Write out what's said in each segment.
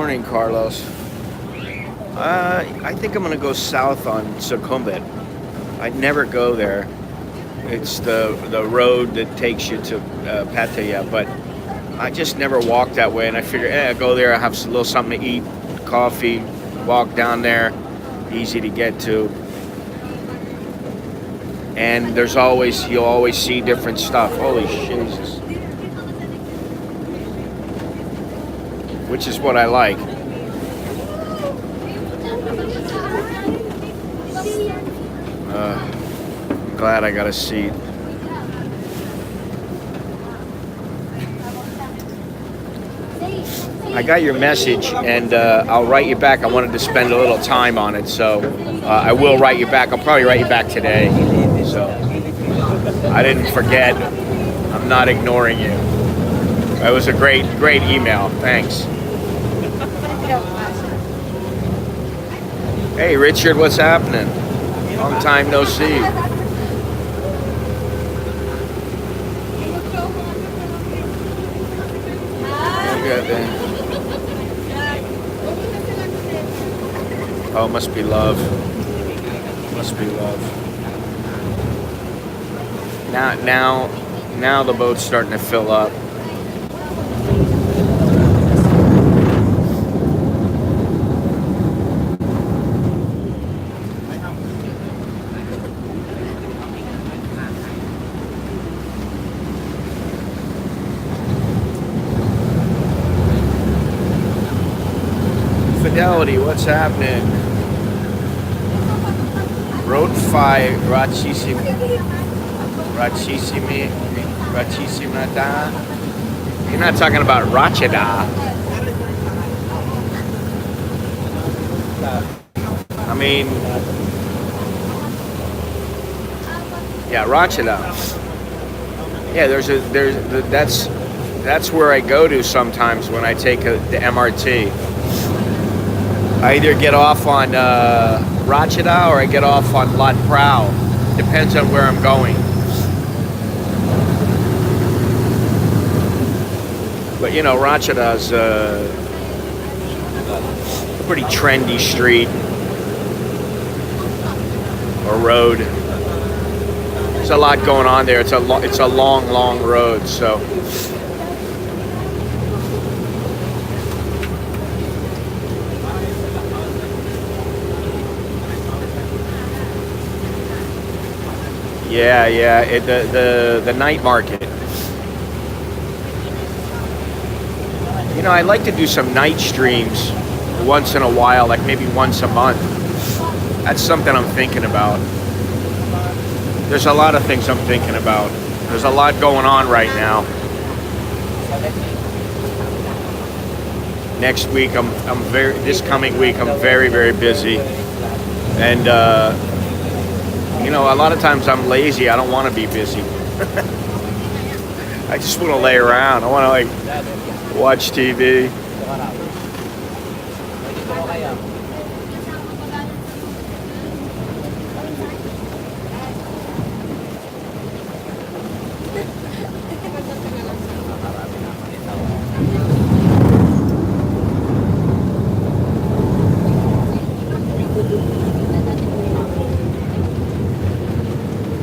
morning, Carlos. I think I'm gonna go south on Sukhumvit. I never go there. It's the road that takes you to Pattaya, but I just never walk that way. And I figure, I go there, I have a little something to eat, coffee, walk down there, easy to get to. And you'll always see different stuff. Holy Jesus. Which is what I like. I'm glad I got a seat. I got your message, and I'll write you back. I wanted to spend a little time on it, so I will write you back. I'll probably write you back today. So I didn't forget. I'm not ignoring you. It was a great email. Thanks. Hey, Richard, what's happening? Long time no see. Look at that. Oh, must be love. Must be love. Now the boat's starting to fill up. Fidelity, what's happening? Road 5, Rachissimata. You're not talking about Rachida. I mean, yeah, Rachida. Yeah, that's where I go to sometimes when I take the MRT. I either get off on Rachida or I get off on Lat Pral. Depends on where I'm going. But you know, Rachida's a pretty trendy street or road. There's a lot going on there. It's a long road, so. Yeah, the night market. You know, I like to do some night streams once in a while, like maybe once a month. That's something I'm thinking about. There's a lot of things I'm thinking about. There's a lot going on right now. Next week, this coming week, I'm very busy. And, you know, a lot of times I'm lazy. I don't want to be busy. I just want to lay around. I want to, like, watch TV.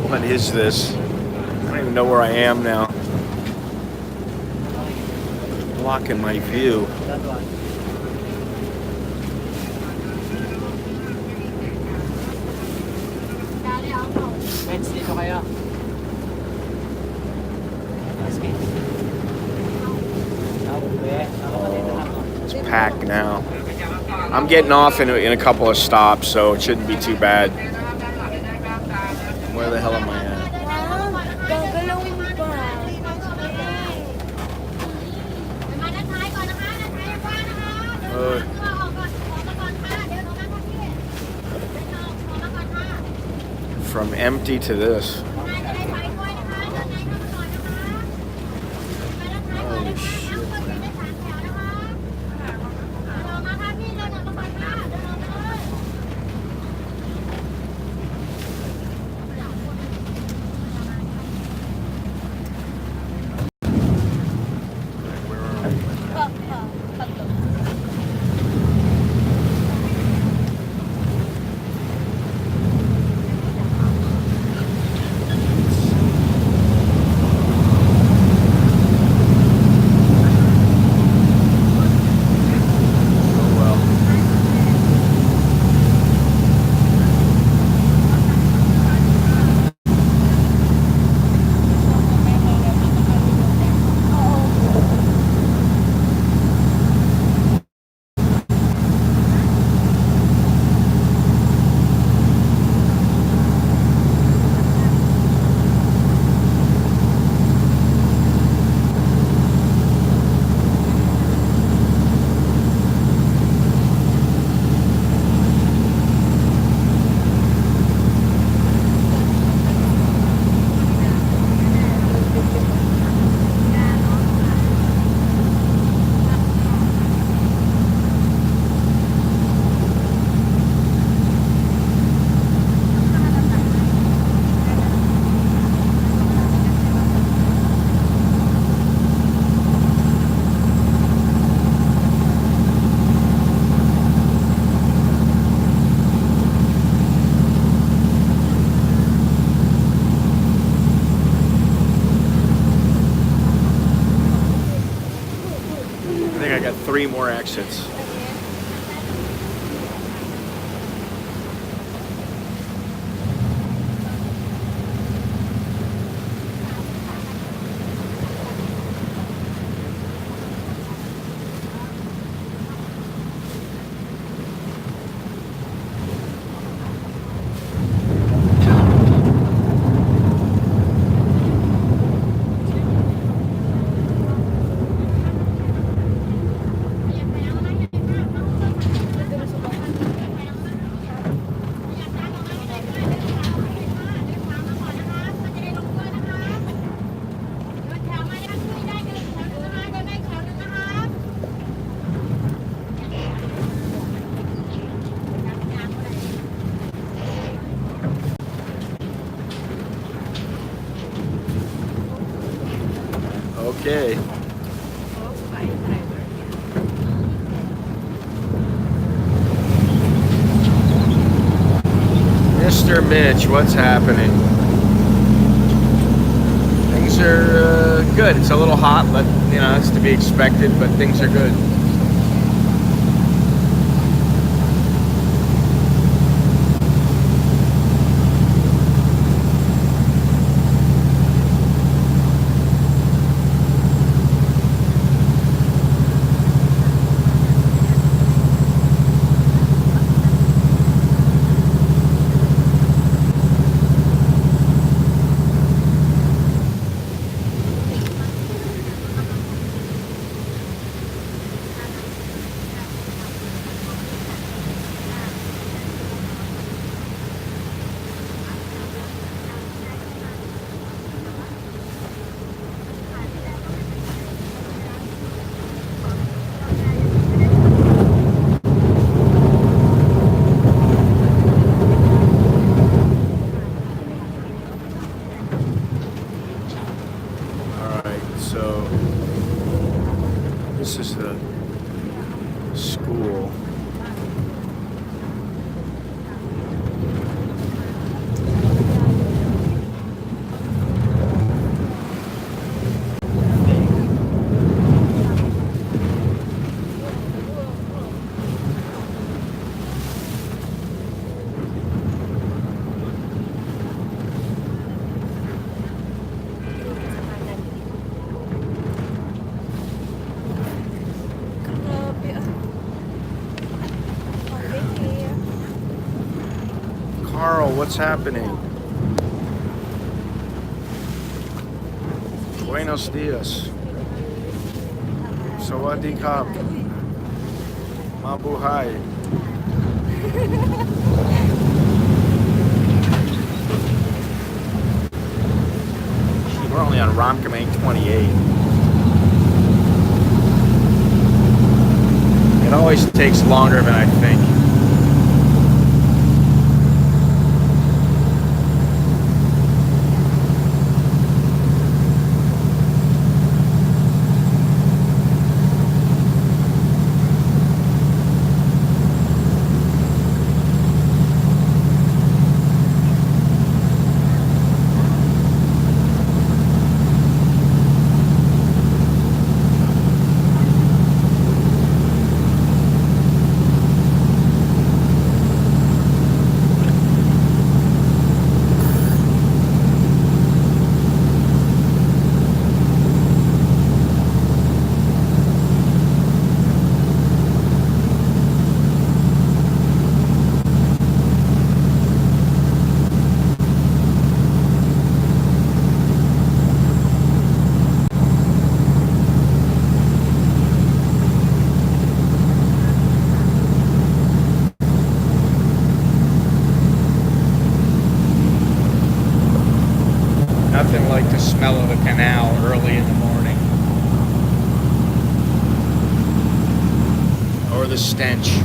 What is this? I don't even know where I am now. Blocking my view. It's packed now. I'm getting off in a couple of stops, so it shouldn't be too bad. Where the hell am I at? From empty to this. Holy shit. 3 more exits. Okay. Mr. Mitch, what's happening? Things are good. It's a little hot, but you know, it's to be expected, but things are good. This is the school. Carl, what's happening? Buenos dias. Sawadee krap. Mabuhay. We're only on Ramkhamhaeng 28. It always takes longer than I think. Nothing like the smell of a canal early in the morning. Or the stench.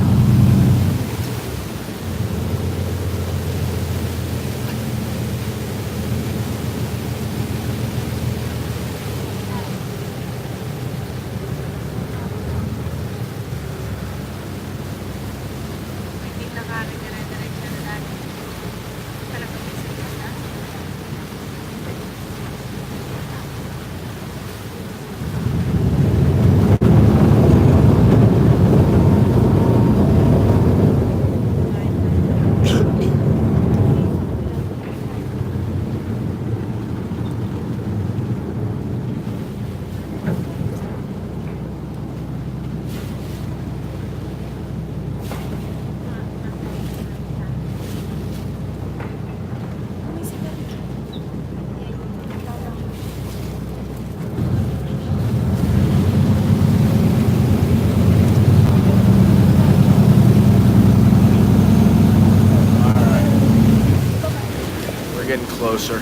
getting closer.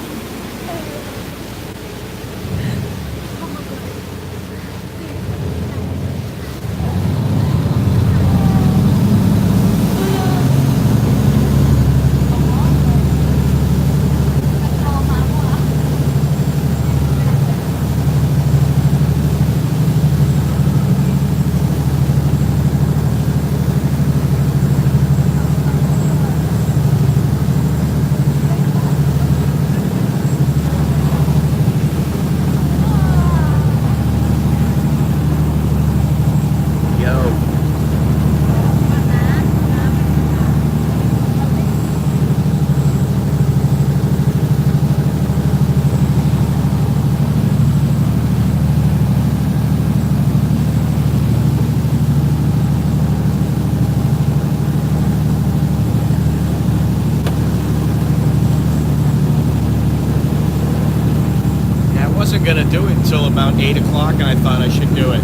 Gonna do it until about 8 o'clock, and I thought I should do it.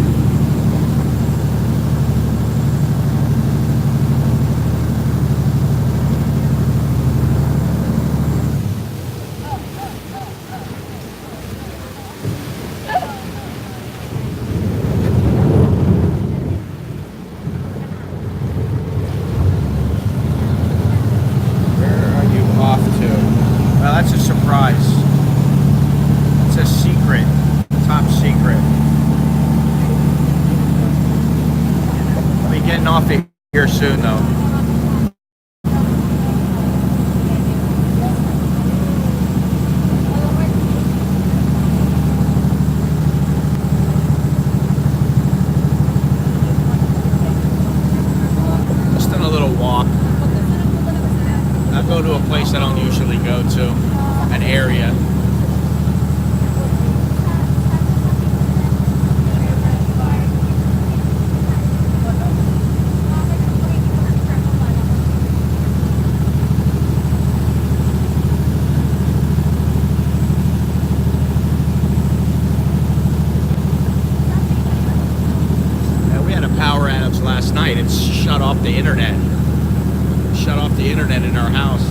Where are you off to? Well, that's a surprise. A secret, top secret. I'll be getting off of here soon, though. Just on a little walk. I'll go to a place I don't usually go to, an area. Last night, it's shut off the internet. Shut off the internet in our house.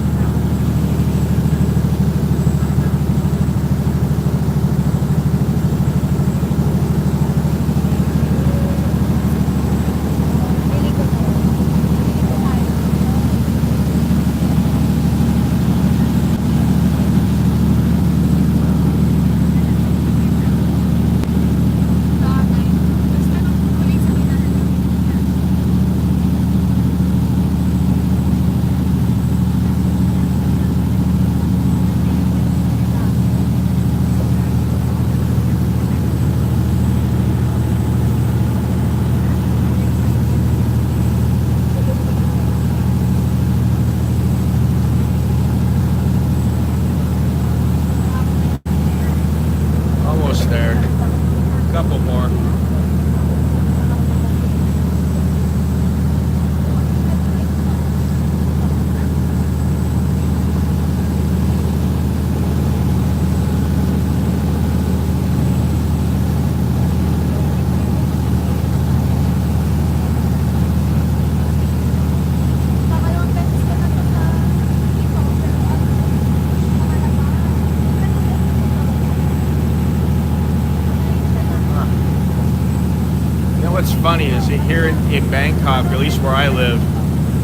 What's funny is that here in Bangkok, at least where I live,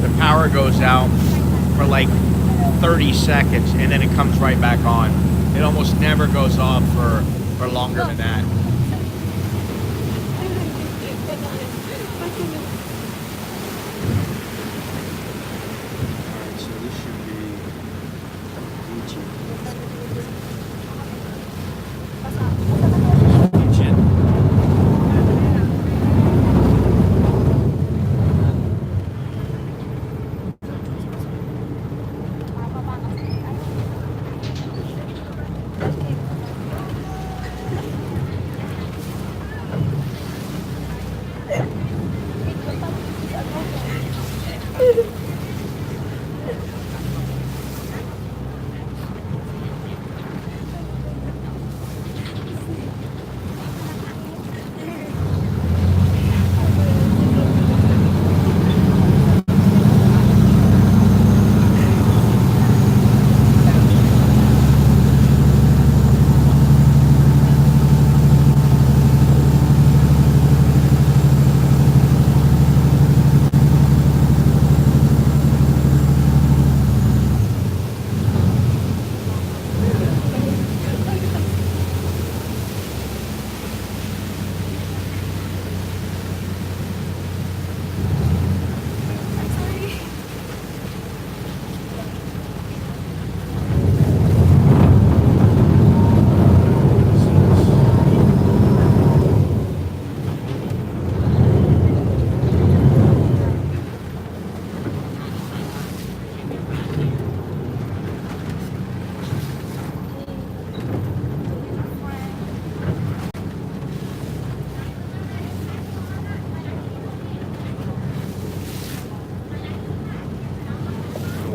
the power goes out for like 30 seconds and then it comes right back on. It almost never goes off for longer than that. Alright, so this should be Fiji.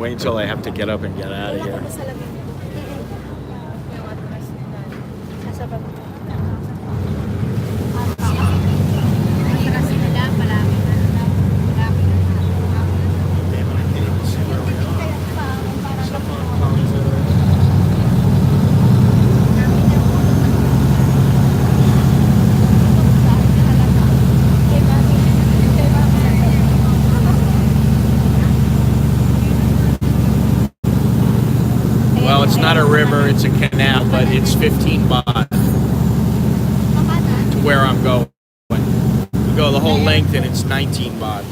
Wait until I have to get up and get out of here. Well, it's not a river, it's a canal, but it's 15 baht to where I'm going. We go the whole length and it's 19 baht.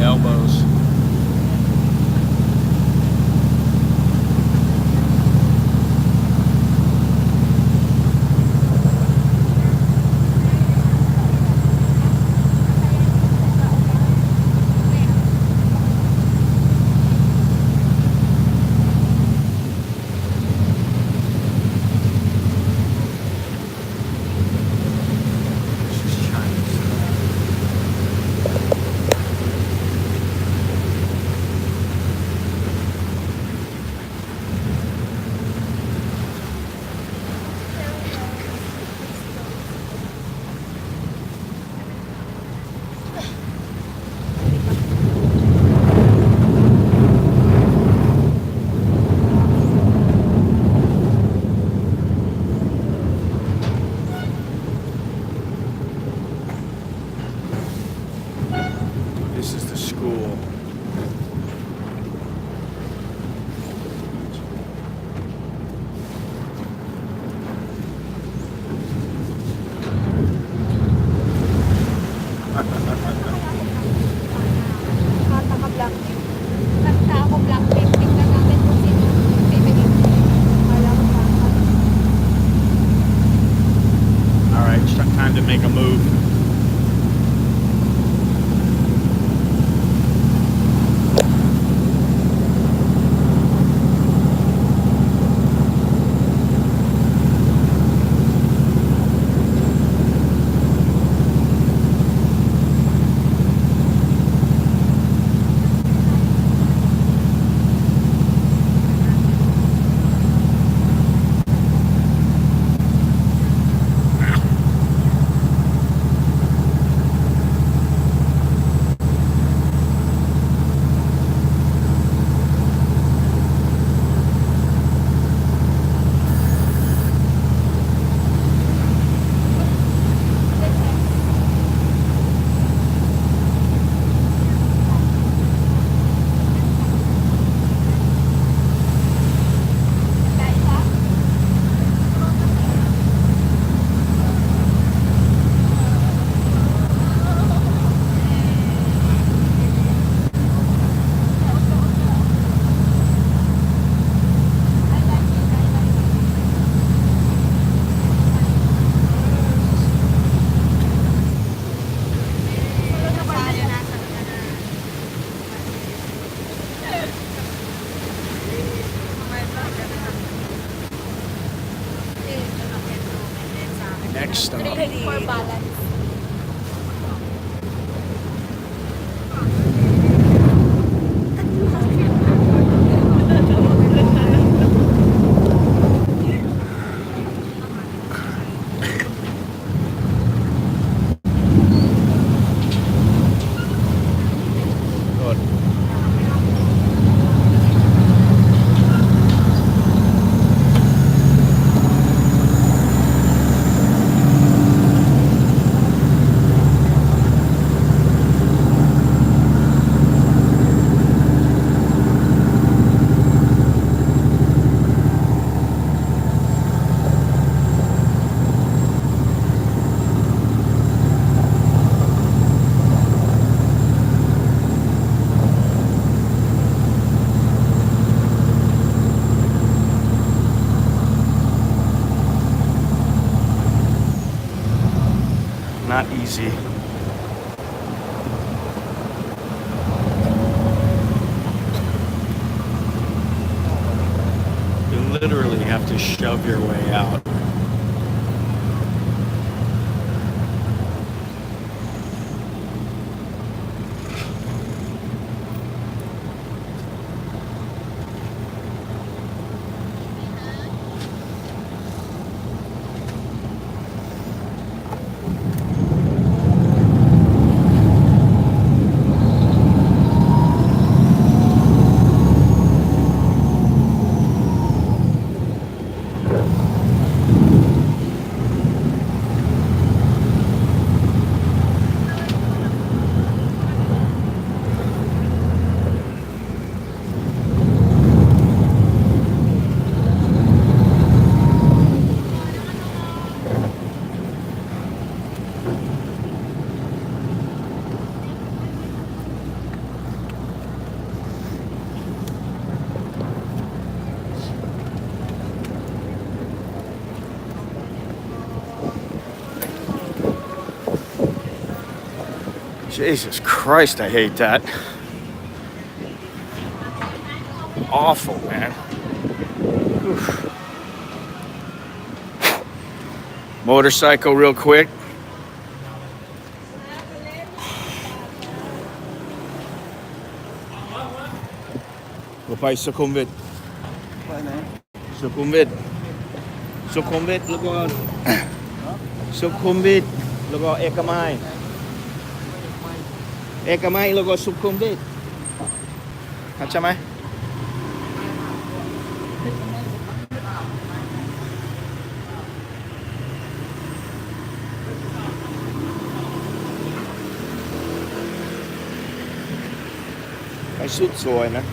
Elbows. This is the school. All right, it's time to make a move. Next stop. For balance. literally have to shove your way out. Jesus Christ, I hate that. Awful, man. Oof. Motorcycle real quick. Go by Sukhumvit. Sukhumvit. Sukhumvit,แล้วก็ Sukhumvit แล้วก็ Ekamai แล้วก็ Sukhumvit เข้าใจไหมไปสุดสวยนะ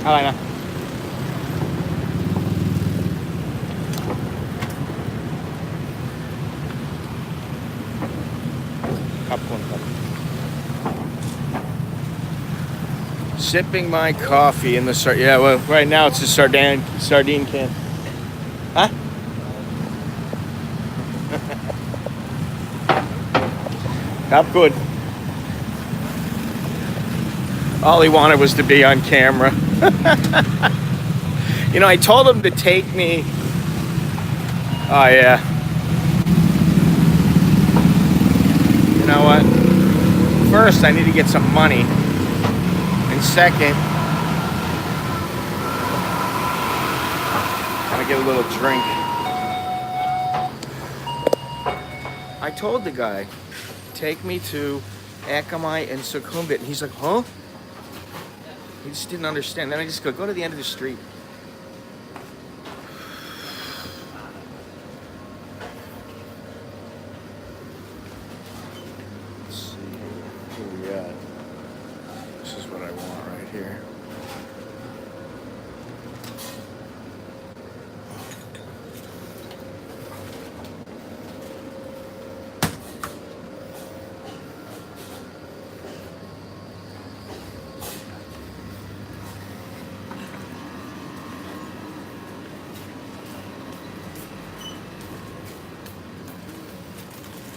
อะไรนะขอบคุณครับ Sipping my coffee in the yeah, well, right now it's a sardine can. Huh? Not good. All he wanted was to be on camera. You know, I told him to take me. Oh, yeah. You know what? First, I need to get some money. And second, I get a little drink. I told the guy, take me to Akamai and Sukhumvit. And he's like, huh? He just didn't understand. Then I just go to the end of the street. Let's see. Where we at? This is what I want right here.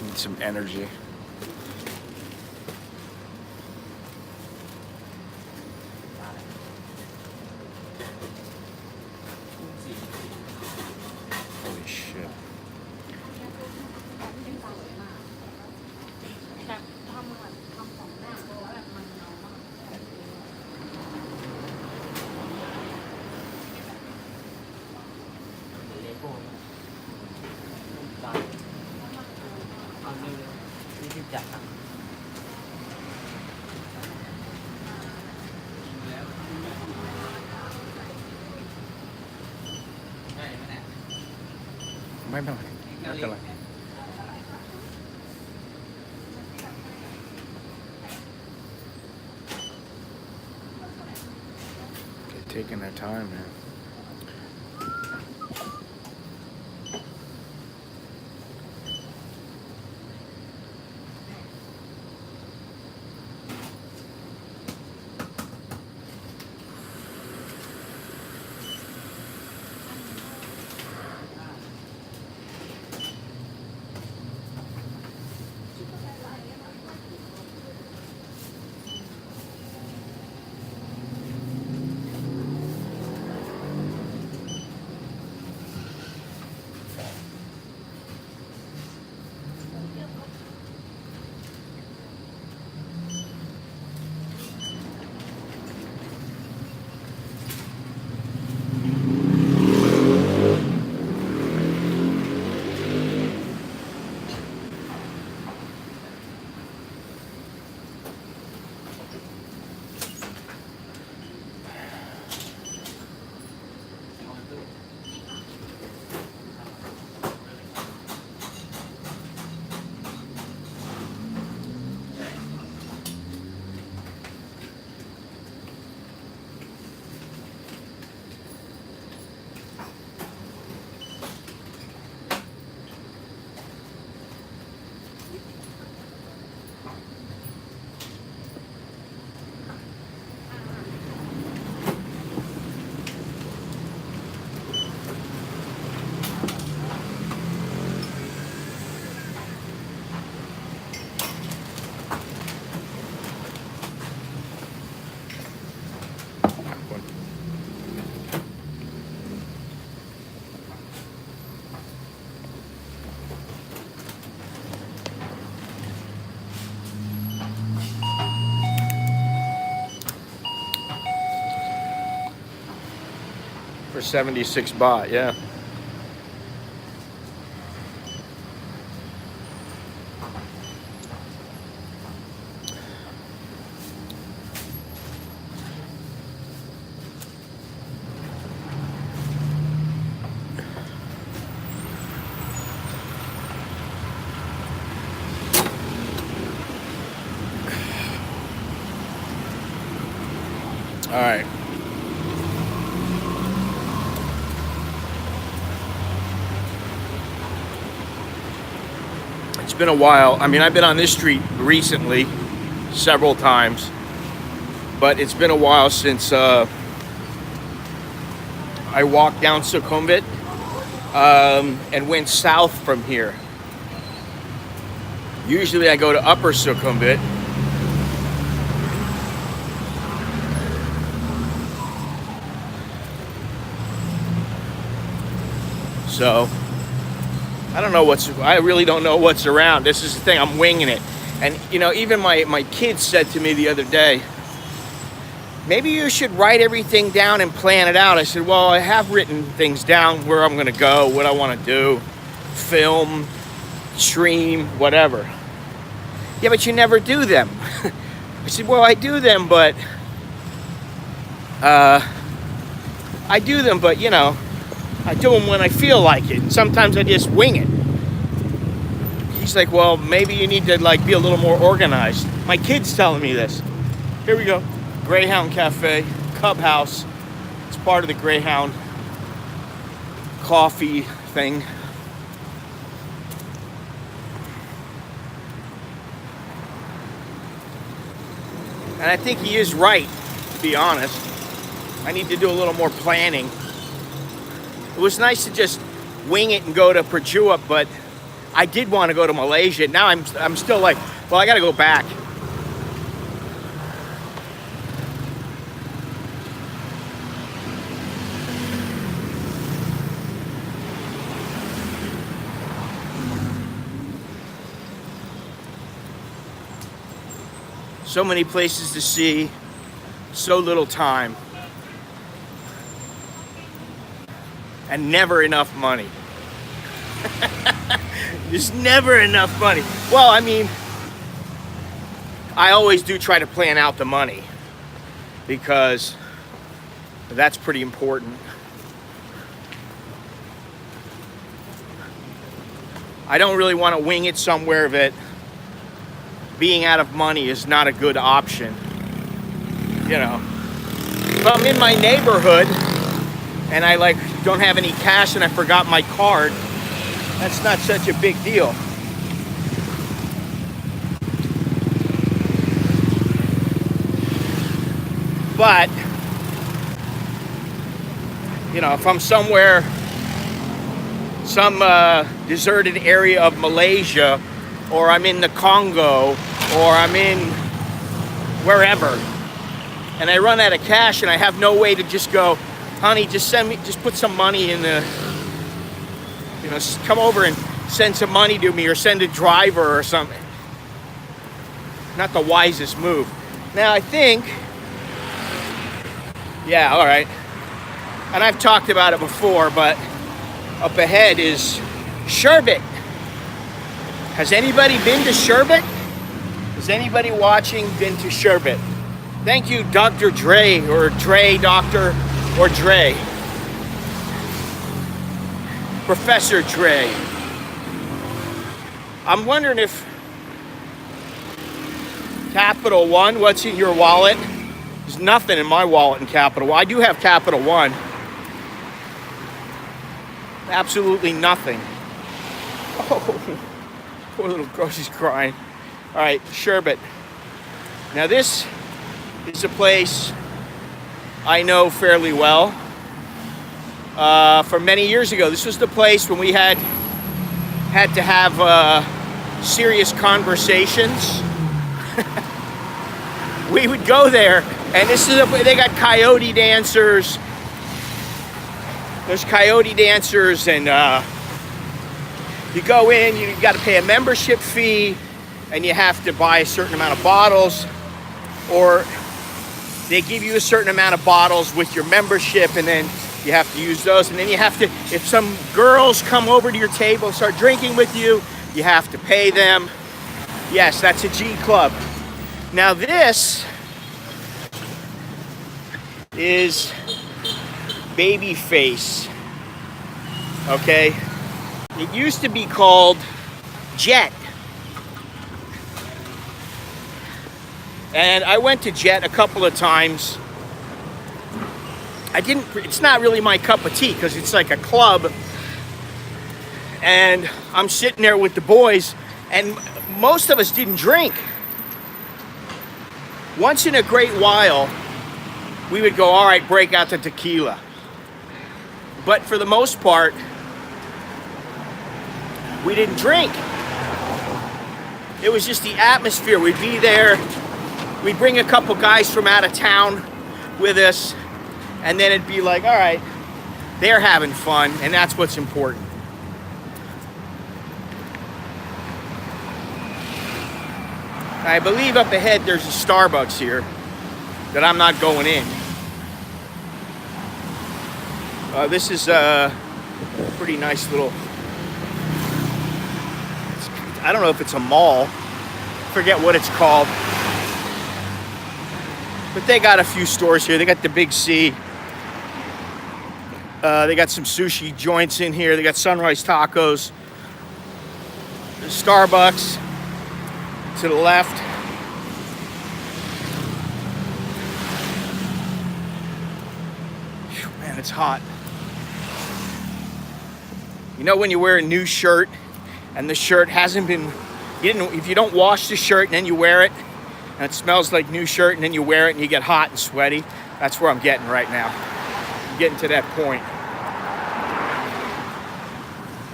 Need some energy. Holy shit.ไม่เป็นไรไม่เป็นไร They're taking their time, man. For 76 baht, yeah. All right. been a while. I mean, I've been on this street recently, several times, but it's been a while since I walked down Sukhumvit and went south from here. Usually I go to Upper Sukhumvit. So I really don't know what's around. This is the thing, I'm winging it. And you know, even my kids said to me the other day, maybe you should write everything down and plan it out. I said, well, I have written things down, where I'm gonna go, what I wanna do, film, stream, whatever. Yeah, but you never do them. I said, well, I do them, but you know, I do them when I feel like it. Sometimes I just wing it. He's like, well, maybe you need to like be a little more organized. My kid's telling me this. Here we go. Greyhound Cafe, Cub House. It's part of the Greyhound coffee thing. And I think he is right, to be honest. I need to do a little more planning. It was nice to just wing it and go to Prachuap, but I did want to go to Malaysia. Now I'm still like, well, I got to go back. So many places to see, so little time. And never enough money. There's never enough money. Well, I mean, I always do try to plan out the money because that's pretty important. I don't really want to wing it somewhere that being out of money is not a good option. You know, if I'm in my neighborhood and I like don't have any cash and I forgot my card, that's not such a big deal. But you know, if I'm somewhere, some deserted area of Malaysia, or I'm in the Congo, or I'm in wherever, and I run out of cash and I have no way to just go, honey, just put some money in the, you know, come over and send some money to me, or send a driver or something. Not the wisest move. Now I think, yeah, all right. And I've talked about it before, but up ahead is Sherbet. Has anybody been to Sherbet? Has anybody watching been to Sherbet? Thank you, Dr. Dre, or Dre, Doctor, or Dre. Professor Dre. I'm wondering if Capital One, what's in your wallet? There's nothing in my wallet in Capital One. I do have Capital One. Absolutely nothing. Oh, poor little girl, she's crying. All right, Sherbet. Now this is a place I know fairly well. From many years ago, this was the place when we had to have serious conversations. We would go there, and this is they got coyote dancers. There's coyote dancers, and you go in, you got to pay a membership fee, and you have to buy a certain amount of bottles, or they give you a certain amount of bottles with your membership, and then you have to use those, and then you have to, if some girls come over to your table and start drinking with you, you have to pay them. Yes, that's a G club. Now this is Babyface, okay? It used to be called Jet. And I went to Jet a couple of times. It's not really my cup of tea because it's like a club. And I'm sitting there with the boys And most of us didn't drink. Once in a great while, we would go, all right, break out the tequila. But for the most part, we didn't drink. It was just the atmosphere. We'd be there. We'd bring a couple guys from out of town with us. And then it'd be like, all right, they're having fun. And that's what's important. I believe up ahead there's a Starbucks here that I'm not going in. This is a pretty nice little, I don't know if it's a mall, forget what it's called, but they got a few stores here. They got the Big C. They got some sushi joints in here. They got Sunrise Tacos. The Starbucks to the left. Whew, man, it's hot. You know when you wear a new shirt and the shirt hasn't been, if you don't wash the shirt and then you wear it and it smells like new shirt and then you wear it and you get hot and sweaty, that's where I'm getting right now. I'm getting to that point.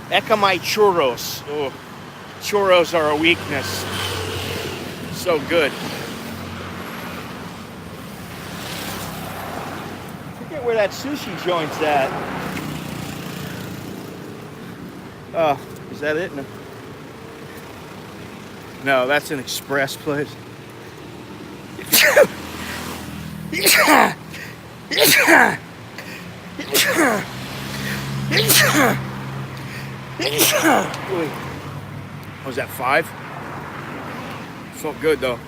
Ekamai churros. Oh, churros are a weakness. So good. I forget where that sushi joint's at. Oh, is that it? No, that's an express place. Was that 5? Felt good though.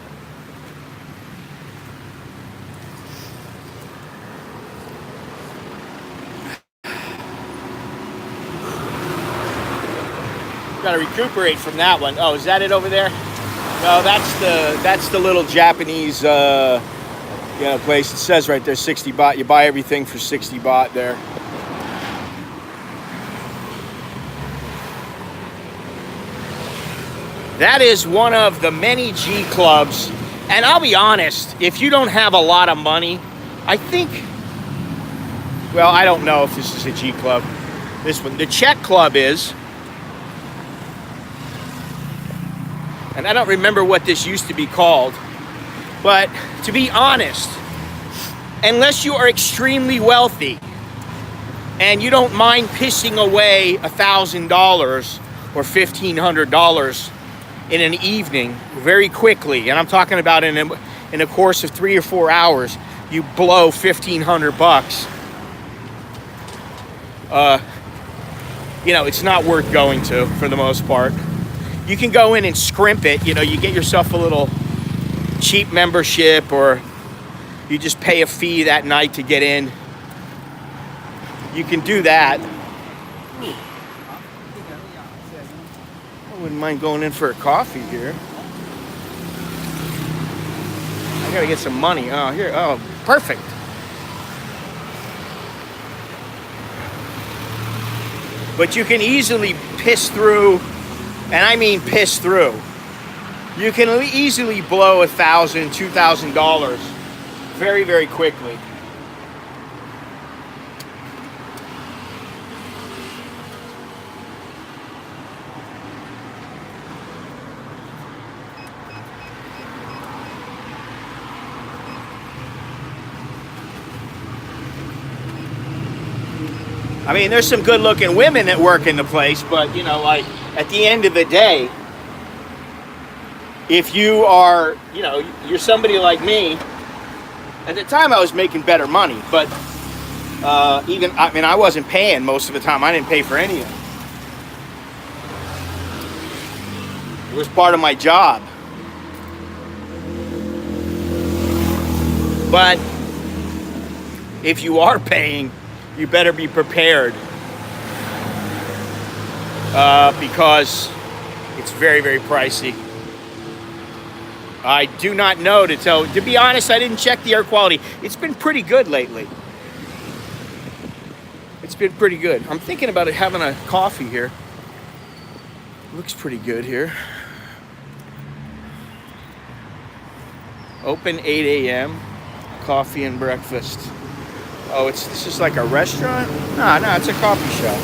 Gotta recuperate from that one. Oh, is that it over there? No, that's the little Japanese place. It says right there 60 baht. You buy everything for 60 baht there. That is one of the many G clubs. And I'll be honest, if you don't have a lot of money, I think, well, I don't know if this is a G club. This one, the Czech club is. And I don't remember what this used to be called. But to be honest, unless you are extremely wealthy and you don't mind pissing away $1,000 or $1,500 in an evening very quickly, and I'm talking about in a course of 3 or 4 hours, you blow $1,500. You know, it's not worth going to for the most part. You can go in and scrimp it. You know, you get yourself a little cheap membership, or you just pay a fee that night to get in. You can do that. I wouldn't mind going in for a coffee here. I gotta get some money. Oh, here. Oh, perfect. But you can easily piss through, and I mean piss through. You can easily blow $1,000, $2,000 very, very quickly. I mean, there's some good-looking women that work in the place, but, you know, like, at the end of the day, if you are, you know, you're somebody like me, at the time I was making better money, but I wasn't paying most of the time. I didn't pay for any of it. It was part of my job. But if you are paying, you better be prepared, because it's very, very pricey. I do not know to be honest, I didn't check the air quality. It's been pretty good lately. It's been pretty good. I'm thinking about having a coffee here. Looks pretty good here. Open 8 a.m. Coffee and breakfast. Oh, this is like a restaurant? No, it's a coffee shop.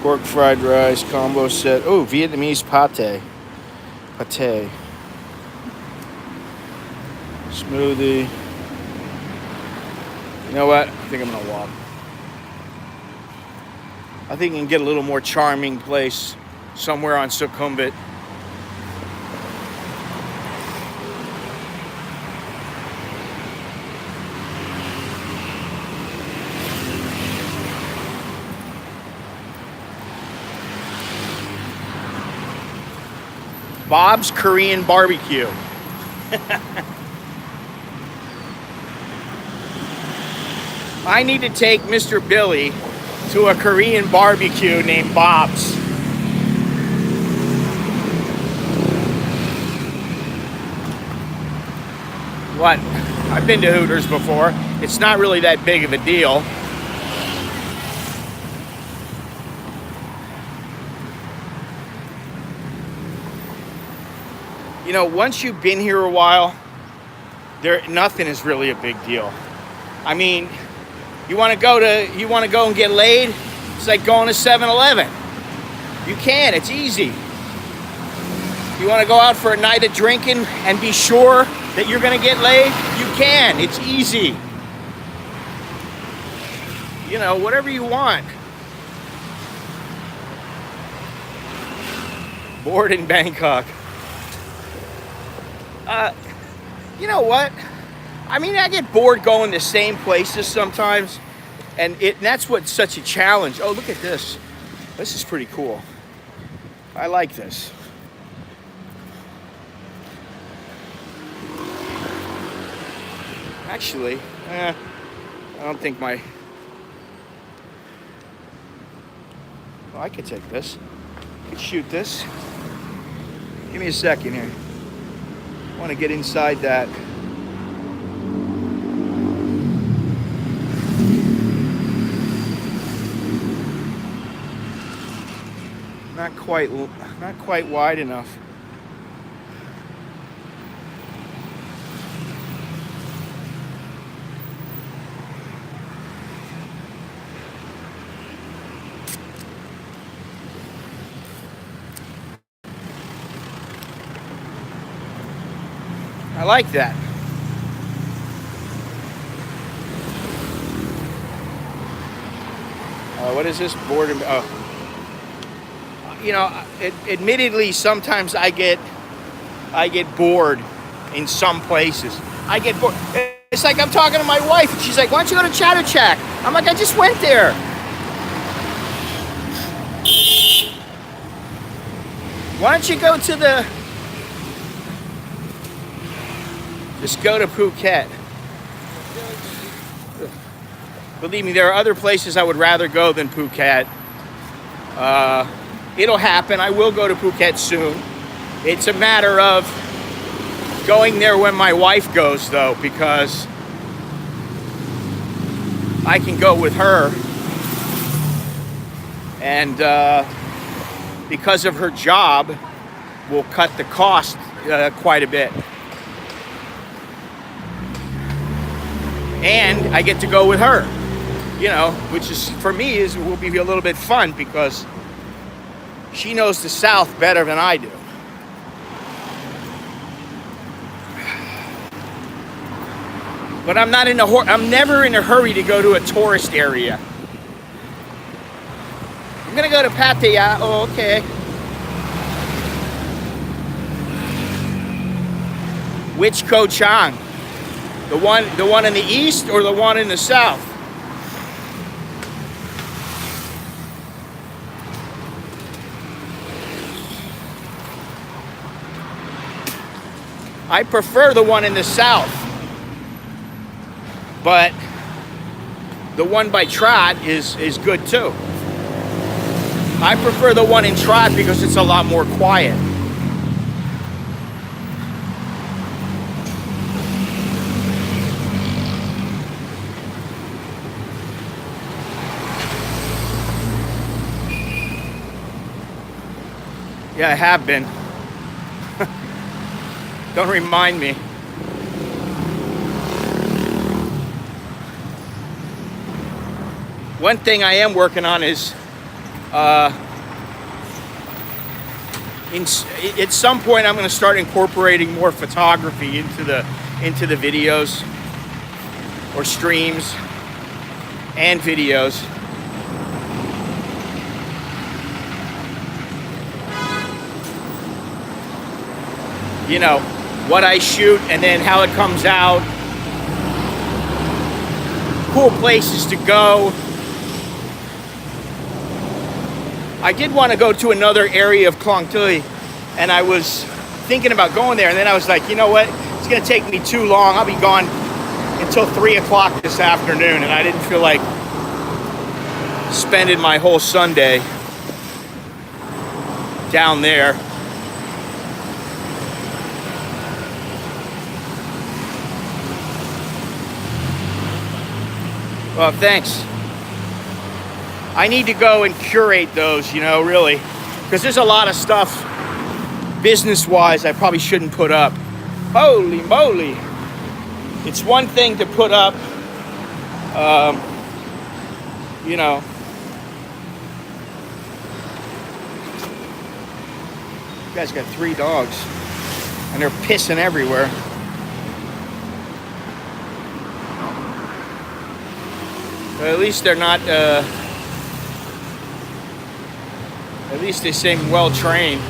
Pork fried rice combo set. Oh, Vietnamese pate. Pate. Smoothie. You know what? I think I'm gonna walk. I think you can get a little more charming place somewhere on Sukhumvit. Bob's Korean Barbecue. I need to take Mr. Billy to a Korean barbecue named Bob's. What? I've been to Hooters before. It's not really that big of a deal. You know, once you've been here a while, nothing is really a big deal. I mean, you want to go and get laid? It's like going to 7-Eleven. You can, it's easy. You want to go out for a night of drinking and be sure that you're going to get laid? You can, it's easy. You know, whatever you want. Bored in Bangkok. You know what? I mean, I get bored going to same places sometimes, and that's what's such a challenge. Oh, look at this. This is pretty cool. I like this. Actually, I don't think well, I could take this. I could shoot this. Give me a second here. I want to get inside that. Not quite wide enough. I like that. What is this? Boredom. Oh. You know, admittedly, sometimes I get bored in some places. I get bored. It's like I'm talking to my wife, and she's like, "Why don't you go to CASHAPP?" I'm like, "I just went there." Why don't you go to the? Just go to Phuket. Believe me, there are other places I would rather go than Phuket. It'll happen. I will go to Phuket soon. It's a matter of going there when my wife goes, though, because I can go with her. And because of her job, we'll cut the cost quite a bit. And I get to go with her, you know, which is, for me, will be a little bit fun because she knows the South better than I do. But I'm never in a hurry to go to a tourist area. I'm gonna go to Pattaya. Oh, okay. Which Koh Chang? The one in the east or the one in the south? I prefer the one in the south, but the one by Trat is good too. I prefer the one in Trat because it's a lot more quiet. Yeah, I have been. Don't remind me. One thing I am working on is at some point I'm going to start incorporating more photography into the videos or streams and videos. You know, what I shoot and then how it comes out. Cool places to go. I did want to go to another area of Klong Tui, and I was thinking about going there, and then I was like, you know what? It's going to take me too long. I'll be gone until 3 o'clock this afternoon, and I didn't feel like spending my whole Sunday down there. Well, thanks. I need to go and curate those, you know, really, because there's a lot of stuff business-wise I probably shouldn't put up. Holy moly. It's one thing to put up, you know, you guys got 3 dogs, and they're pissing everywhere. But at least they're not, at least they seem well trained.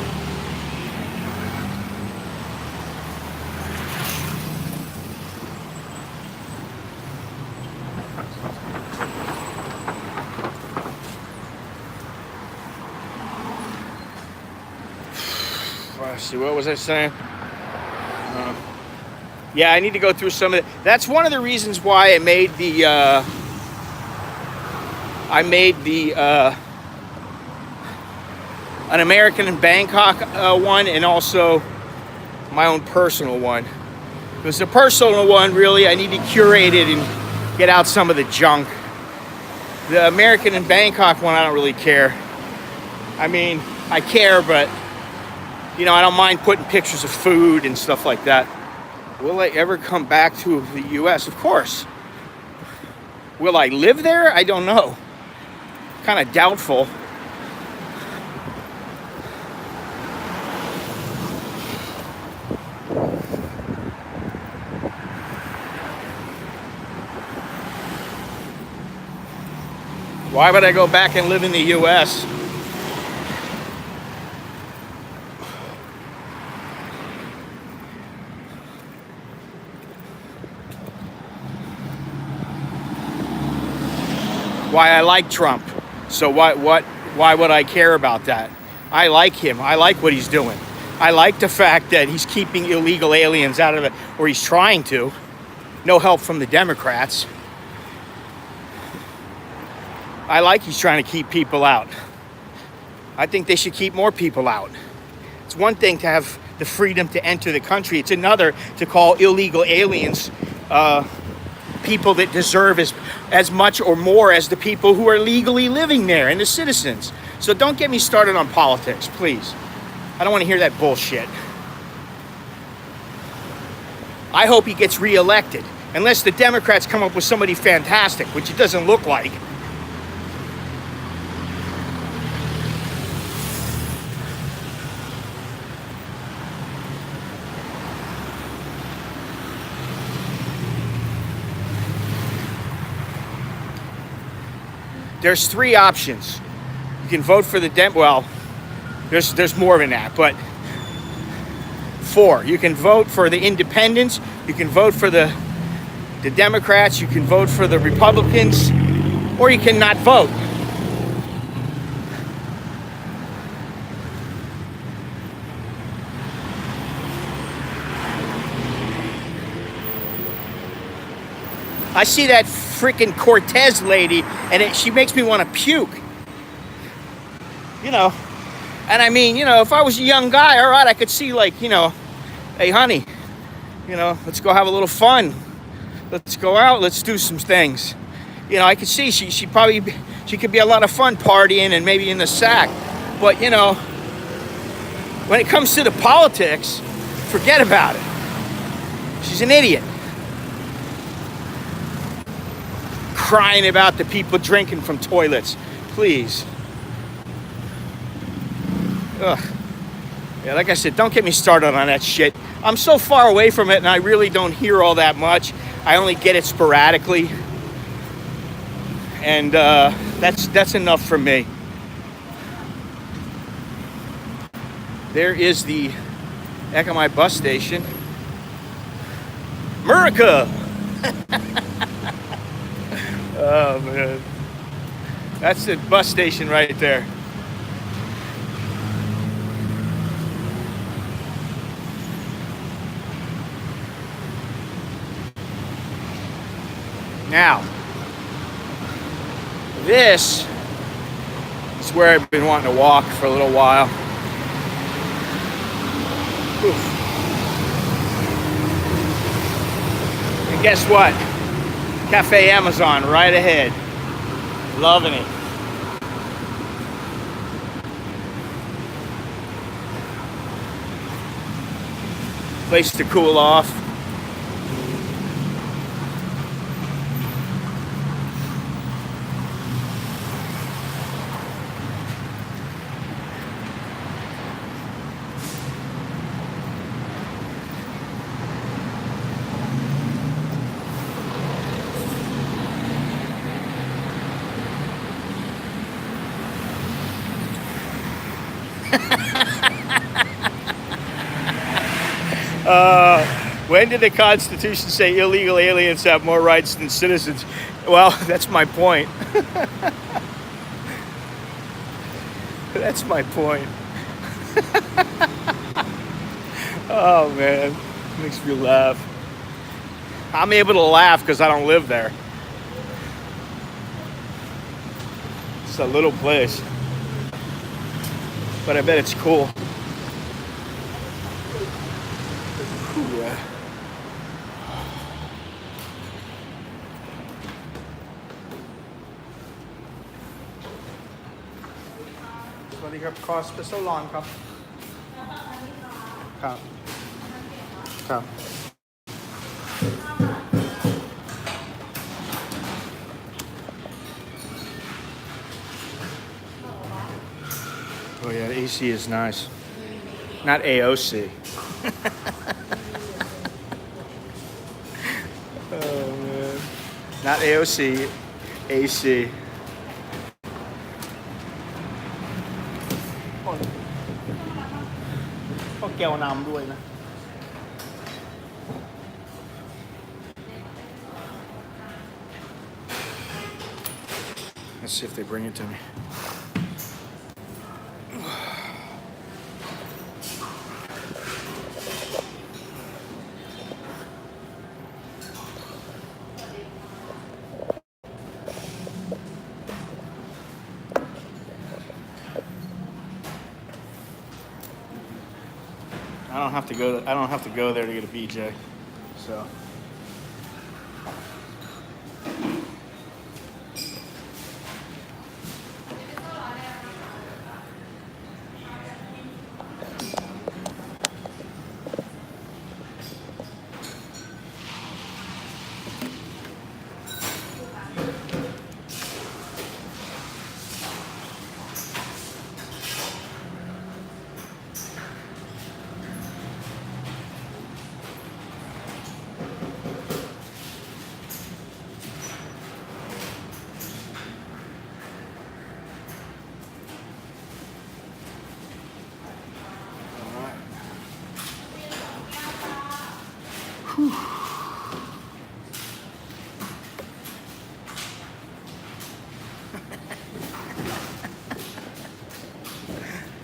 Let's see, what was I saying? Yeah, I need to go through some of it. That's one of the reasons why I made the an American in Bangkok one, and also my own personal one. Because the personal one, really, I need to curate it and get out some of the junk. The American in Bangkok one, I don't really care. I mean, I care, but, you know, I don't mind putting pictures of food and stuff like that. Will I ever come back to the U.S.? Of course. Will I live there? I don't know. Kind of doubtful. Why would I go back and live in the U.S.? Why I like Trump. So why would I care about that? I like him. I like what he's doing. I like the fact that he's keeping illegal aliens out of it, or he's trying to. No help from the Democrats. I like he's trying to keep people out. I think they should keep more people out. It's one thing to have the freedom to enter the country. It's another to call illegal aliens people that deserve as much or more as the people who are legally living there and the citizens. So don't get me started on politics, please. I don't want to hear that bullshit. I hope he gets reelected, unless the Democrats come up with somebody fantastic, which it doesn't look like. There's 3 options. You can vote for the well, there's more than that, but 4. You can vote for the independents, you can vote for the Democrats, you can vote for the Republicans, or you cannot vote. I see that freaking Cortez lady, and she makes me want to puke. You know, and I mean, you know, if I was a young guy, all right, I could see, like, you know, hey, honey, you know, let's go have a little fun. Let's go out. Let's do some things. You know, I could see she could be a lot of fun partying and maybe in the sack. But, you know, When it comes to the politics, forget about it. She's an idiot. Crying about the people drinking from toilets. Please. Ugh. Yeah, like I said, don't get me started on that shit. I'm so far away from it and I really don't hear all that much. I only get it sporadically. And that's enough for me. There is the Ekamai bus station. America! Oh, man. That's the bus station right there. Now, this is where I've been wanting to walk for a little while. Oof. And guess what? Cafe Amazon right ahead. Loving it. Place to cool off. When did the Constitution say illegal aliens have more rights than citizens? Well, that's my point. That's my point. Oh, man. Makes me laugh. I'm able to laugh because I don't live there. It's a little place. But I bet it's cool. Yeah. What do you cost for so long, Cup? Cup. Cup. Oh yeah, the AC is nice. Not AOC. Oh man. Not AOC, AC. Let's see if they bring it to me. I don't have to go there to get a BJ. So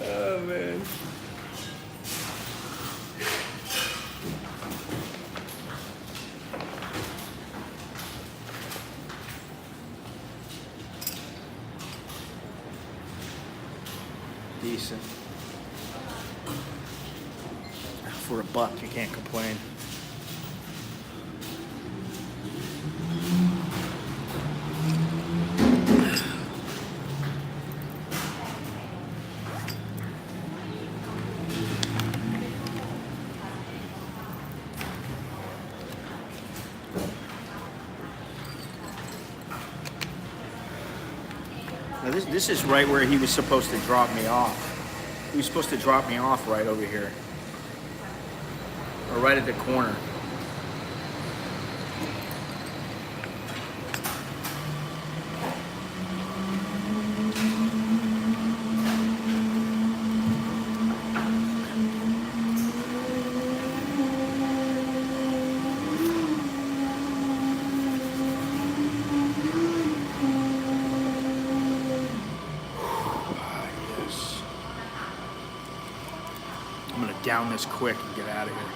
oh man. Decent. For a buck, you can't complain. Now this is right where he was supposed to drop me off. He was supposed to drop me off right over here. Or right at the corner. I'm gonna down this quick and get out of here.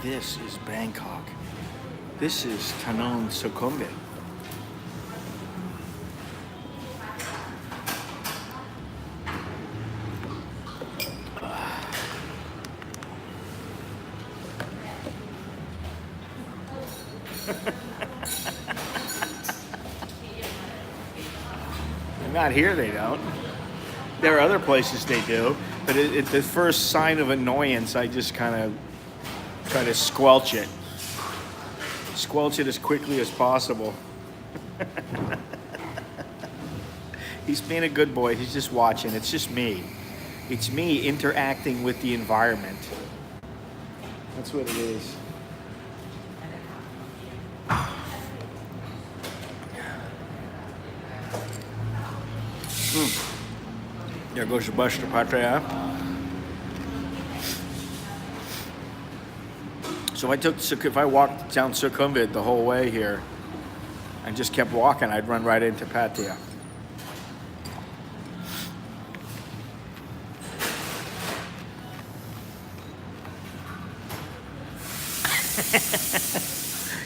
This is Bangkok. This is Tanon Sukhumvit. Not here, they don't. There are other places they do, but at the first sign of annoyance, I just kind of try to squelch it. Squelch it as quickly as possible. He's being a good boy. He's just watching. It's just me. It's me interacting with the environment. That's what it is. There goes the bus to Pattaya. So if I walked down Sukhumvit the whole way here and just kept walking, I'd run right into Pattaya.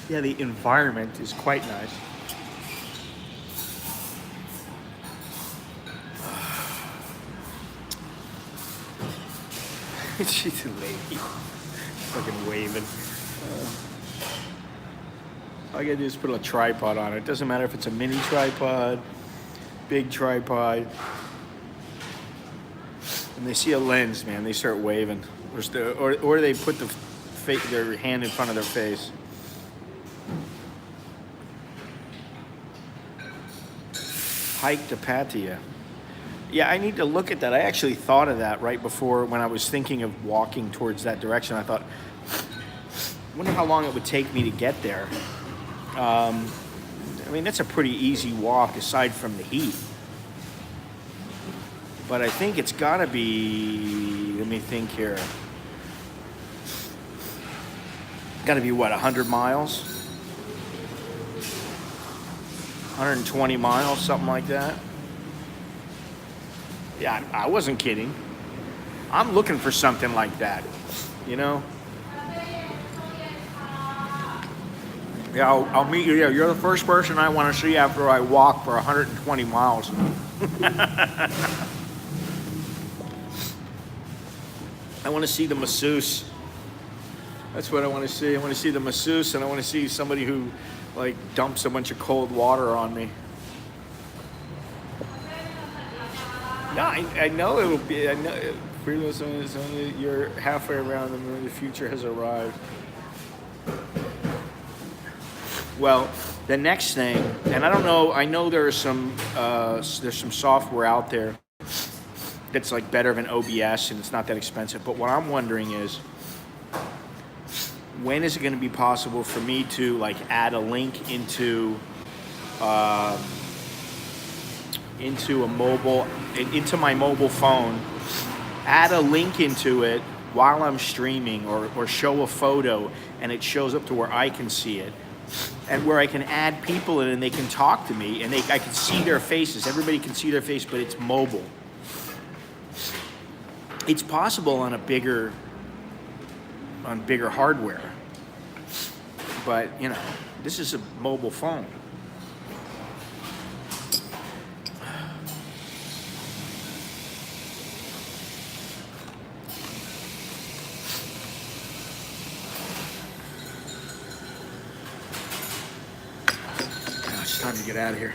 Yeah, the environment is quite nice. She's a lady. Fucking waving. All I gotta do is put a tripod on it. It doesn't matter if it's a mini tripod, big tripod. And they see a lens, man, they start waving. Or they put their hand in front of their face. Hike to Pattaya. Yeah, I need to look at that. I actually thought of that right before when I was thinking of walking towards that direction. I thought, I wonder how long it would take me to get there. I mean, that's a pretty easy walk aside from the heat. But I think it's gotta be, let me think here. Gotta be what, 100 miles? 120 miles, something like that. Yeah, I wasn't kidding. I'm looking for something like that, you know? Yeah, I'll meet you there. You're the first person I want to see after I walk for 120 miles. I want to see the masseuse. That's what I want to see. I want to see the masseuse, and I want to see somebody who, like, dumps a bunch of cold water on me. No, I know it will be. I know you're halfway around the moon. The future has arrived. Well, the next thing, and I don't know. I know there's some software out there that's like better than OBS, and it's not that expensive. But what I'm wondering is, when is it going to be possible for me to like add a link into um, into my mobile phone, add a link into it while I'm streaming, or show a photo and it shows up to where I can see it, and where I can add people in and they can talk to me and I can see their faces. Everybody can see their face, but it's mobile. It's possible on bigger hardware, but you know, this is a mobile phone. It's time to get out of here.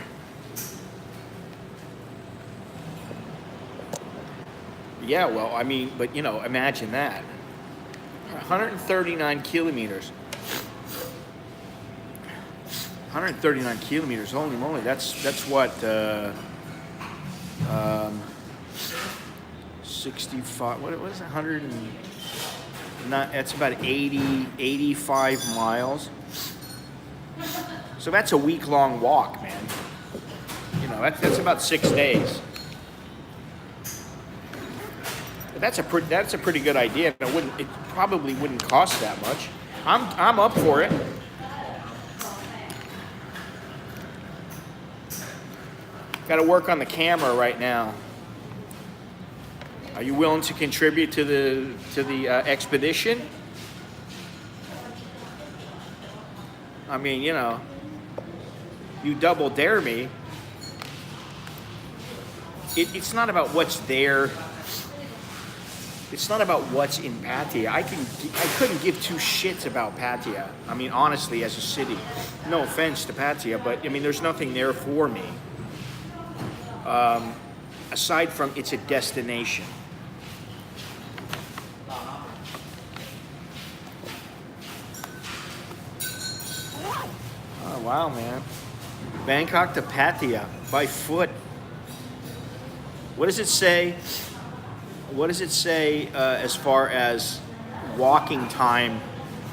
Yeah, well, I mean, but you know, imagine that. 139 kilometers. 139 kilometers, holy moly, that's what, 65, what is it, 100 and, not, that's about 85 miles. So that's a week-long walk, man. You know, that's about 6 days. But that's a pretty good idea. It probably wouldn't cost that much. I'm up for it. Got to work on the camera right now. Are you willing to contribute to the expedition? I mean, you know, you double dare me. It's not about what's there. It's not about what's in Pattaya. I couldn't give two shits about Pattaya. I mean, honestly, as a city. No offense to Pattaya, but I mean, there's nothing there for me. Aside from it's a destination. Oh, wow, man. Bangkok to Pattaya by foot. What does it say? What does it say as far as walking time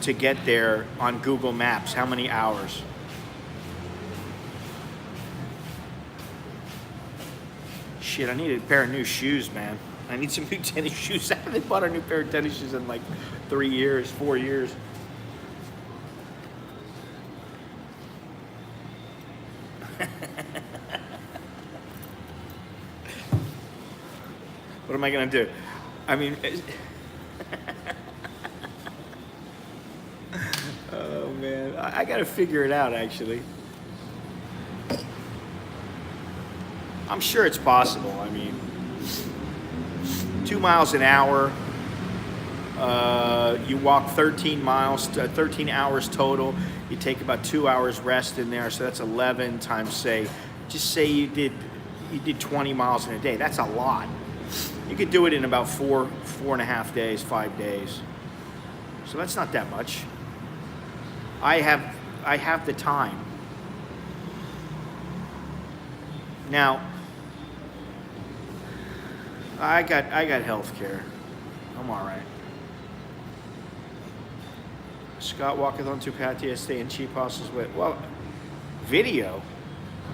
to get there on Google Maps? How many hours? Shit, I need a pair of new shoes, man. I need some new tennis shoes. I haven't bought a new pair of tennis shoes in like 4 years. What am I gonna do? I mean, oh man, I gotta figure it out actually. I'm sure it's possible. I mean, 2 miles an hour. You walk 13 miles, 13 hours total. You take about 2 hours rest in there, so that's 11 times, say you did 20 miles in a day. That's a lot. You could do it in about 4.5 days, 5 days. So that's not that much. I have the time. Now, I got health care. I'm all right. Scott walketh on to Pattaya, stay in cheap hostels with, well, video.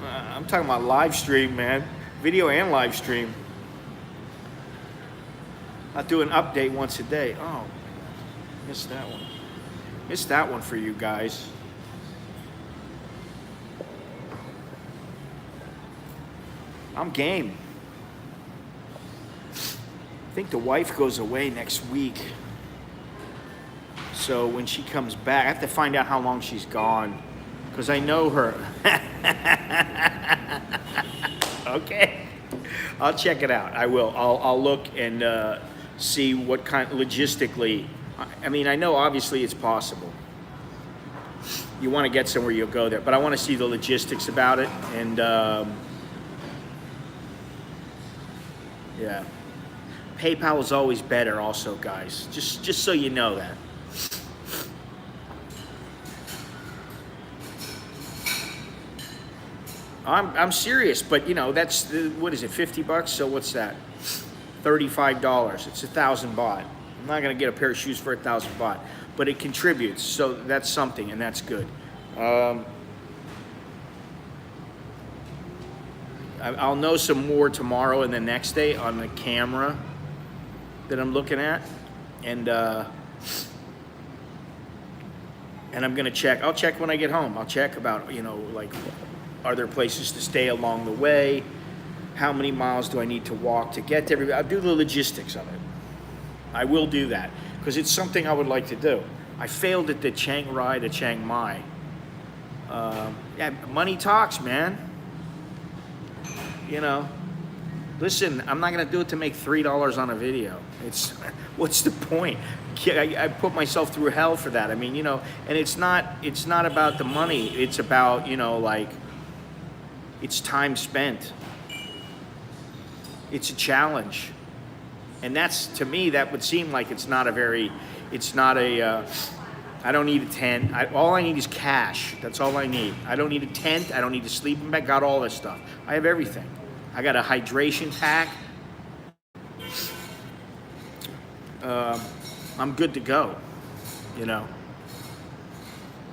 I'm talking about live stream, man. Video and live stream. I'll do an update once a day. Oh, missed that one. Missed that one for you guys. I'm game. I think the wife goes away next week. So when she comes back, I have to find out how long she's gone, because I know her. Okay. I'll check it out. I will. I'll look and see what kind, logistically. I mean, I know obviously it's possible. You want to get somewhere, you'll go there. But I want to see the logistics about it. And yeah. PayPal is always better also, guys. Just so you know that. I'm serious, but you know, that's what is it, $50? So what's that? $35. It's 1,000 baht. I'm not gonna get a pair of shoes for 1,000 baht, but it contributes, so that's something, and that's good. I'll know some more tomorrow and the next day on the camera that I'm looking at, and I'm gonna check. I'll check when I get home. I'll check about, you know, like, are there places to stay along the way? How many miles do I need to walk to get to everybody? I'll do the logistics of it. I will do that because it's something I would like to do. I failed at the Chiang Rai to Chiang Mai. Yeah, money talks, man. You know, listen, I'm not gonna do it to make $3 on a video. It's, what's the point? I put myself through hell for that. I mean, you know, and it's not about the money. It's about, you know, like, it's time spent. It's a challenge. And that's, to me, that would seem like it's not a, I don't need a tent. All I need is cash. That's all I need. I don't need a tent. I don't need a sleeping bag. Got all this stuff. I have everything. I got a hydration pack. I'm good to go, you know.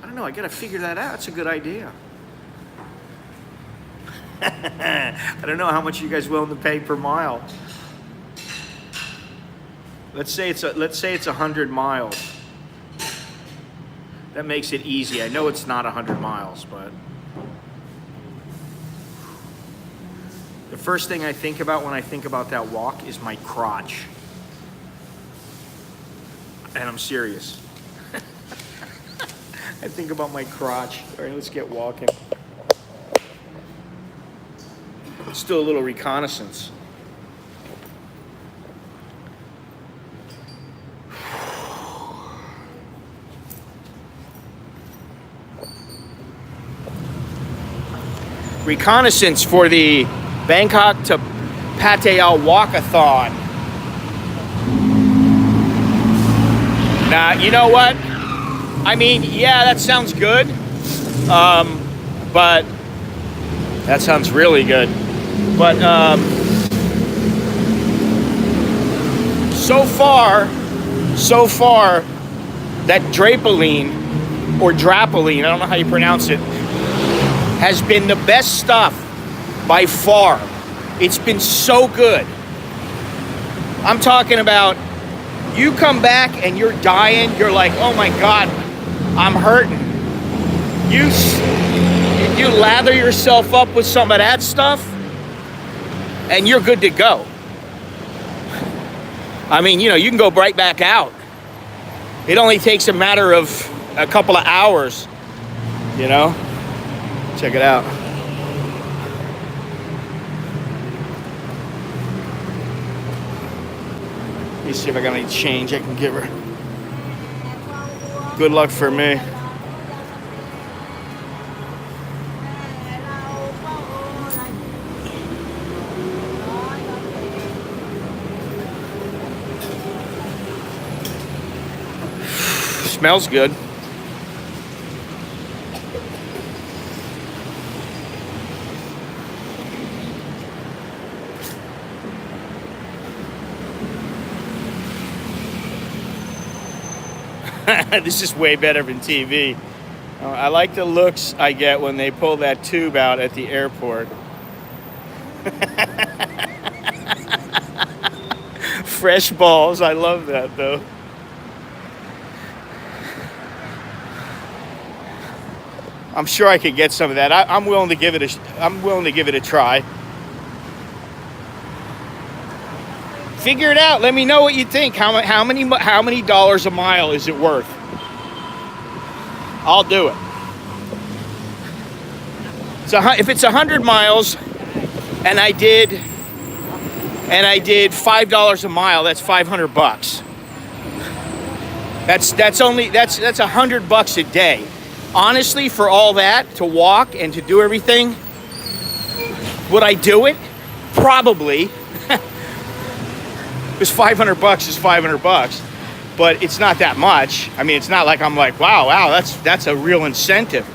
I don't know. I got to figure that out. It's a good idea. I don't know how much you guys willing to pay per mile. Let's say it's 100 miles. That makes it easy. I know it's not 100 miles, but the first thing I think about when I think about that walk is my crotch. And I'm serious. I think about my crotch. All right, let's get walking. Let's do a little reconnaissance. Reconnaissance for the Bangkok to Pattaya walkathon. Now, you know what? I mean, yeah, that sounds good. But that sounds really good. But so far, that drapoline or drapoline, I don't know how you pronounce it, has been the best stuff by far. It's been so good. I'm talking about, you come back and you're dying, you're like, oh my God, I'm hurting. You lather yourself up with some of that stuff and you're good to go. I mean, you know, you can go right back out. It only takes a matter of a couple of hours, you know? Check it out. Let me see if I got any change I can give her. Good luck for me. Smells good. This is way better than TV. I like the looks I get when they pull that tube out at the airport. Fresh balls. I love that, though. I'm sure I could get some of that. I'm willing to give it a try. Figure it out. Let me know what you think. How many dollars a mile is it worth? I'll do it. So if it's 100 miles, and I did $5 a mile, that's $500. That's $100 a day. Honestly, for all that, to walk and to do everything, would I do it? Probably. Because $500 is $500, but it's not that much. I mean, it's not like I'm like, wow, that's a real incentive.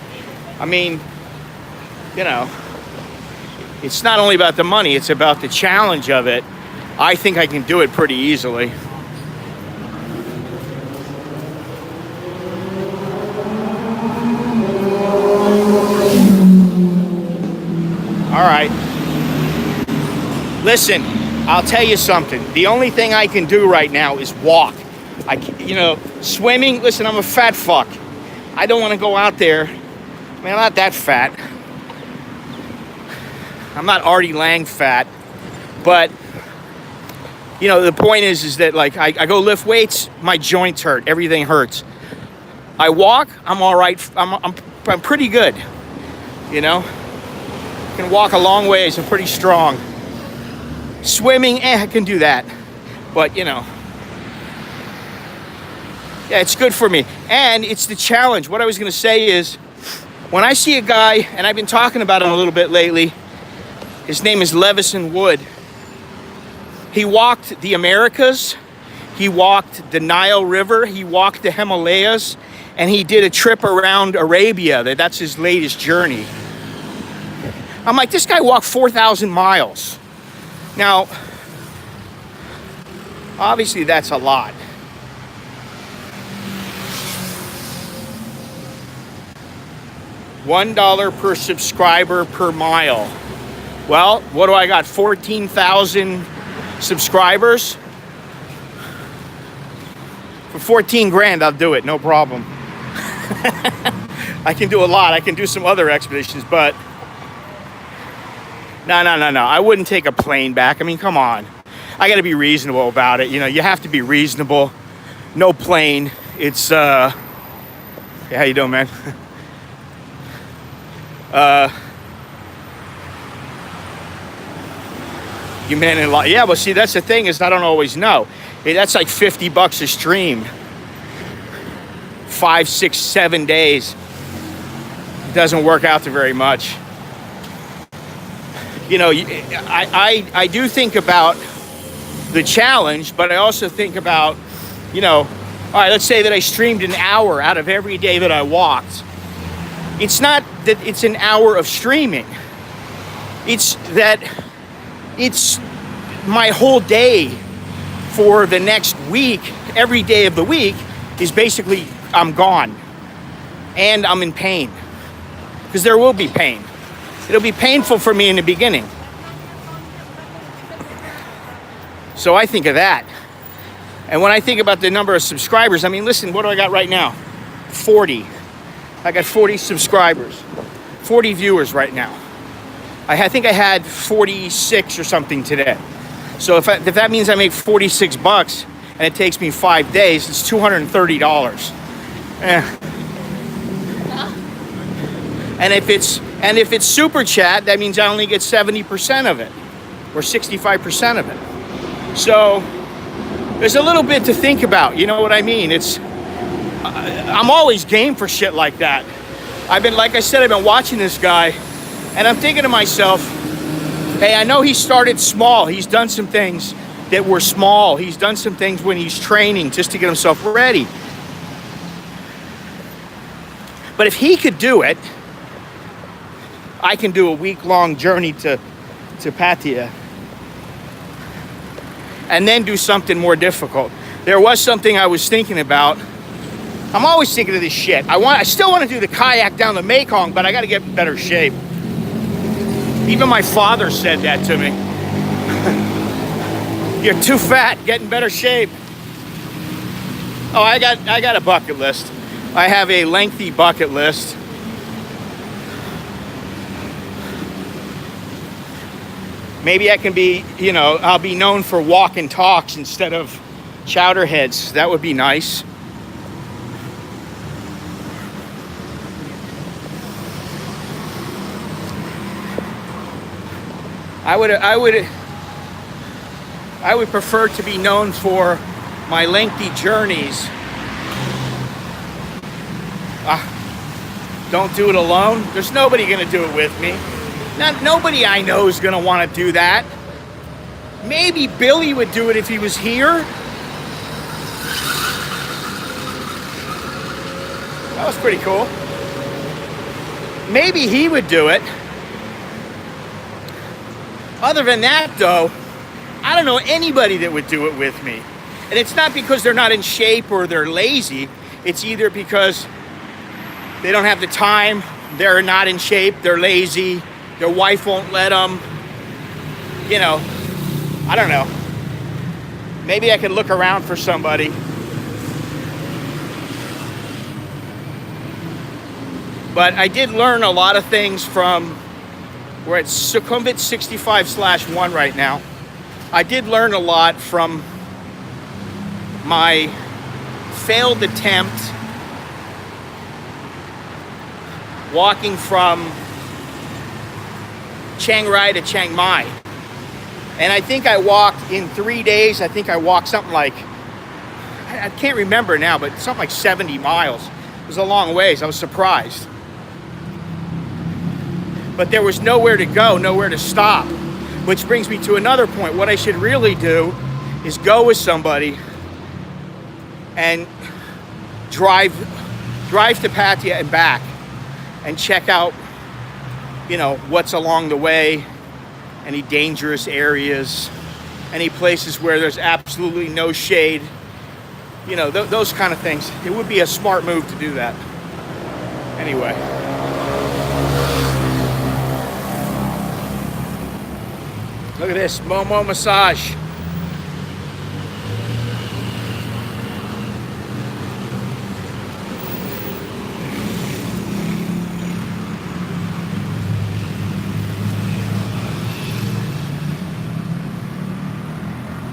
I mean, you know, it's not only about the money, it's about the challenge of it. I think I can do it pretty easily. All right. Listen, I'll tell you something. The only thing I can do right now is walk. Swimming, listen, I'm a fat fuck. I don't want to go out there. I mean, I'm not that fat. I'm not Artie Lang fat. But, the point is that, like, I go lift weights, my joints hurt. Everything hurts. I walk, I'm all right. I'm pretty good, I can walk a long ways. I'm pretty strong. Swimming, I can do that. But, yeah, it's good for me. And it's the challenge. What I was going to say is, when I see a guy, and I've been talking about him a little bit lately, his name is Levison Wood. He walked the Americas, he walked the Nile River, he walked the Himalayas, and he did a trip around Arabia. That's his latest journey. I'm like, this guy walked 4,000 miles. Now, obviously that's a lot. $1 per subscriber per mile. Well, what do I got? 14,000 subscribers? For 14 grand, I'll do it, no problem. I can do a lot. I can do some other expeditions, but no. I wouldn't take a plane back. I mean, come on. I got to be reasonable about it. You have to be reasonable. No plane. It's, hey, how you doing, man? You man in law. Yeah, well, see, that's the thing is I don't always know. That's like $50 a stream. 5, 6, 7 days. It doesn't work out to very much. I do think about the challenge, but I also think about, all right, let's say that I streamed an hour out of every day that I walked. It's not that it's an hour of streaming. It's that it's my whole day for the next week. Every day of the week is basically I'm gone. And I'm in pain. Because there will be pain. It'll be painful for me in the beginning. So I think of that. And when I think about the number of subscribers, I mean, listen, what do I got right now? 40. I got 40 subscribers. 40 viewers right now. I think I had 46 or something today. So if that means I make $46 and it takes me 5 days, it's $230. And if it's super chat, that means I only get 70% of it or 65% of it. So there's a little bit to think about. You know what I mean? I'm always game for shit like that. Like I said, I've been watching this guy and I'm thinking to myself, hey, I know he started small. He's done some things that were small. He's done some things when he's training just to get himself ready. But if he could do it, I can do a week-long journey to Pattaya and then do something more difficult. There was something I was thinking about. I'm always thinking of this shit. I still want to do the kayak down the Mekong, but I got to get in better shape. Even my father said that to me. You're too fat. Get in better shape. Oh, I got a bucket list. I have a lengthy bucket list. Maybe I can be, I'll be known for walk and talks instead of chowderheads. That would be nice. I would prefer to be known for my lengthy journeys. Don't do it alone. There's nobody gonna do it with me. Nobody I know is gonna want to do that. Maybe Billy would do it if he was here. That was pretty cool. Maybe he would do it. Other than that, though, I don't know anybody that would do it with me. And it's not because they're not in shape or they're lazy. It's either because they don't have the time, they're not in shape, they're lazy, their wife won't let them. I don't know. Maybe I could look around for somebody. But I did learn a lot of things from, we're at Sukhumvit 65/1 right now. I did learn a lot from my failed attempt walking from Chiang Rai to Chiang Mai. And I think I walked in 3 days, I think I walked something like, I can't remember now, but something like 70 miles. It was a long ways. I was surprised. But there was nowhere to go, nowhere to stop. Which brings me to another point. What I should really do is go with somebody and drive to Pattaya and back and check out, you know, what's along the way, any dangerous areas, any places where there's absolutely no shade, you know, those kind of things. It would be a smart move to do that. Anyway. Look at this, Momo massage.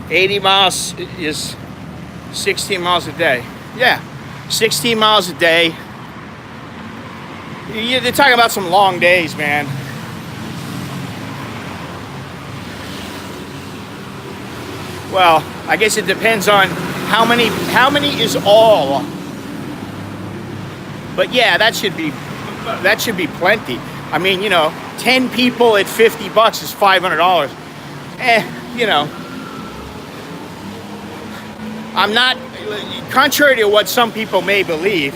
$80 is 16 miles a day. Yeah, 16 miles a day. They're talking about some long days, man. Well, I guess it depends on how many is all. But yeah, that should be plenty. I mean, you know, 10 people at $50 is $500. You know, I'm not, contrary to what some people may believe,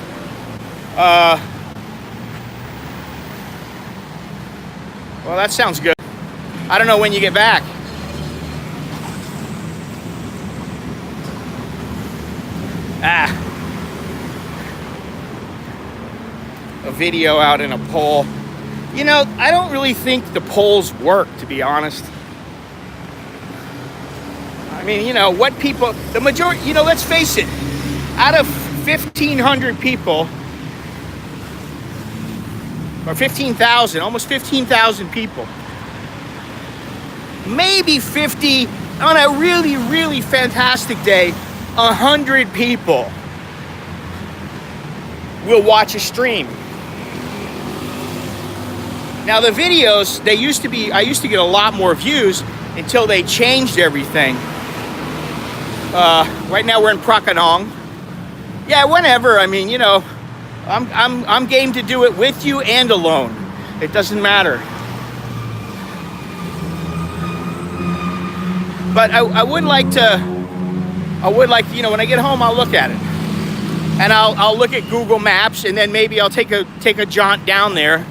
well, that sounds good. I don't know when you get back. A video out in a pole. You know, I don't really think the poles work, to be honest. I mean, you know, what people, the majority, you know, let's face it, out of 1,500 people, or 15,000, almost 15,000 people, maybe 50, on a really, really fantastic day, 100 people will watch a stream. Now the videos, I used to get a lot more views until they changed everything. Right now we're in Prakanong. Yeah, whenever, I mean, you know, I'm game to do it with you and alone. It doesn't matter. But I would like to, you know, when I get home, I'll look at it. And I'll look at Google Maps, and then maybe I'll take a jaunt down there.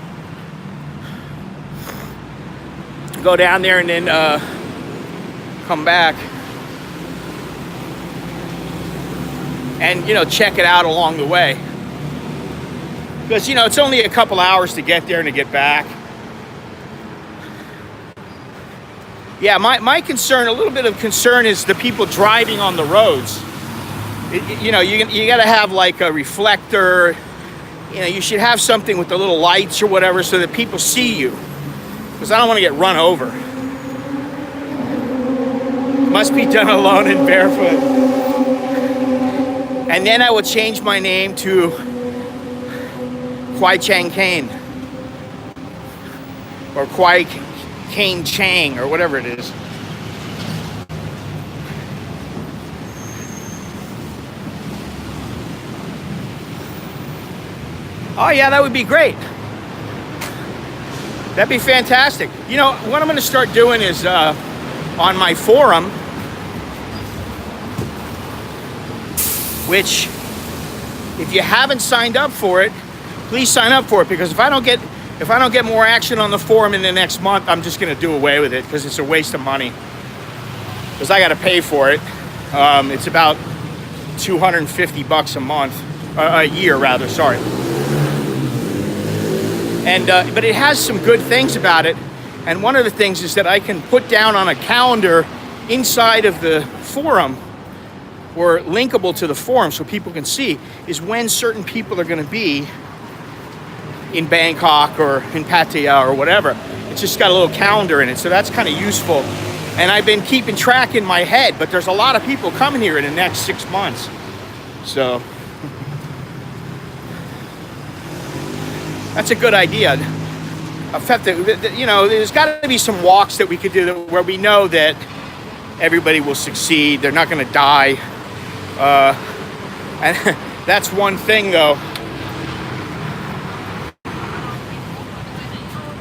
Go down there and then come back. And, you know, check it out along the way. Because, you know, it's only a couple hours to get there and to get back. Yeah, my concern, a little bit of concern, is the people driving on the roads. You know, you got to have like a reflector. You know, you should have something with the little lights or whatever so that people see you. Because I don't want to get run over. Must be done alone and barefoot. And then I will change my name to Kwai Chang Kane. Or Kwai Kane Chang, or whatever it is. Oh yeah, that would be great. That'd be fantastic. You know, what I'm going to start doing is on my forum, which, if you haven't signed up for it, please sign up for it, because if I don't get more action on the forum in the next month, I'm just going to do away with it, because it's a waste of money. Because I got to pay for it. It's about $250 a month, a year rather. Sorry. And but it has some good things about it, and one of the things is that I can put down on a calendar inside of the forum, or linkable to the forum so people can see, is when certain people are going to be in Bangkok or in Pattaya or whatever. It's just got a little calendar in it, so that's kind of useful. And I've been keeping track in my head, but there's a lot of people coming here in the next 6 months. So that's a good idea. You know, there's got to be some walks that we could do where we know that everybody will succeed. They're not going to die. And that's one thing, though.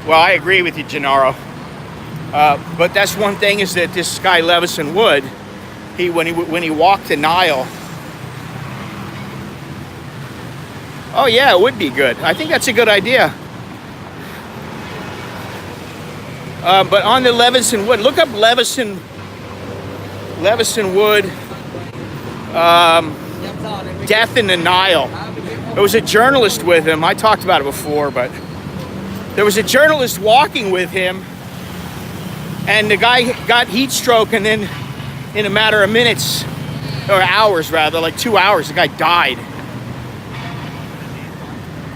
Well, I agree with you, Gennaro. But that's one thing, is that this guy Levison Wood, when he walked the Nile. Oh yeah, it would be good. I think that's a good idea. But on the Levison Wood, look up Levison Wood, death in the Nile. There was a journalist with him. I talked about it before, but there was a journalist walking with him, and the guy got heat stroke, and then in a matter of minutes, or hours rather, like 2 hours, the guy died.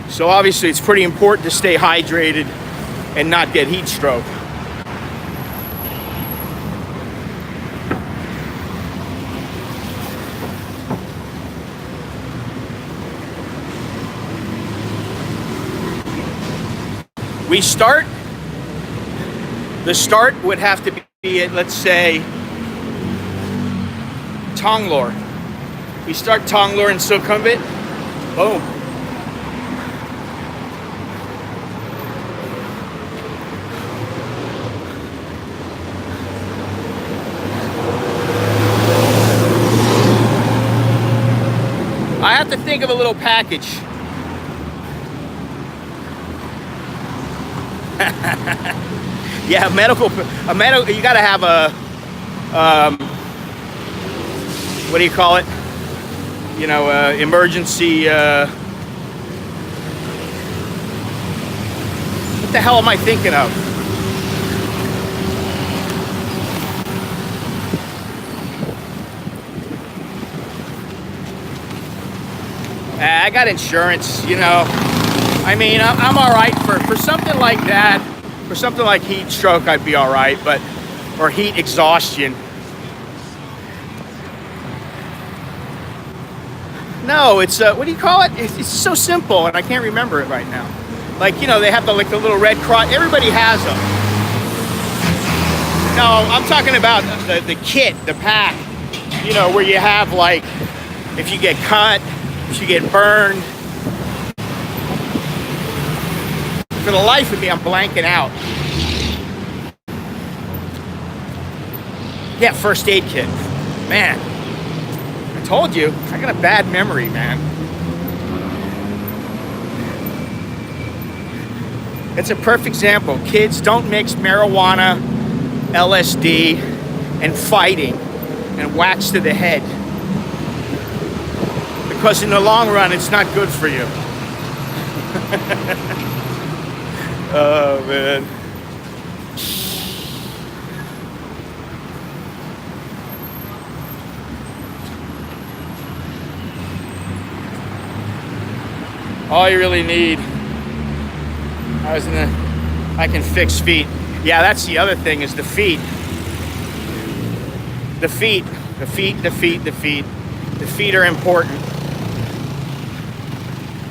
So obviously it's pretty important to stay hydrated and not get heat stroke. The start would have to be at, let's say, Tonglor. We start Tonglor in Sukhumvit. Boom. I have to think of a little package. Yeah, you gotta have a, what do you call it? You know, emergency, what the hell am I thinking of? I got insurance, you know. I mean, I'm all right for something like that. For something like heat stroke, I'd be all right, or heat exhaustion. No, it's what do you call it? It's so simple, and I can't remember it right now. Like, you know, they have the little red cross. Everybody has them. No, I'm talking about the kit, the pack. You know, where you have, like, if you get cut, if you get burned. For the life of me, I'm blanking out. Yeah, first aid kit. Man, I told you, I got a bad memory, man. It's a perfect example. Kids, don't mix marijuana, LSD, and fighting and wax to the head. Because in the long run, it's not good for you. Oh, man. All you really need, I can fix feet. Yeah, that's the other thing, is the feet. The feet are important.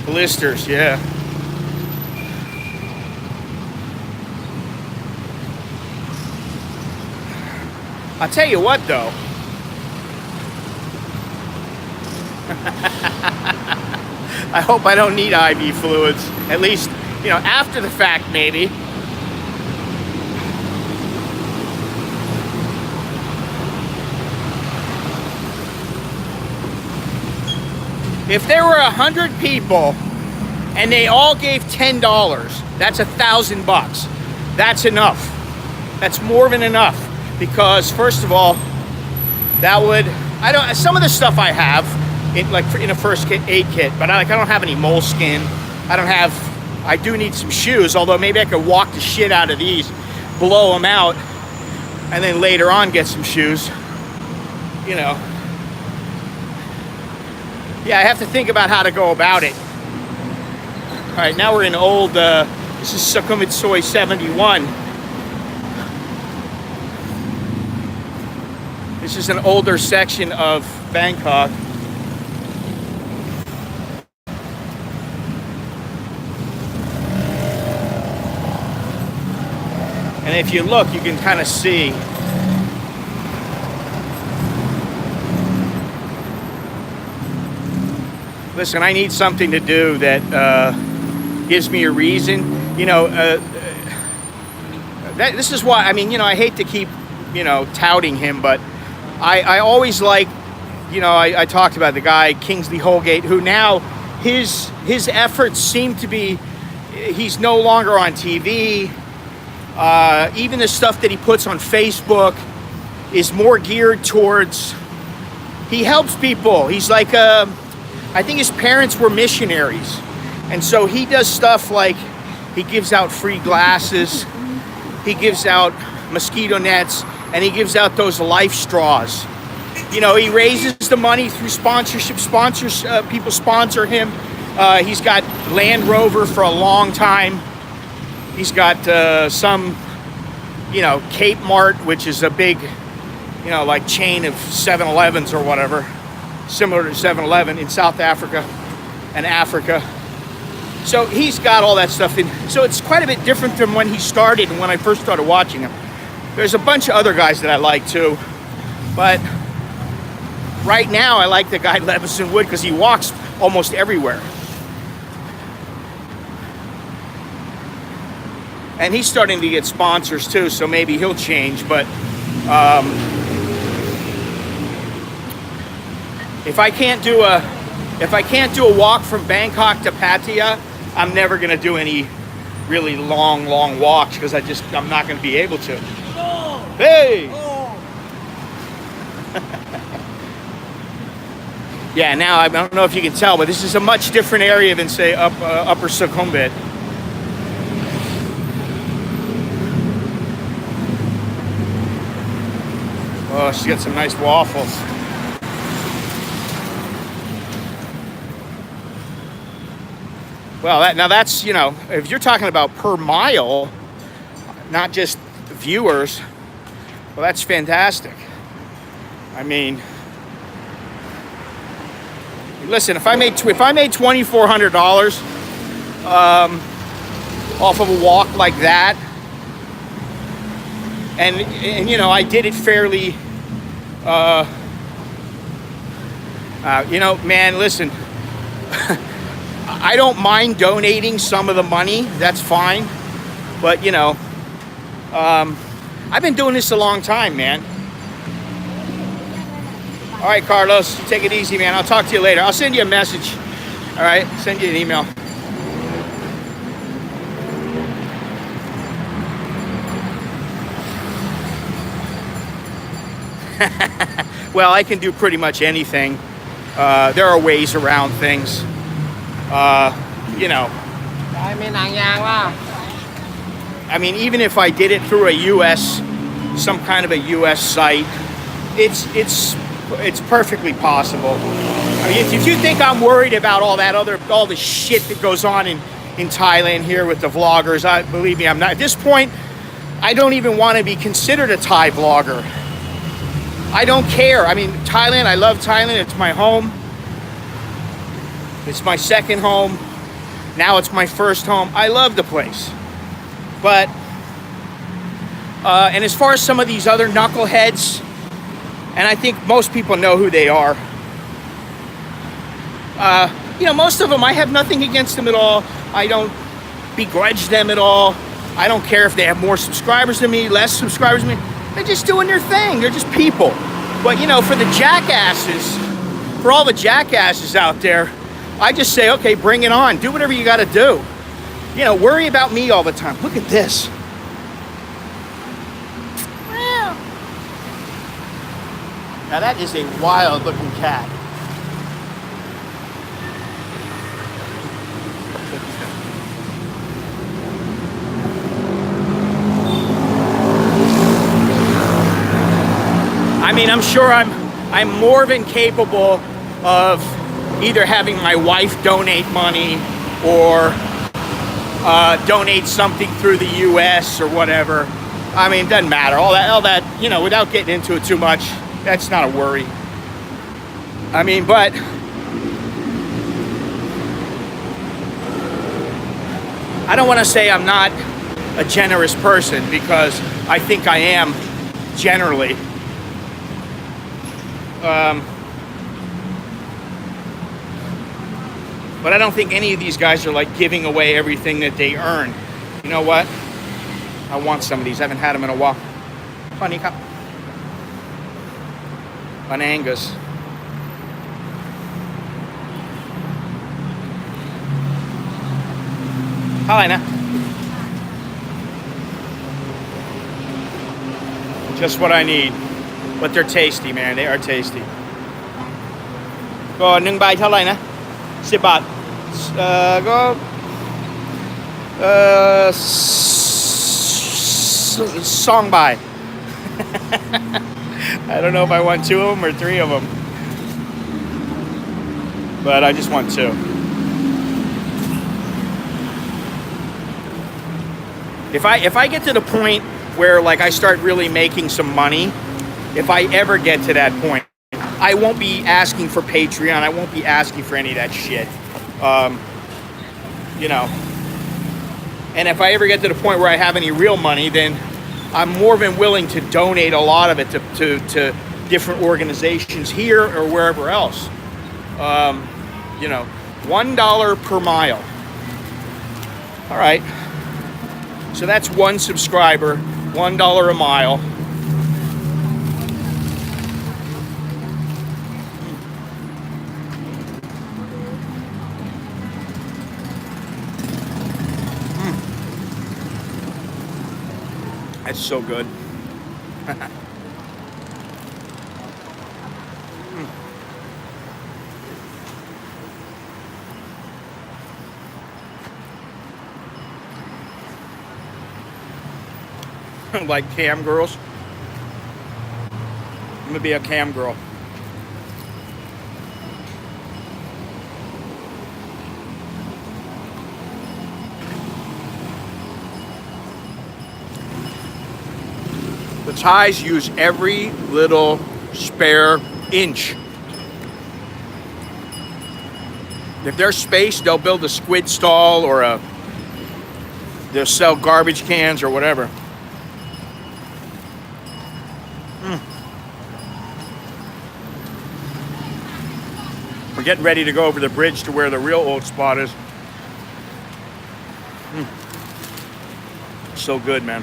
Blisters, yeah. I'll tell you what, though. I hope I don't need IV fluids. At least, you know, after the fact, maybe. If there were 100 people and they all gave $10, that's $1,000. That's enough. That's more than enough. Because first of all, that would, some of the stuff I have in a first aid kit, but I don't have any moleskin. I do need some shoes, although maybe I could walk the shit out of these, blow them out, and then later on get some shoes, you know. Yeah, I have to think about how to go about it. All right, now we're in old, this is Sukhumvit Soy 71. This is an older section of Bangkok. And if you look, you can kind of see. Listen, I need something to do that gives me a reason. You know, this is why, I mean, you know, I hate to keep, you know, touting him, but I always like, you know, I talked about the guy, Kingsley Holgate, who now his efforts seem to be, he's no longer on TV. Even the stuff that he puts on Facebook is more geared towards, he helps people. He's like, I think his parents were missionaries. And so he does stuff like, he gives out free glasses, he gives out mosquito nets, and he gives out those life straws. You know, he raises the money through sponsorship, people sponsor him. He's got Land Rover for a long time. He's got some, you know, Cape Mart, which is a big, you know, like chain of 7-Elevens or whatever, similar to 7-Eleven in South Africa and Africa. So he's got all that stuff in. So it's quite a bit different from when he started and when I first started watching him. There's a bunch of other guys that I like too, but right now I like the guy Levison Wood because he walks almost everywhere. And he's starting to get sponsors too, so maybe he'll change. But if I can't do a walk from Bangkok to Pattaya, I'm never gonna do any really long walks because I'm not gonna be able to. Oh. Hey. Oh. Yeah, now I don't know if you can tell, but this is a much different area than say Upper Sukhumvit. Oh, she's got some nice waffles. Well, now that's, you know, if you're talking about per mile, not just viewers, well, that's fantastic. I mean, listen, if I made $2,400 off of a walk like that, and you know, I did it fairly. You know, man, listen, I don't mind donating some of the money. That's fine. But, you know, I've been doing this a long time, man. All right, Carlos, take it easy, man. I'll talk to you later. I'll send you a message. All right, send you an email. Well, I can do pretty much anything. There are ways around things. You know. I mean, even if I did it through some kind of a US site, it's perfectly possible. I mean, if you think I'm worried about all the shit that goes on in Thailand here with the vloggers, believe me, I'm not. At this point, I don't even want to be considered a Thai vlogger. I don't care. I mean, Thailand, I love Thailand. It's my home. It's my second home. Now it's my first home. I love the place. But, and as far as some of these other knuckleheads, and I think most people know who they are, you know, most of them, I have nothing against them at all. I don't begrudge them at all. I don't care if they have more subscribers than me, less subscribers than me. They're just doing their thing. They're just people. But, you know, for the jackasses, for all the jackasses out there, I just say, okay, bring it on. Do whatever you got to do. You know, worry about me all the time. Look at this. Now that is a wild looking cat. I mean, I'm sure I'm more than capable of either having my wife donate money or donate something through the U.S. or whatever. I mean, it doesn't matter. All that, you know, without getting into it too much, that's not a worry. I mean, but I don't want to say I'm not a generous person, because I think I am generally. But I don't think any of these guys are like giving away everything that they earn. You know what? I want some of these. I haven't had them in a while. Funny cup. Banangas. Hi, na. Just what I need. But they're tasty, man. They are tasty. ก็1 ใบเท่าไหร่นะ10 บาทก็2 ใบ I don't know if I want 2 of them or 3 of them, but I just want 2. If I get to the point where like I start really making some money, if I ever get to that point, I won't be asking for Patreon. I won't be asking for any of that shit. You know. And if I ever get to the point where I have any real money, then I'm more than willing to donate a lot of it to different organizations here or wherever else. You know, $1 per mile. All right. So that's 1 subscriber, $1 a mile. That's so good. Like cam girls. I'm gonna be a cam girl. The Thais use every little spare inch. If there's space, they'll build a squid stall or they'll sell garbage cans or whatever. We're getting ready to go over the bridge to where the real old spot is. So good, man.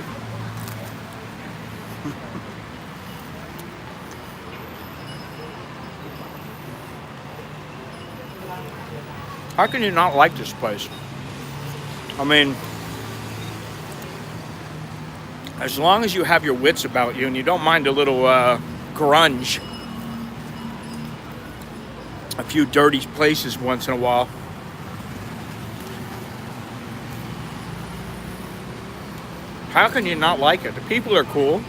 How can you not like this place? I mean, as long as you have your wits about you and you don't mind a little grunge, a few dirty places once in a while. How can you not like it? The people are cool.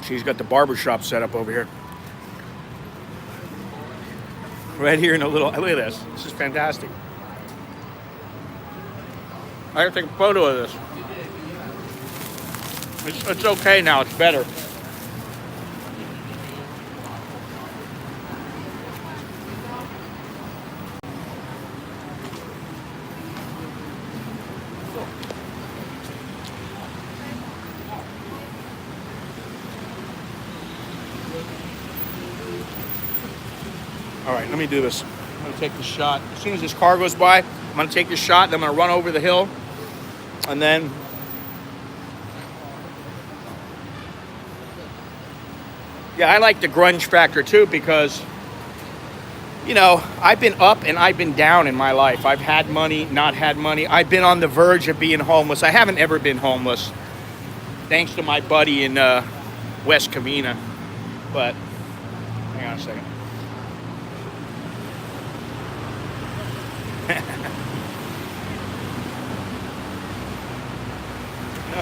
She's got the barbershop set up over here. Right here in a little, look at this. This is fantastic. I gotta take a photo of this. It's okay now, it's better. All right, let me do this. I'm gonna take the shot. As soon as this car goes by, I'm gonna take the shot, then I'm gonna run over the hill, and then yeah, I like the grunge factor too, because you know, I've been up and I've been down in my life. I've had money, not had money. I've been on the verge of being homeless. I haven't ever been homeless, thanks to my buddy in West Covina. But hang on a second.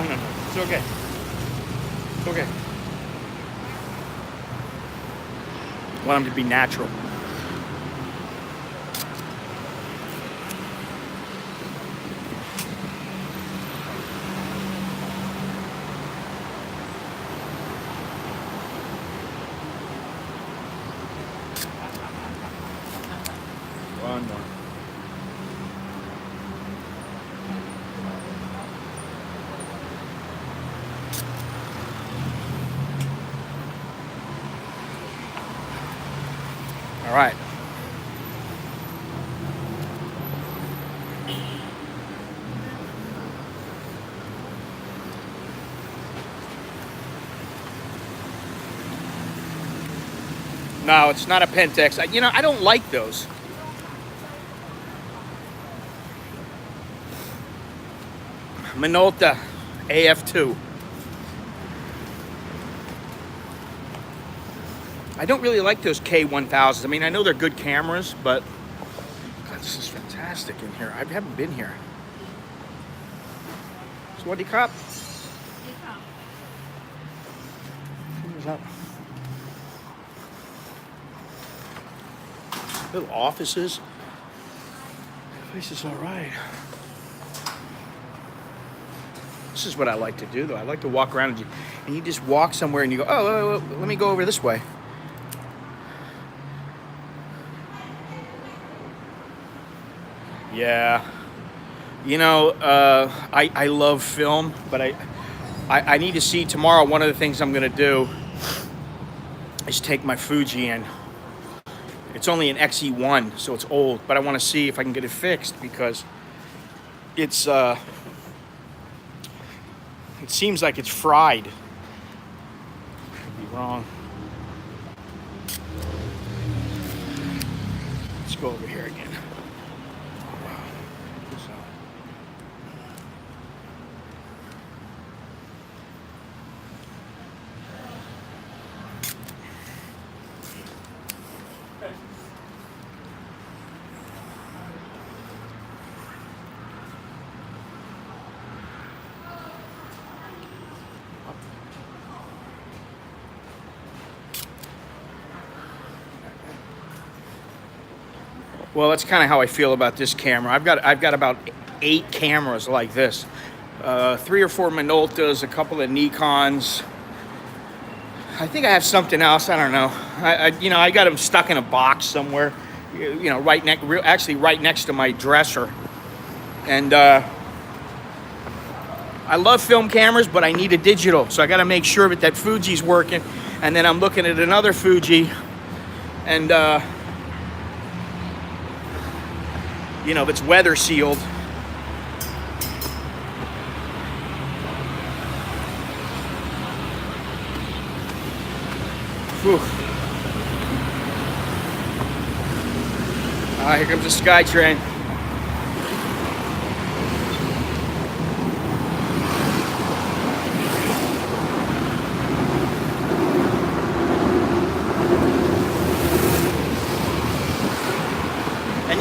no. It's okay. It's okay. I want them to be natural. One more. All right. No, it's not a Pentex. I don't like those. Minolta AF2. I don't really like those K1000s. I mean, I know they're good cameras, but God, this is fantastic in here. I haven't been here. So what do you cop? What's up? Little offices. The place is all right. This is what I like to do, though. I like to walk around and you just walk somewhere and you go, oh, let me go over this way. Yeah. I love film, but I need to see tomorrow. One of the things I'm going to do is take my Fuji in. It's only an XE1, so it's old, but I want to see if I can get it fixed because it's it seems like it's fried. Could be wrong. Let's go over here again. Well, that's kind of how I feel about this camera. I've got about 8 cameras like this, 3 or 4 Minoltas, a couple of Nikons. I think I have something else. I don't know. I got them stuck in a box somewhere. Right next to my dresser. And I love film cameras, but I need a digital, so I got to make sure that Fuji's working. And then I'm looking at another Fuji, and it's weather sealed. Whew. Here comes the SkyTrain.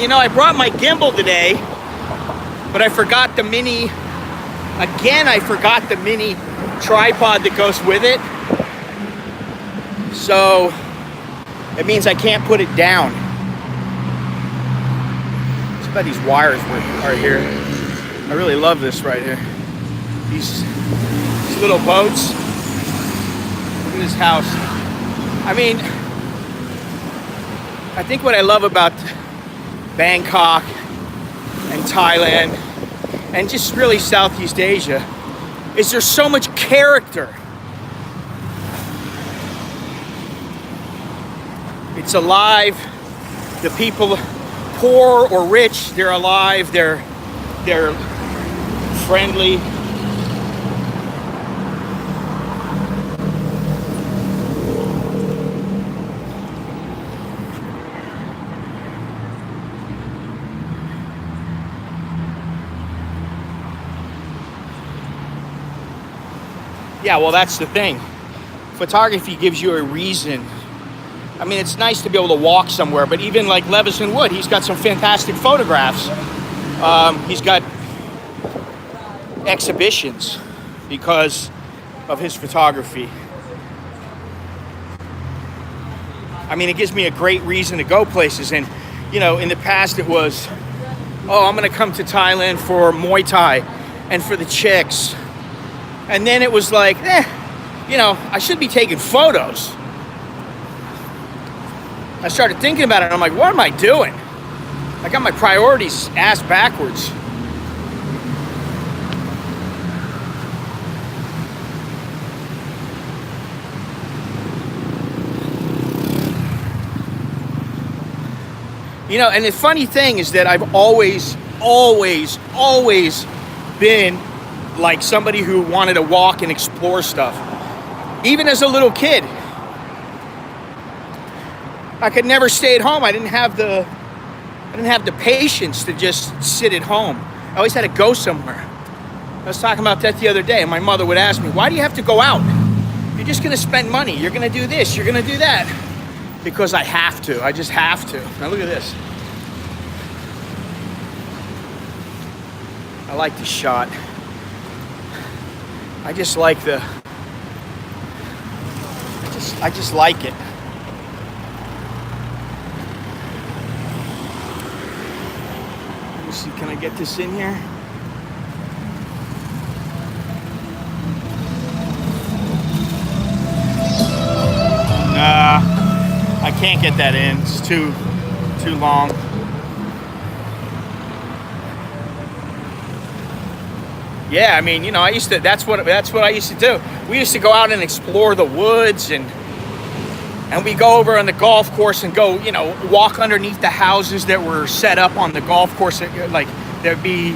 And I brought my gimbal today, but I forgot the mini, I forgot the mini tripod that goes with it. So it means I can't put it down. It's about these wires are here. I really love this right here. These little boats. Look at this house. I mean, I think what I love about Bangkok and Thailand and just really Southeast Asia is there's so much character. It's alive. The people, poor or rich, they're alive. They're friendly. Yeah, well, that's the thing. Photography gives you a reason. I mean, it's nice to be able to walk somewhere, but even like Levison Wood, he's got some fantastic photographs. He's got exhibitions. because of his photography. I mean, it gives me a great reason to go places. And, you know, in the past it was, oh, I'm going to come to Thailand for Muay Thai and for the chicks. And then it was like, you know, I should be taking photos. I started thinking about it, and I'm like, what am I doing? I got my priorities ass backwards. You know, and the funny thing is that I've always been like somebody who wanted to walk and explore stuff. Even as a little kid, I could never stay at home. I didn't have the patience to just sit at home. I always had to go somewhere. I was talking about that the other day, and my mother would ask me, why do you have to go out? You're just gonna spend money. You're gonna do this, you're gonna do that. Because I have to, I just have to. Now look at this. I like the shot. I just like I just like it. Let me see, can I get this in here? Nah. I can't get that in. It's too long. Yeah, I mean, you know, that's what I used to do. We used to go out and explore the woods, and we go over on the golf course and go, you know, walk underneath the houses that were set up on the golf course. Like there would be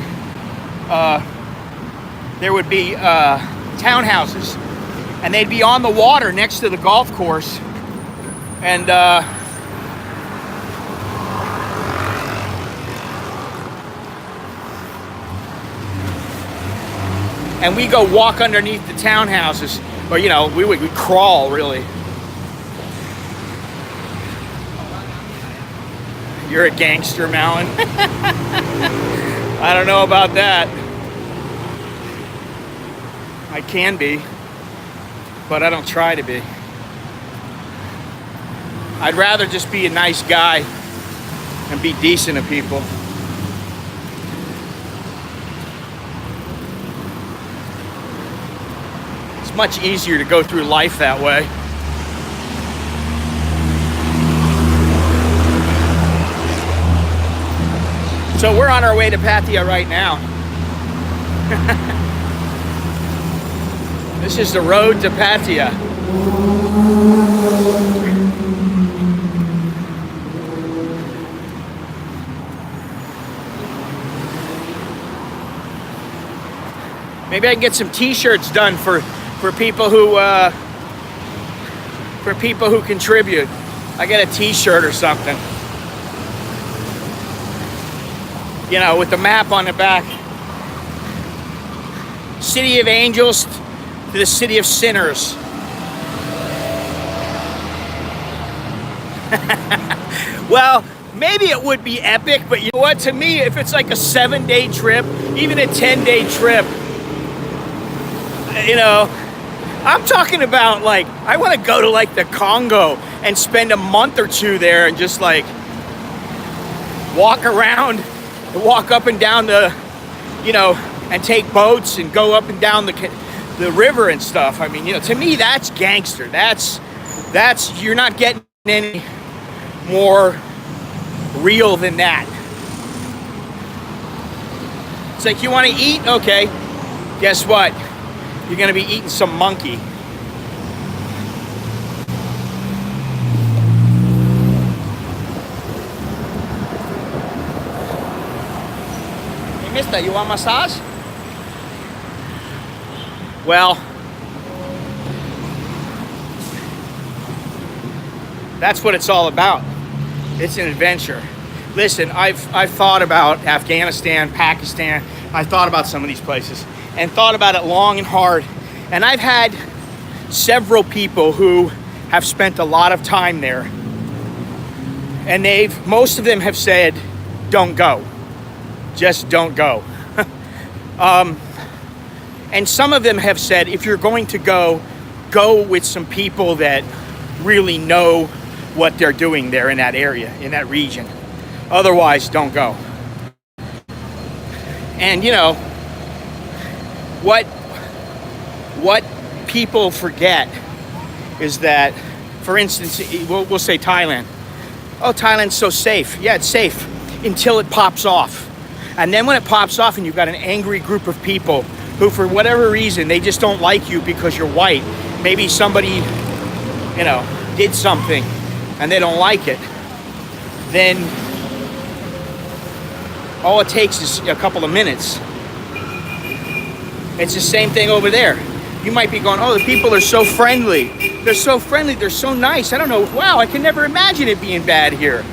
townhouses, and they'd be on the water next to the golf course. And we go walk underneath the townhouses, or you know, we crawl really. You're a gangster, Malin. I don't know about that. I can be, but I don't try to be. I'd rather just be a nice guy and be decent to people. It's much easier to go through life that way. So we're on our way to Pattaya right now. This is the road to Pattaya. Maybe I can get some T-shirts done for people who contribute. I get a T-shirt or something, you know, with the map on the back. City of Angels to the City of Sinners. Well, maybe it would be epic, but you know what? To me, if it's like a 7-day trip, even a 10-day trip, you know, I'm talking about like, I want to go to like the Congo and spend a month or two there and just like walk around, walk up and down the, you know, and take boats and go up and down the river and stuff. I mean, you know, to me, that's gangster. That's, you're not getting any more real than that. It's like, you want to eat? Okay. Guess what? You're going to be eating some monkey. Hey, mister, you want massage? Well, that's what it's all about. It's an adventure. Listen, I've thought about Afghanistan, Pakistan. I thought about some of these places and thought about it long and hard. And I've had several people who have spent a lot of time there. And most of them have said, don't go. Just don't go. And some of them have said, if you're going to go with some people that really know what they're doing there in that area, in that region. Otherwise, don't go. And you know, what people forget is that, for instance, we'll say Thailand. Oh, Thailand's so safe. Yeah, it's safe until it pops off. And then when it pops off and you've got an angry group of people who, for whatever reason, they just don't like you because you're white. Maybe somebody, you know, did something and they don't like it. Then all it takes is a couple of minutes. It's the same thing over there. You might be going, oh, the people are so friendly. They're so friendly. They're so nice. I don't know. Wow, I can never imagine it being bad here.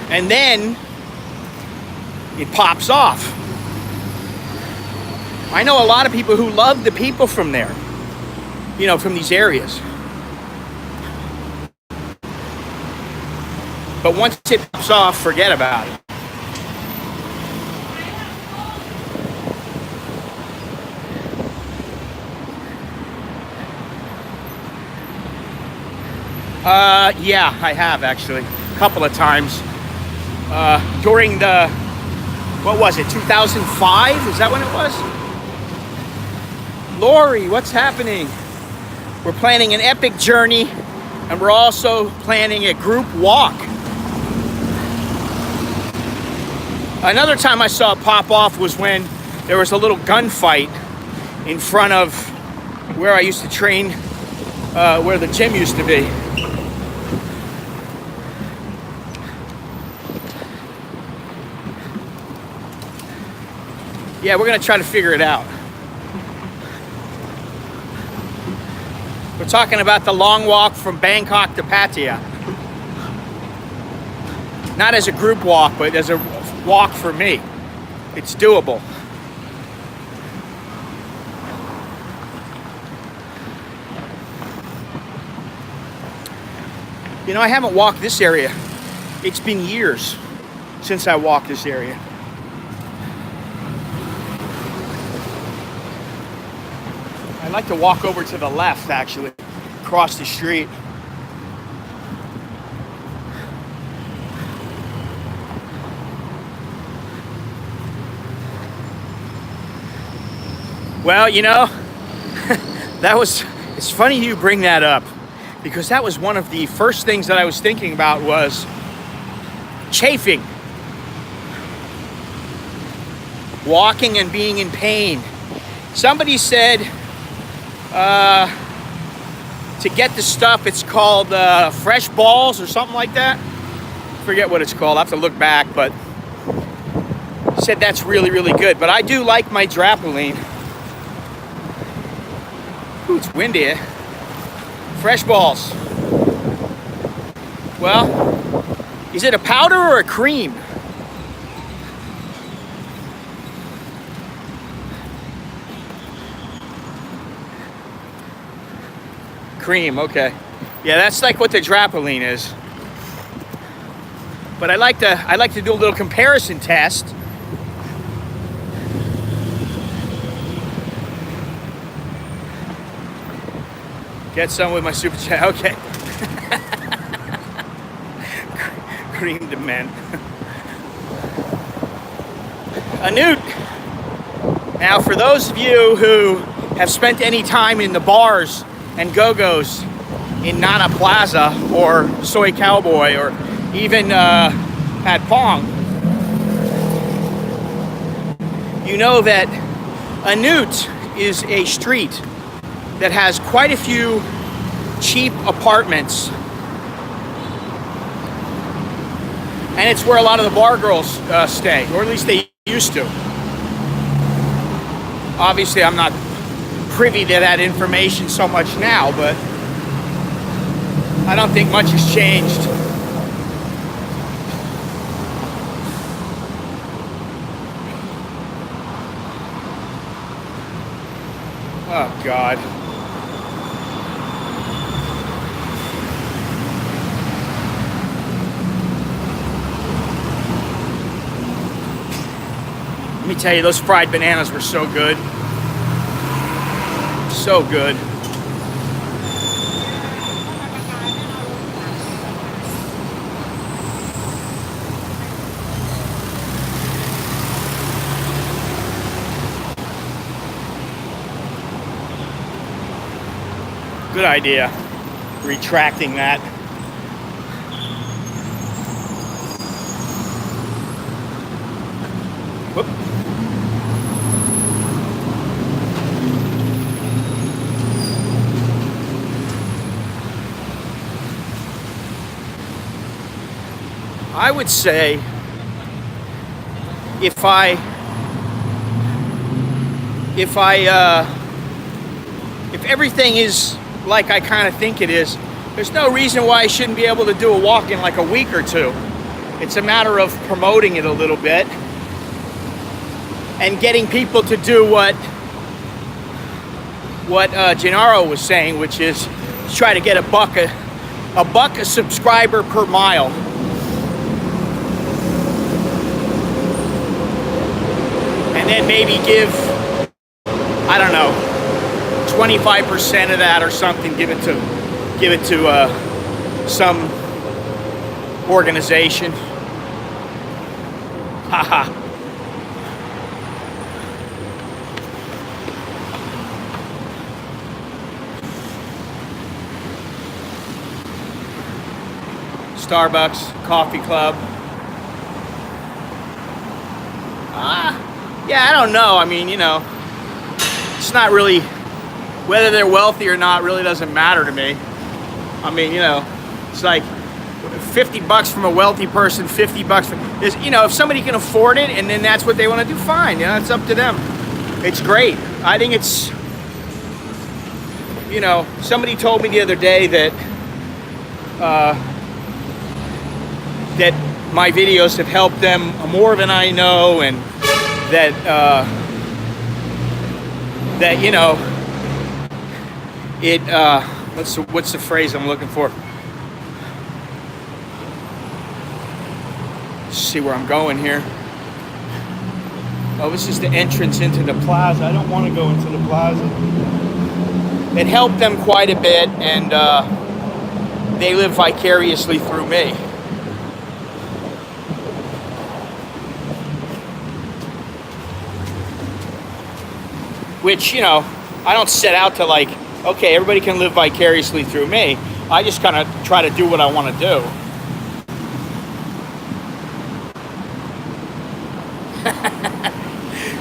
And then it pops off. I know a lot of people who love the people from there, you know, from these areas. But once it pops off, forget about it. Yeah, I have actually, a couple of times. During the, what was it, 2005? Is that when it was? Lori, what's happening? We're planning an epic journey, and we're also planning a group walk. Another time I saw it pop off was when there was a little gunfight in front of where I used to train, where the gym used to be. Yeah, we're gonna try to figure it out. We're talking about the long walk from Bangkok to Pattaya. Not as a group walk, but as a walk for me. It's doable. You know, I haven't walked this area. It's been years since I walked this area. I'd like to walk over to the left, actually, across the street. Well, you know, it's funny you bring that up, because that was one of the first things that I was thinking about was chafing. Walking and being in pain. Somebody said, to get the stuff, it's called fresh balls or something like that. Forget what it's called. I have to look back, but said that's really, really good. But I do like my Drapoline. Ooh, it's windy. Fresh balls. Well, is it a powder or a cream? Cream, okay. Yeah, that's like what the Drapoline is. But I like to do a little comparison test. Get some with my super chat. Okay. Cream to men. Anoot. Now, for those of you who have spent any time in the bars and go-go's in Nana Plaza or Soy Cowboy or even at Pong, you know that Anoot is a street that has quite a few cheap apartments, and it's where a lot of the bar girls stay, or at least they used to. Obviously, I'm not privy to that information so much now, but I don't think much has changed. Oh, God. Let me tell you, those fried bananas were so good. So good. Good idea. Retracting that. Whoop. I would say if everything is like I kind of think it is, there's no reason why I shouldn't be able to do a walk in like a week or two. It's a matter of promoting it a little bit and getting people to do what Gennaro was saying, which is try to get a buck a subscriber per mile. And then maybe give, I don't know, 25% of that or something, give it to some organization. Haha. Starbucks, coffee club. Yeah, I don't know. I mean, you know, it's not really, whether they're wealthy or not really doesn't matter to me. I mean, you know, it's like $50 from a wealthy person, $50 from, you know, if somebody can afford it and then that's what they want to do, fine. You know, it's up to them. It's great. I think it's, you know, somebody told me the other day that that my videos have helped them more than I know, and that that, you know, it what's the phrase I'm looking for? Let's see where I'm going here. Oh, this is the entrance into the plaza. I don't want to go into the plaza. It helped them quite a bit, and they live vicariously through me. Which, you know, I don't set out to like, okay, everybody can live vicariously through me. I just kind of try to do what I want to do.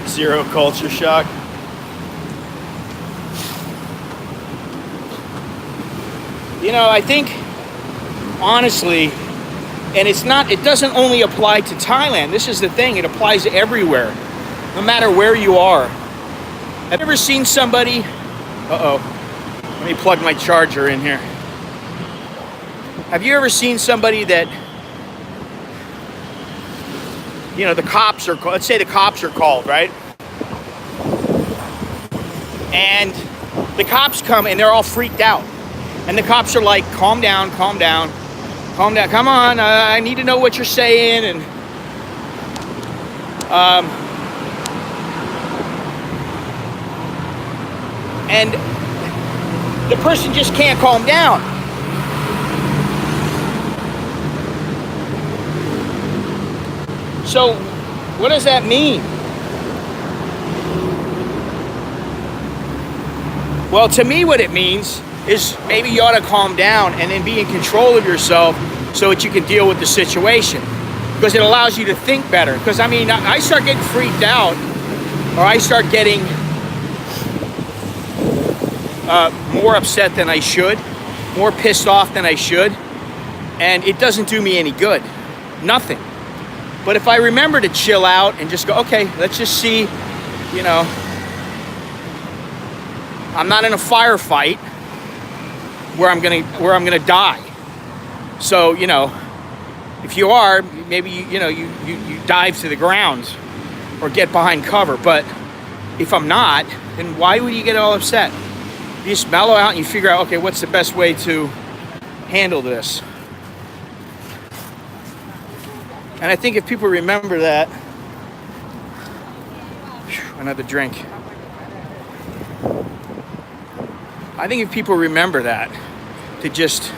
Zero culture shock. You know, I think, honestly, and it doesn't only apply to Thailand. This is the thing, it applies everywhere, no matter where you are. Have you ever seen somebody, let me plug my charger in here. Have you ever seen somebody that, you know, the cops are, let's say the cops are called, right? And the cops come and they're all freaked out. And the cops are like, calm down, calm down, calm down, come on, I need to know what you're saying. And the person just can't calm down. So, what does that mean? Well, to me, what it means is maybe you ought to calm down and then be in control of yourself so that you can deal with the situation. Because it allows you to think better. Because, I mean, I start getting freaked out, or I start getting more upset than I should, more pissed off than I should, and it doesn't do me any good. Nothing. But if I remember to chill out and just go, okay, let's just see, you know, I'm not in a firefight where I'm gonna die. So, you know, if you are, maybe you dive to the ground or get behind cover. But if I'm not, then why would you get all upset? You just mellow out and you figure out, okay, what's the best way to handle this? And I think if people remember that, another drink. I think if people remember that, to just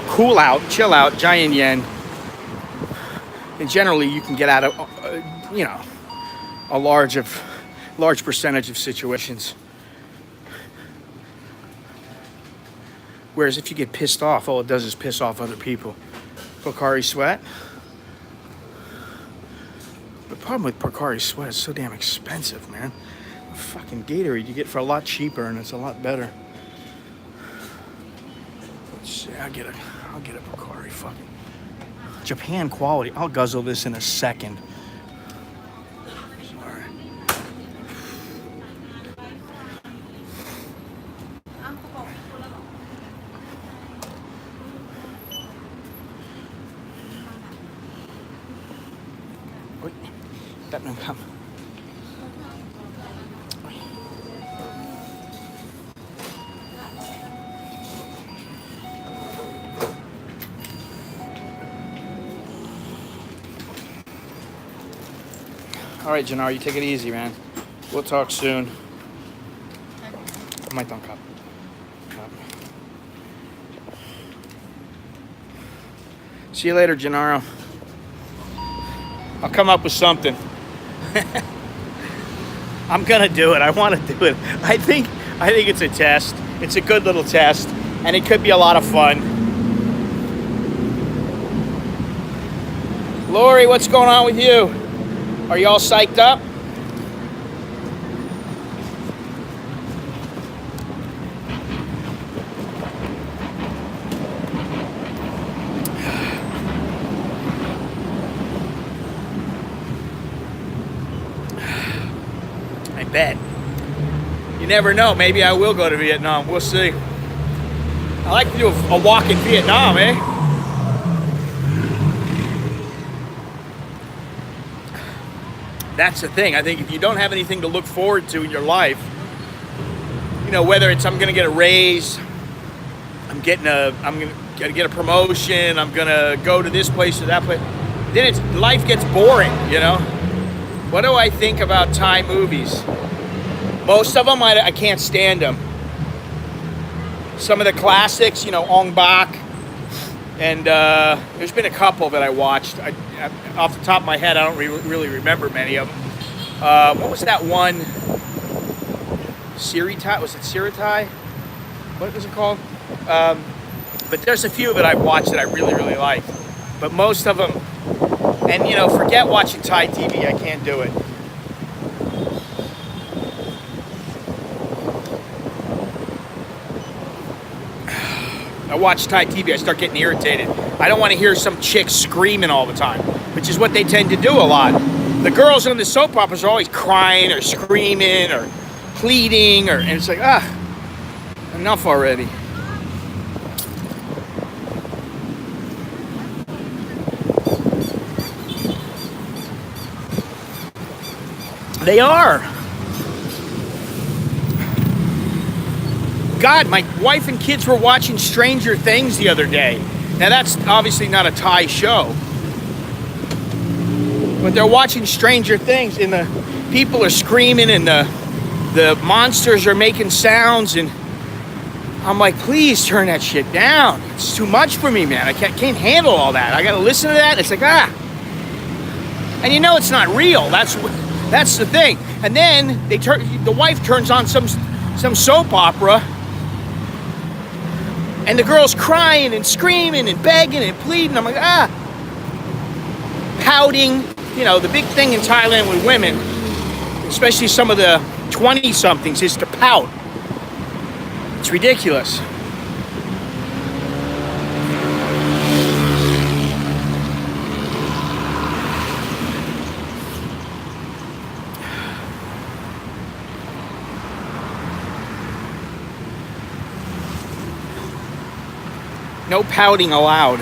cool out, chill out, giant yen, and generally you can get out of, you know, a large percentage of situations. Whereas if you get pissed off, all it does is piss off other people. Pocari Sweat. The problem with Pocari Sweat is so damn expensive, man. A fucking Gatorade you get for a lot cheaper and it's a lot better. Let's see, I'll get a Pocari fucking Japan quality. I'll guzzle this in a second. Sorry. Wait, that no come. All right, Jannar, you take it easy, man. We'll talk soon. My don't cup. See you later, Gennaro. I'll come up with something. I'm gonna do it. I want to do it. I think it's a test. It's a good little test, and it could be a lot of fun. Lori, what's going on with you? Are you all psyched up? I bet. You never know. Maybe I will go to Vietnam. We'll see. I like to do a walk in Vietnam, eh? That's the thing. I think if you don't have anything to look forward to in your life, you know, whether it's I'm going to get a raise, I'm going to get a promotion, I'm going to go to this place or that place, then life gets boring, you know? What do I think about Thai movies? Most of them, I can't stand them. Some of the classics, you know, Ong Bak, and there's been a couple that I watched. Off the top of my head, I don't really remember many of them. What was that one? Siritai? Was it Siritai? What was it called? But there's a few that I've watched that I really like. But most of them, and you know, forget watching Thai TV. I can't do it. I watch Thai TV, I start getting irritated. I don't want to hear some chick screaming all the time, which is what they tend to do a lot. The girls on the soap operas are always crying or screaming or pleading, and it's like, enough already. They are. God, my wife and kids were watching Stranger Things the other day. Now that's obviously not a Thai show, but they're watching Stranger Things and the people are screaming and the monsters are making sounds, and I'm like, please turn that shit down. It's too much for me, man. I can't handle all that. I gotta listen to that. It's like, and you know it's not real. That's the thing. And then the wife turns on some soap opera, and the girl's crying and screaming and begging and pleading. I'm like, pouting. You know, the big thing in Thailand with women, especially some of the 20-somethings, is to pout. It's ridiculous. No pouting allowed.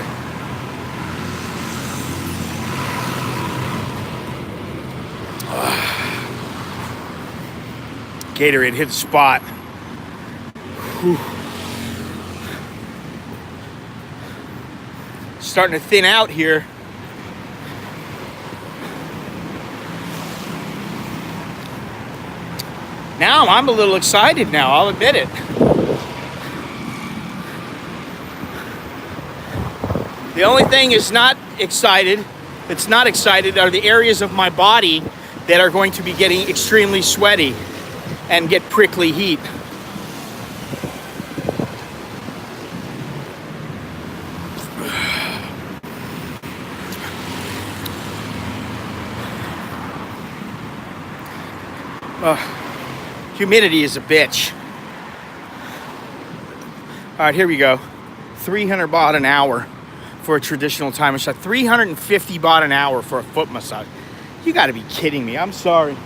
Gatorade hit the spot. Whew. Starting to thin out here. Now I'm a little excited now, I'll admit it. The only thing that's not excited are the areas of my body that are going to be getting extremely sweaty and get prickly heat. Humidity is a bitch. All right, here we go. 300 baht an hour for a traditional Thai massage. 350 baht an hour for a foot massage. You gotta be kidding me. I'm sorry.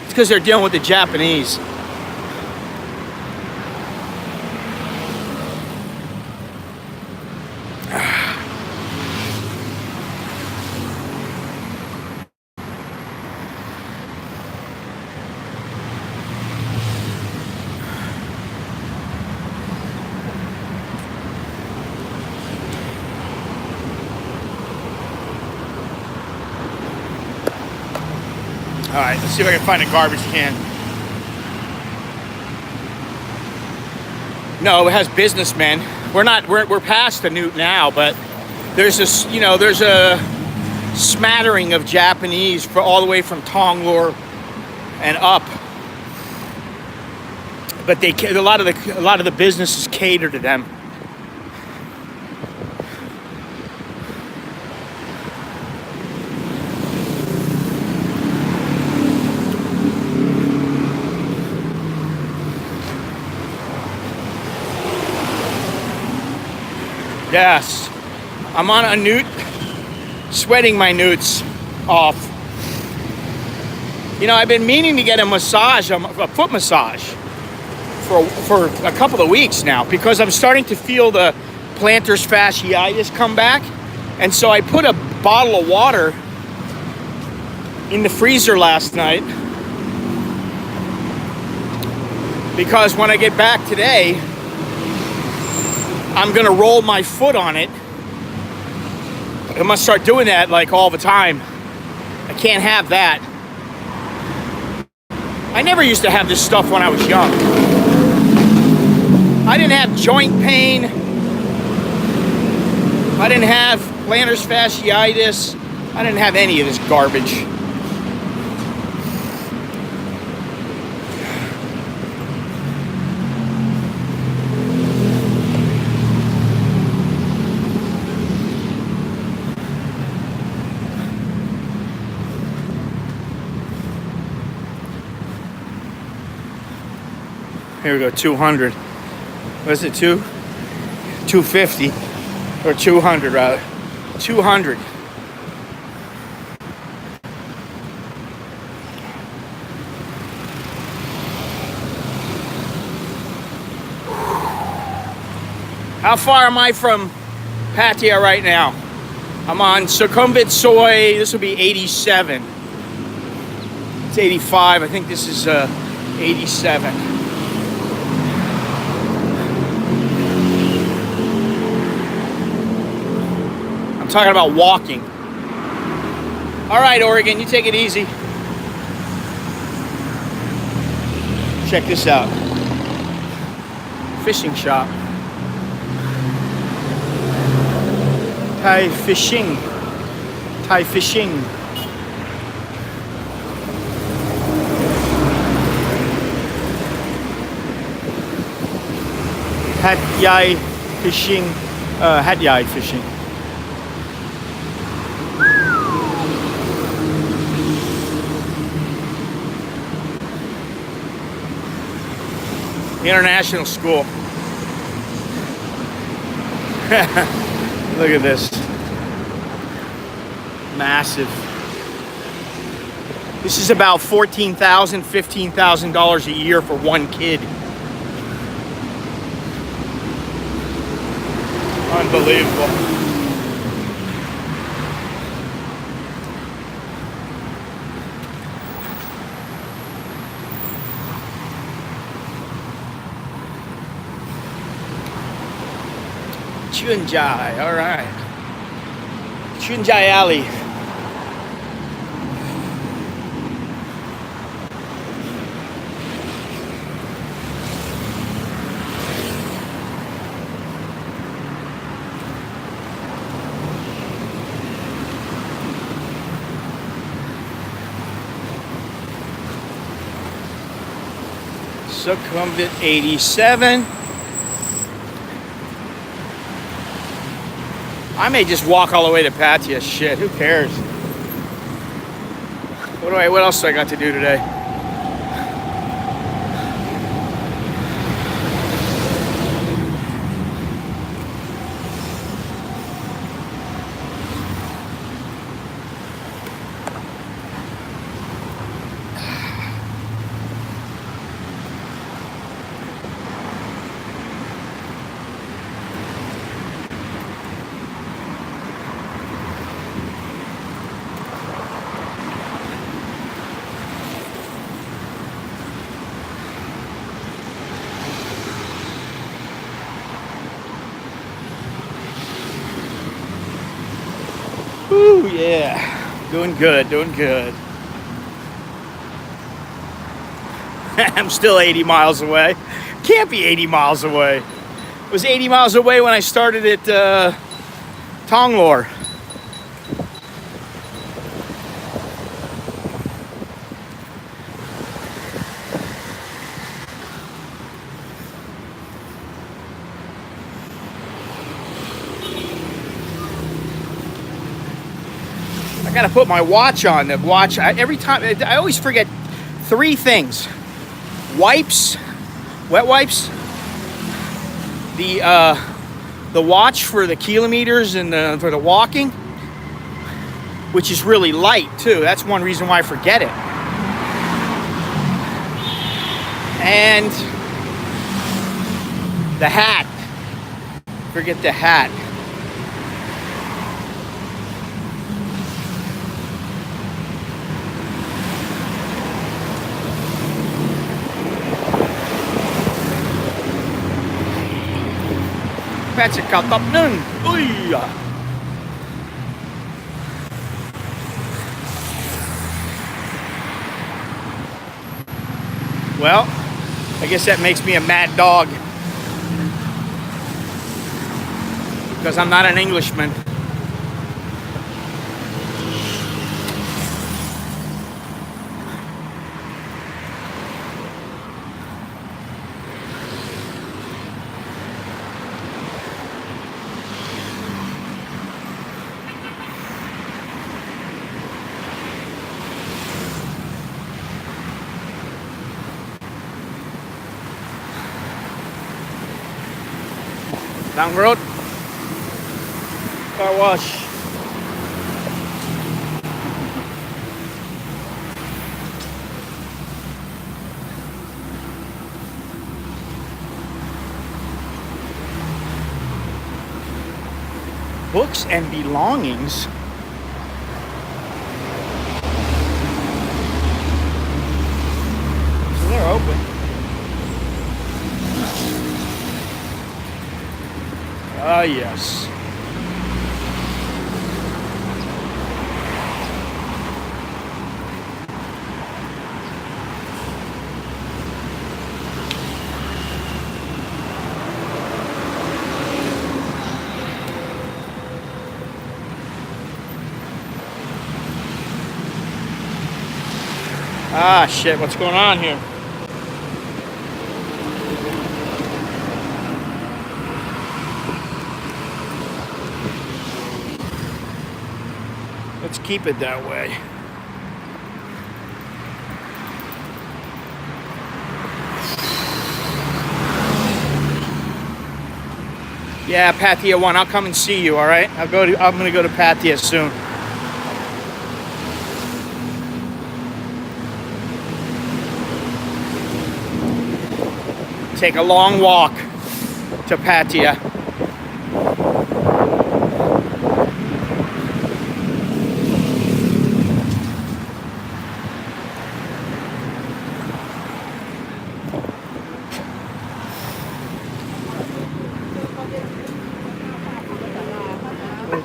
It's because they're dealing with the Japanese. All right, let's see if I can find a garbage can. No, it has businessmen. We're past the Newt now, but there's this, there's a smattering of Japanese for all the way from Tonglor and up. But a lot of the businesses cater to them. Yes, I'm on a newt, sweating my newts off. I've been meaning to get a massage, a foot massage, for a couple of weeks now because I'm starting to feel the plantar fasciitis come back. And so I put a bottle of water in the freezer last night because when I get back today, I'm gonna roll my foot on it. I must start doing that like all the time. I can't have that. I never used to have this stuff when I was young. I didn't have joint pain. I didn't have plantar fasciitis. I didn't have any of this garbage. Here we go, 200. What is it, 250? Or 200 rather. 200. How far am I from Pattaya right now? I'm on Sukhumvit Soy. This will be 87. It's 85. I think this is 87. Talking about walking. All right, Oregon, you take it easy. Check this out. Fishing shop. Thai fishing. Thai fishing. Hat Yai fishing. Hat Yai fishing. International school. Look at this. Massive. This is about $14,000, $15,000 a year for one kid. Unbelievable. Chunjai, all right. Chunjai Alley. Sukhumvit 87. I may just walk all the way to Pattaya. Shit, who cares? What else do I got to do today? Ooh, yeah. Doing good, doing good. I'm still 80 miles away. Can't be 80 miles away. It was 80 miles away when I started at Tonglor. I gotta put my watch on. The watch, every time, I always forget 3 things. Wipes, wet wipes, the watch for the kilometers and for the walking, which is really light too. That's one reason why I forget it. And the hat. Forget the hat. Patch cao tốc nun. Ui. Well, I guess that makes me a mad dog. Because I'm not an Englishman. Down the road. Car wash. Books and belongings. So they're open. Ah, yes. Ah, shit, what's going on here? Let's keep it that way. Yeah, Pattaya 1, I'll come and see you, all right? I'm gonna go to Pattaya soon. Take a long walk to Pattaya.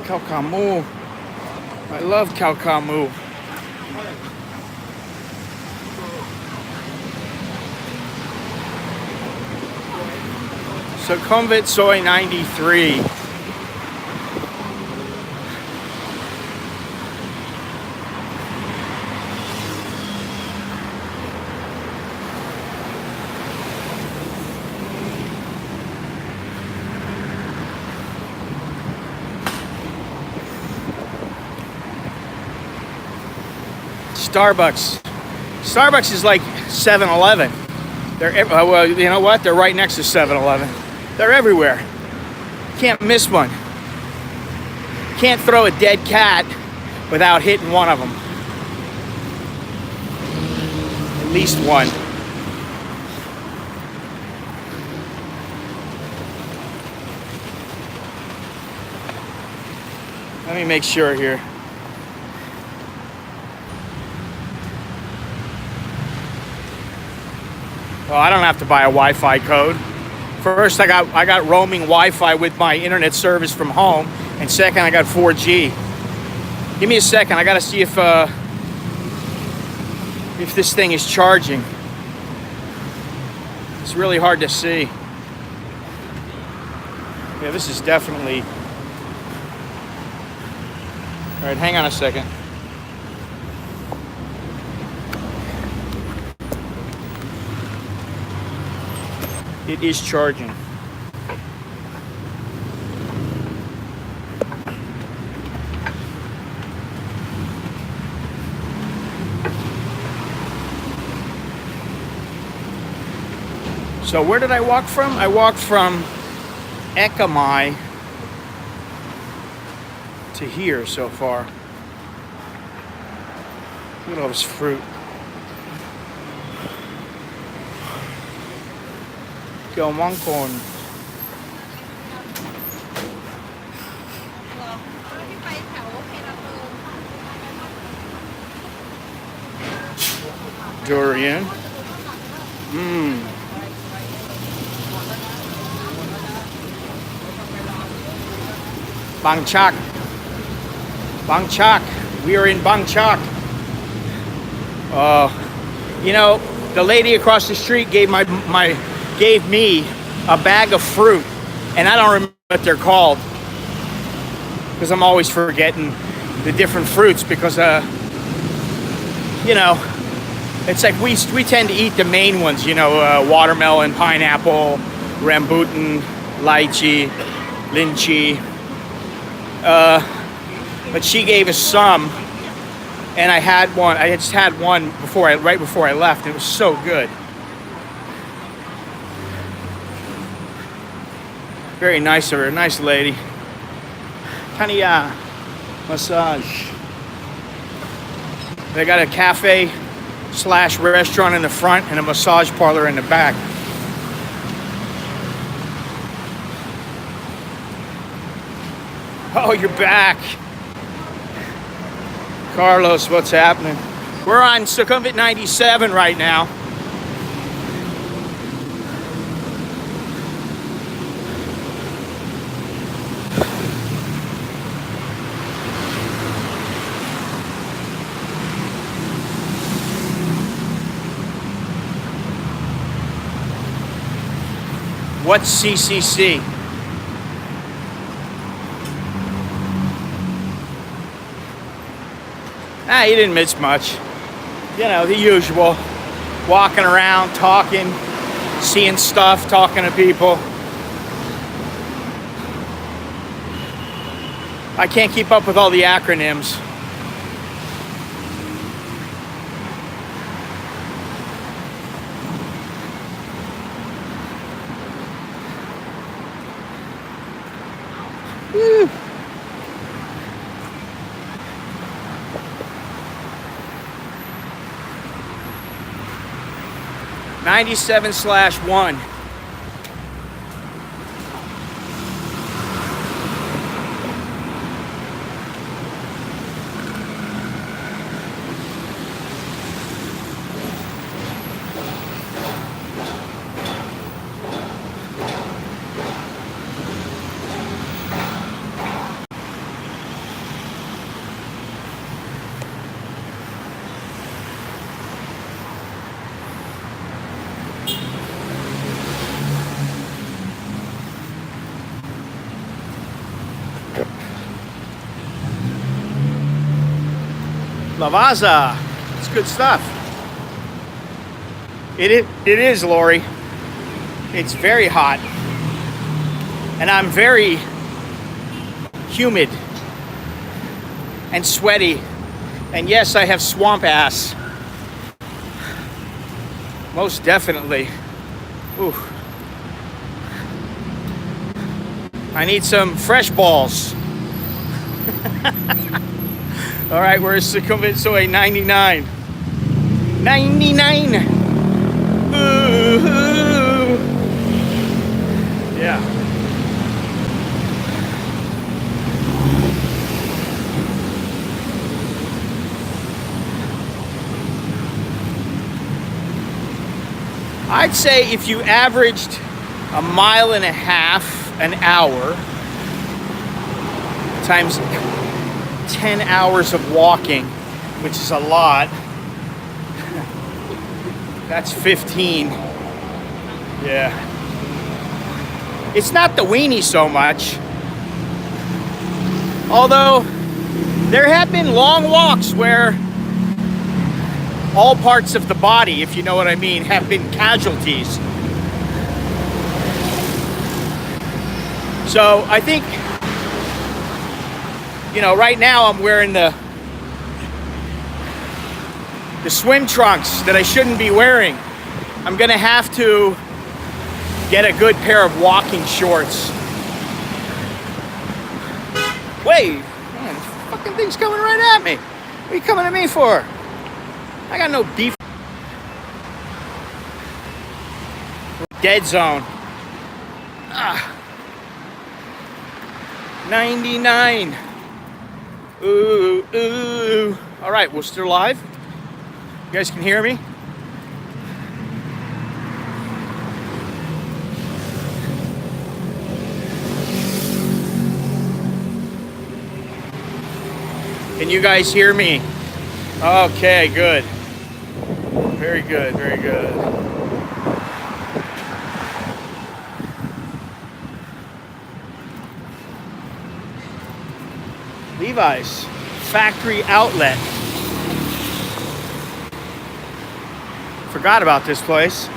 Khao Kamu. I love Khao Kamu. Sukhumvit Soy 93. Starbucks. Starbucks is like 7-Eleven. Well, you know what? They're right next to 7-Eleven. They're everywhere. Can't miss one. Can't throw a dead cat without hitting one of them. At least one. Let me make sure here. Well, I don't have to buy a Wi-Fi code. First, I got roaming Wi-Fi with my internet service from home, and second, I got 4G. Give me a second. I gotta see if this thing is charging. It's really hard to see. Yeah, this is definitely. All right, hang on a second. It is charging. So where did I walk from? I walked from Ekamai to here so far. Look at all this fruit. Mongkon. Durian. Bangkok. Bangkok. We are in Bangkok. You know, the lady across the street gave gave me a bag of fruit, and I don't remember what they're called because I'm always forgetting the different fruits because you know, it's like we tend to eat the main ones, you know, watermelon, pineapple, rambutan, lychee, lychee. But she gave us some, and I had one. I just had one right before I left. It was so good. Very nice of her, nice lady. Kaniya massage. They got a cafe / restaurant in the front and a massage parlor in the back. Oh, you're back. Carlos, what's happening? We're on Sukhumvit 97 right now. What's CCC? You didn't miss much. You know, the usual. Walking around, talking, seeing stuff, talking to people. I can't keep up with all the acronyms. Woo. 97/1. Lavaza. It's good stuff. It is, Lori. It's very hot. And I'm very humid and sweaty And yes, I have swamp ass. Most definitely. Ooh. I need some fresh balls. All right, where's Sukhumvit Soy 99? 99. Ooh. Yeah. I'd say if you averaged 1.5 miles an hour times 10 hours of walking, which is a lot, that's 15. Yeah. It's not the weenie so much. Although there have been long walks where all parts of the body, if you know what I mean, have been casualties. So I think, you know, right now I'm wearing the swim trunks that I shouldn't be wearing. I'm gonna have to get a good pair of walking shorts. Wait, man, this fucking thing's coming right at me. What are you coming at me for? I got no beef. Dead zone. 99. Ooh, ooh. All right, we're still live. You guys can hear me? Can you guys hear me? Okay, good. Very good, very good. Levi's factory outlet. Forgot about this place.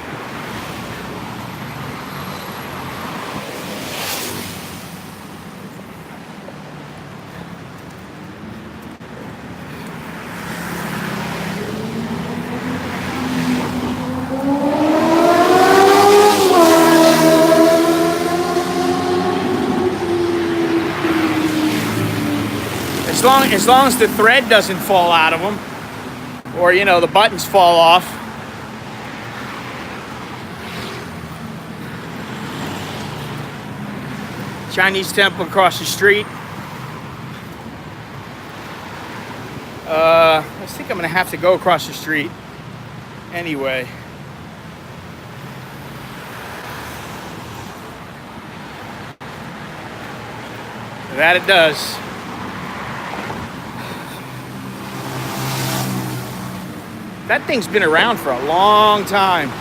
As long as the thread doesn't fall out of them, or you know, the buttons fall off. Chinese temple across the street. I think I'm gonna have to go across the street anyway. That it does. That thing's been around for a long time.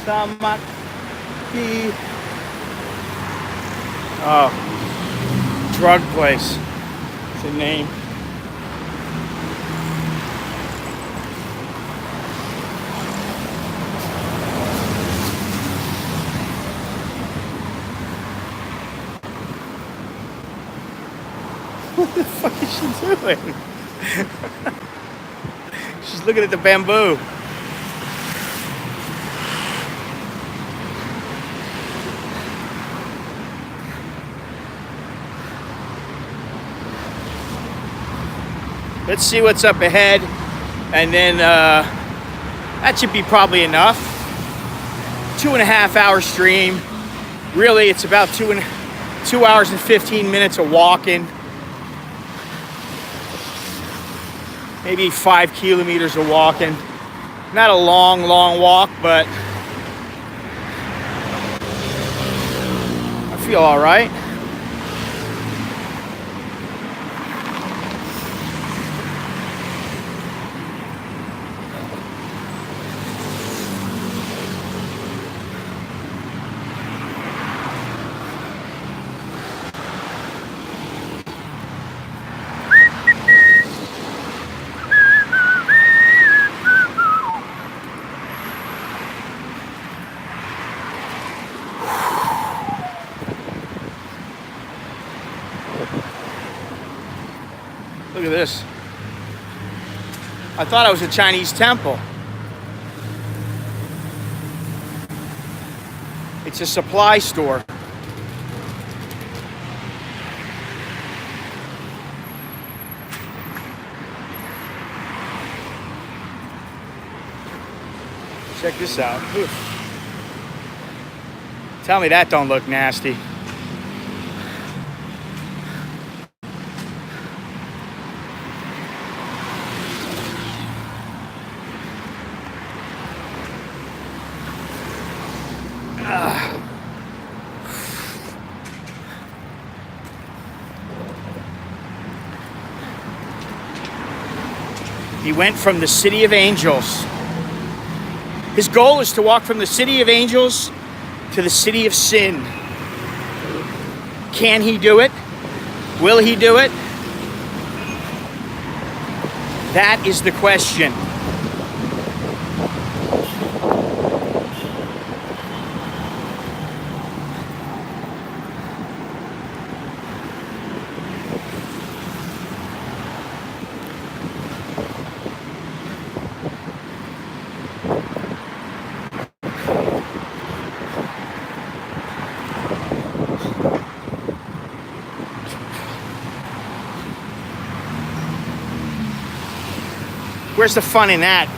Samaki. Oh, drug place. It's a name. What the fuck is she doing? She's looking at the bamboo. Let's see what's up ahead, and then that should be probably enough. 2.5 hour stream. Really, it's about 2 hours and 15 minutes of walking. Maybe 5 kilometers of walking. Not a long walk, but I feel all right. Look at this. I thought it was a Chinese temple. It's a supply store. Check this out. Oof. Tell me that don't look nasty. He went from the City of Angels. His goal is to walk from the City of Angels to the City of Sin. Can he do it? Will he do it? That is the question. Where's the fun in that?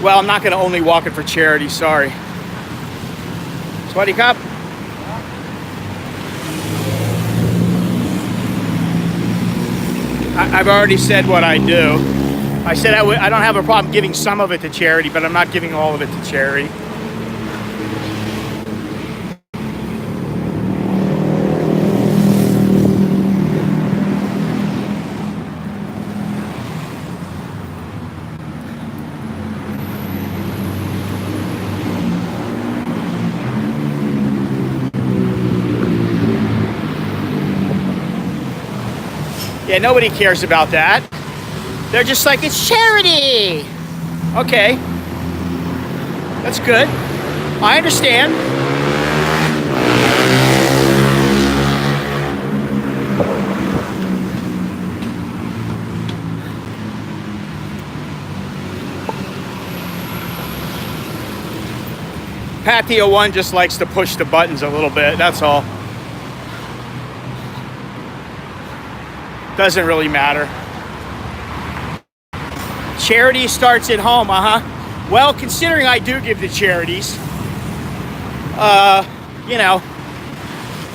Well, I'm not going to only walk it for charity, sorry. Swaddy Cop. I've already said what I do. I said I don't have a problem giving some of it to charity, but I'm not giving all of it to charity. Yeah, nobody cares about that. They're just like, it's charity. Okay. That's good. I understand. Patio 1 just likes to push the buttons a little bit, that's all. Doesn't really matter. Charity starts at home, Well, considering I do give to charities, you know,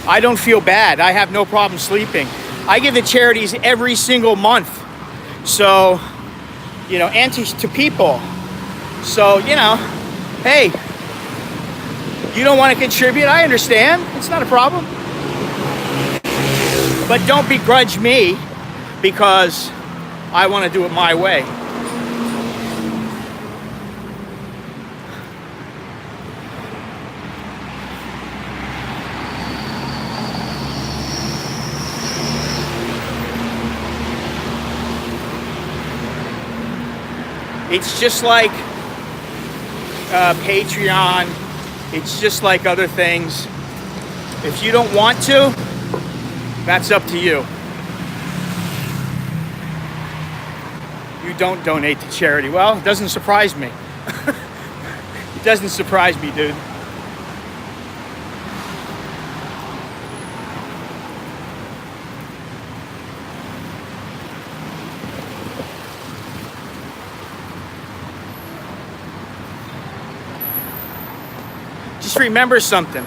I don't feel bad. I have no problem sleeping. I give to charities every single month. So, you know, and to people. So, you know, hey, you don't want to contribute, I understand. It's not a problem. But don't begrudge me because I want to do it my way. It's just like Patreon. It's just like other things. If you don't want to, that's up to you. You don't donate to charity. Well, it doesn't surprise me. It doesn't surprise me, dude. Just remember something.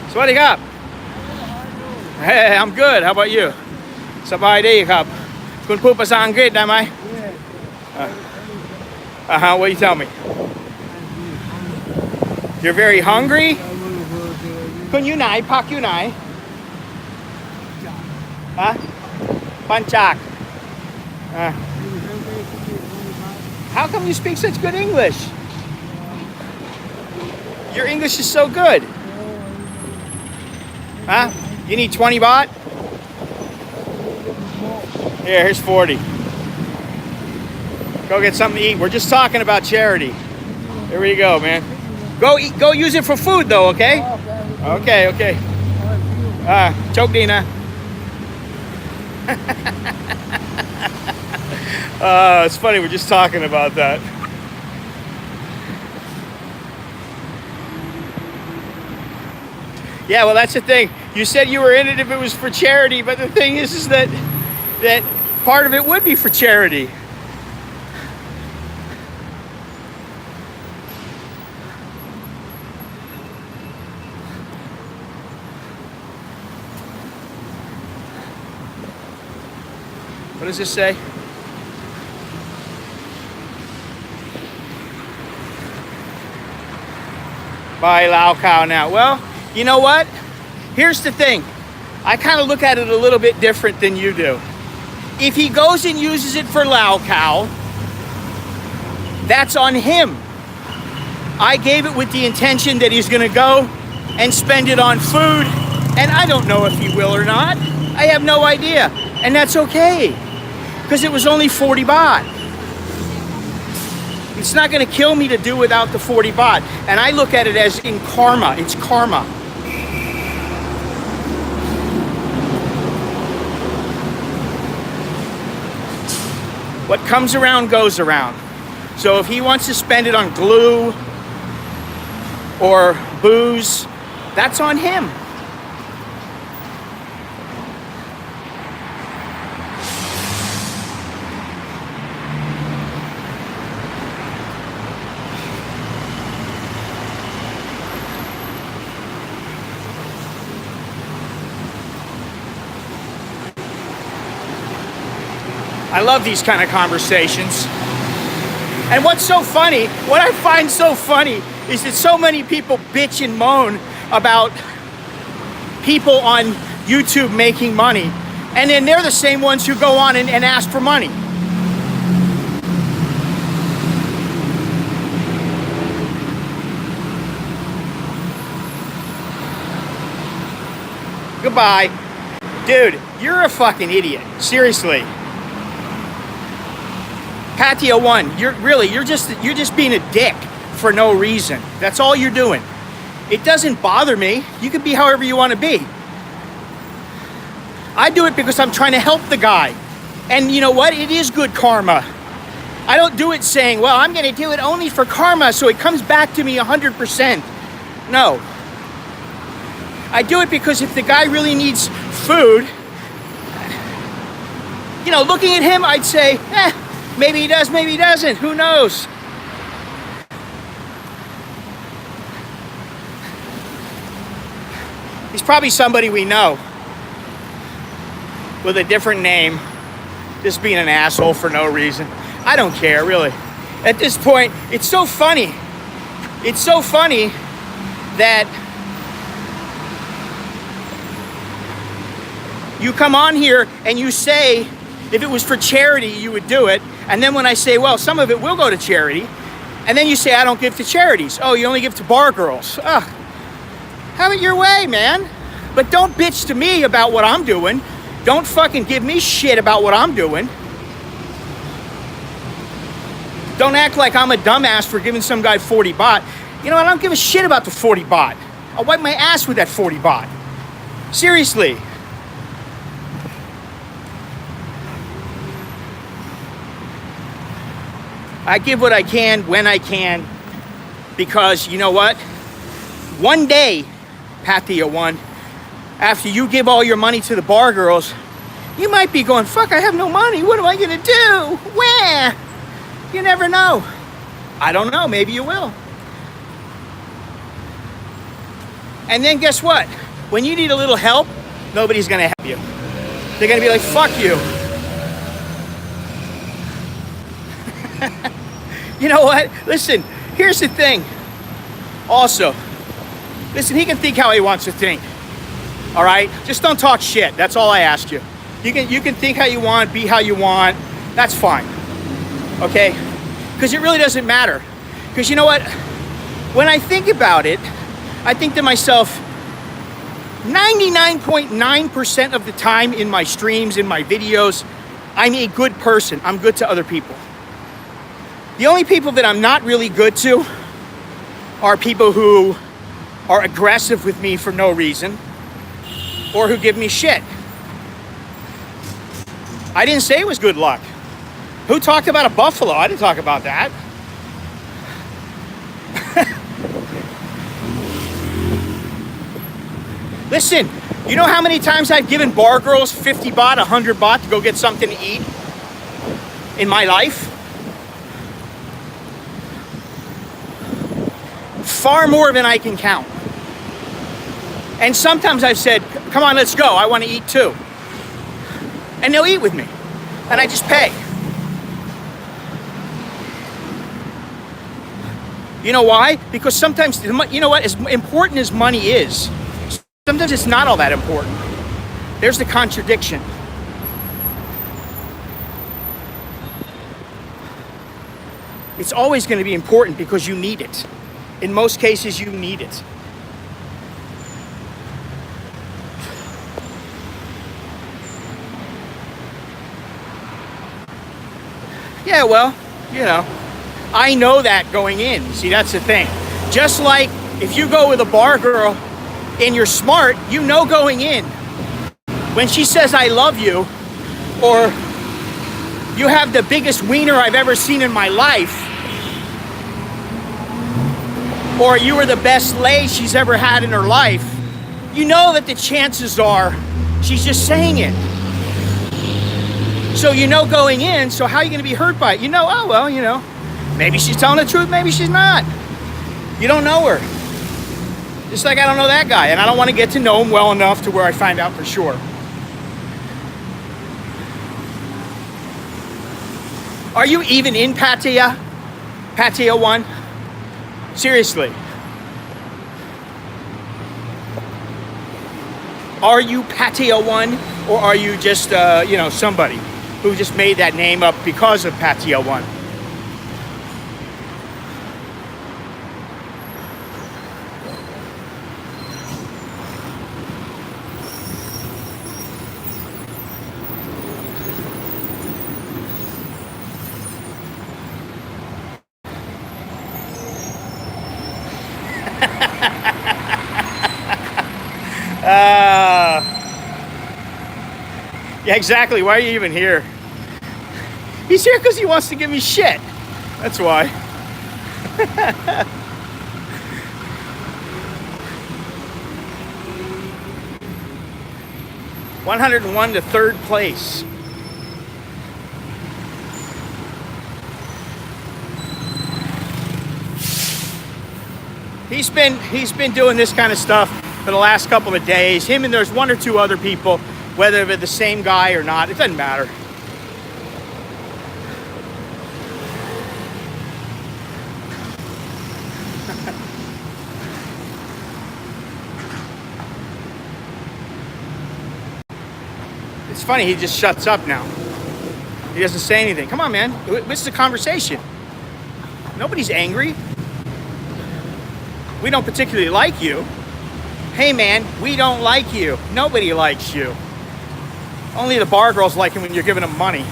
So what do you got? Hey, I'm good. How about you? สบายดีครับ คุณพูดภาษาอังกฤษได้ไหม What do you tell me? You're very hungry? คุณอยู่ไหนพักอยู่ไหนฮะปัญจากHow come you speak such good English? Your English is so good. Huh? You need 20 baht? Here, here's 40. Go get something to eat. We're just talking about charity. Here we go, man. Go eat, go use it for food though, okay? Okay. Choke Dina. It's funny, we're just talking about that. Yeah, well, that's the thing. You said you were in it if it was for charity, but the thing is that part of it would be for charity. What does this say? Buy Lao Cow now. Well, you know what? Here's the thing. I kind of look at it a little bit different than you do. If he goes and uses it for Lao Cow, that's on him. I gave it with the intention that he's going to go and spend it on food, and I don't know if he will or not. I have no idea, and that's okay, because it was only 40 baht. It's not going to kill me to do without the 40 baht. And I look at it as in karma. It's karma. What comes around goes around. So if he wants to spend it on glue or booze, that's on him. I love these kind of conversations. And what's so funny, what I find so funny is that so many people bitch and moan about people on YouTube making money, and then they're the same ones who go on and ask for money. Goodbye. Dude, you're a fucking idiot. Seriously. Patio 1, you're just being a dick for no reason. That's all you're doing. It doesn't bother me. You can be however you want to be. I do it because I'm trying to help the guy. And you know what? It is good karma. I don't do it saying, well, I'm going to do it only for karma so it comes back to me 100%. No. I do it because if the guy really needs food, you know, looking at him, I'd say, maybe he does, maybe he doesn't. Who knows? He's probably somebody we know with a different name, just being an asshole for no reason. I don't care, really. At this point, it's so funny. It's so funny that you come on here and you say, if it was for charity, you would do it. And then when I say, well, some of it will go to charity, and then you say, I don't give to charities. Oh, you only give to bar girls. Ugh. Have it your way, man. But don't bitch to me about what I'm doing. Don't fucking give me shit about what I'm doing. Don't act like I'm a dumbass for giving some guy 40 baht. You know, I don't give a shit about the 40 baht. I'll wipe my ass with that 40 baht. Seriously. I give what I can when I can, because you know what? One day, Patio 1, after you give all your money to the bar girls, you might be going, fuck, I have no money. What am I going to do? Where? You never know. I don't know. Maybe you will. And then guess what? When you need a little help, nobody's gonna help you. They're gonna be like, fuck you. You know what? Listen, here's the thing. Also, listen, he can think how he wants to think. All right? Just don't talk shit. That's all I ask you. You can think how you want, be how you want. That's fine. Okay? Because it really doesn't matter. Because you know what? When I think about it, I think to myself, 99.9% of the time in my streams, in my videos, I'm a good person. I'm good to other people. The only people that I'm not really good to are people who are aggressive with me for no reason or who give me shit. I didn't say it was good luck. Who talked about a buffalo? I didn't talk about that. Listen, you know how many times I've given bar girls 50 baht, 100 baht to go get something to eat in my life? Far more than I can count. And sometimes I've said, come on, let's go. I want to eat too. And they'll eat with me. And I just pay. You know why? Because sometimes, you know what, as important as money is, sometimes it's not all that important. There's the contradiction. It's always going to be important because you need it. In most cases, you need it. Yeah, well, you know, I know that going in. See, that's the thing. Just like if you go with a bar girl and you're smart, you know going in. When she says, I love you, or you have the biggest wiener I've ever seen in my life, or you were the best lay she's ever had in her life, you know that the chances are she's just saying it. So you know going in, so how are you going to be hurt by it? You know, oh, well, you know, maybe she's telling the truth, maybe she's not. You don't know her. Just like I don't know that guy, and I don't want to get to know him well enough to where I find out for sure. Are you even in Pattaya? Pattaya 1? Seriously. Are you Pattaya 1, or are you just, you know, somebody who just made that name up because of Pattaya 1? Yeah, exactly. Why are you even here? He's here because he wants to give me shit. That's why. 101 to third place. He's been doing this kind of stuff for the last couple of days. Him and there's one or two other people, whether they're the same guy or not, it doesn't matter. It's funny, he just shuts up now. He doesn't say anything. Come on, man. This is a conversation. Nobody's angry. We don't particularly like you. Hey, man, we don't like you. Nobody likes you. Only the bar girls like him when you're giving them money.